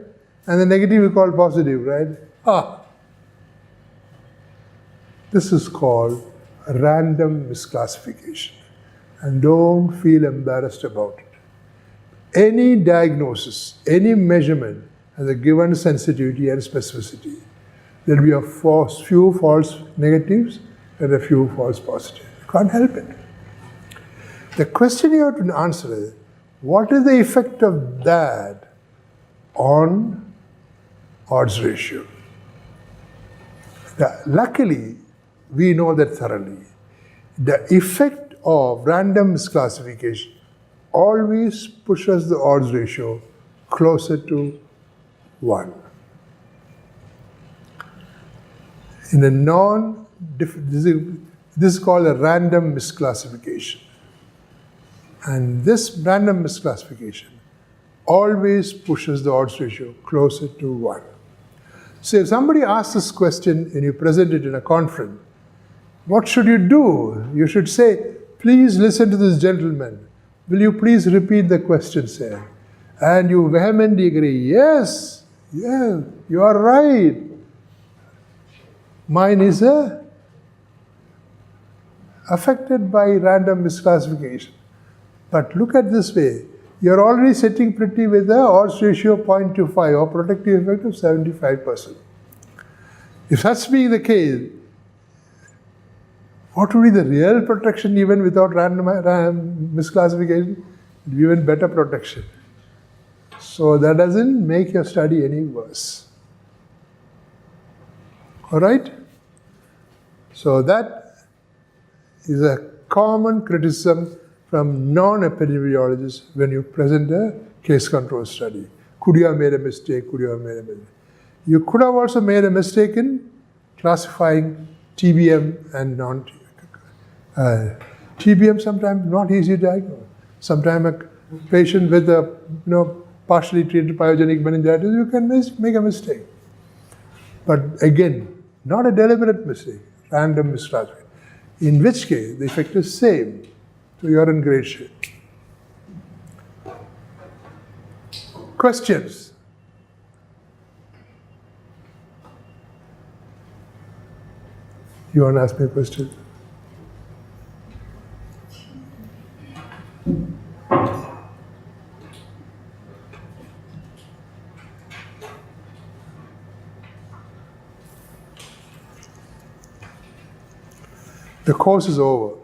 And the negative you call positive, right? This is called random misclassification. And don't feel embarrassed about it. Any diagnosis, any measurement has a given sensitivity and specificity. There will be a few false negatives and a few false positives. You can't help it. The question you have to answer is, what is the effect of that on odds ratio? Luckily, we know that thoroughly. The effect of random misclassification always pushes the odds ratio closer to 1. In a this is called a random misclassification. And this random misclassification always pushes the odds ratio closer to 1. So if somebody asks this question and you present it in a conference, what should you do? You should say, please listen to this gentleman. Will you please repeat the question, sir? And you vehemently agree, yes, you are right. Mine is affected by random misclassification. But look at this way. You're already sitting pretty with the odds ratio 0.25 or protective effect of 75%. If such being the case, what would be the real protection even without random misclassification? Even better protection. So that doesn't make your study any worse. All right? So that is a common criticism from non-epidemiologists when you present a case control study. Could you have made a mistake? Could you have made a mistake? You could have also made a mistake in classifying TBM and non-TBM. TBM sometimes not easy to diagnose. Sometimes a patient with a partially treated pyogenic meningitis, you can make a mistake. But again, not a deliberate mistake, random misclassification. In which case, the effect is same. So you're in great shape. Questions? You want to ask me a question? The course is over.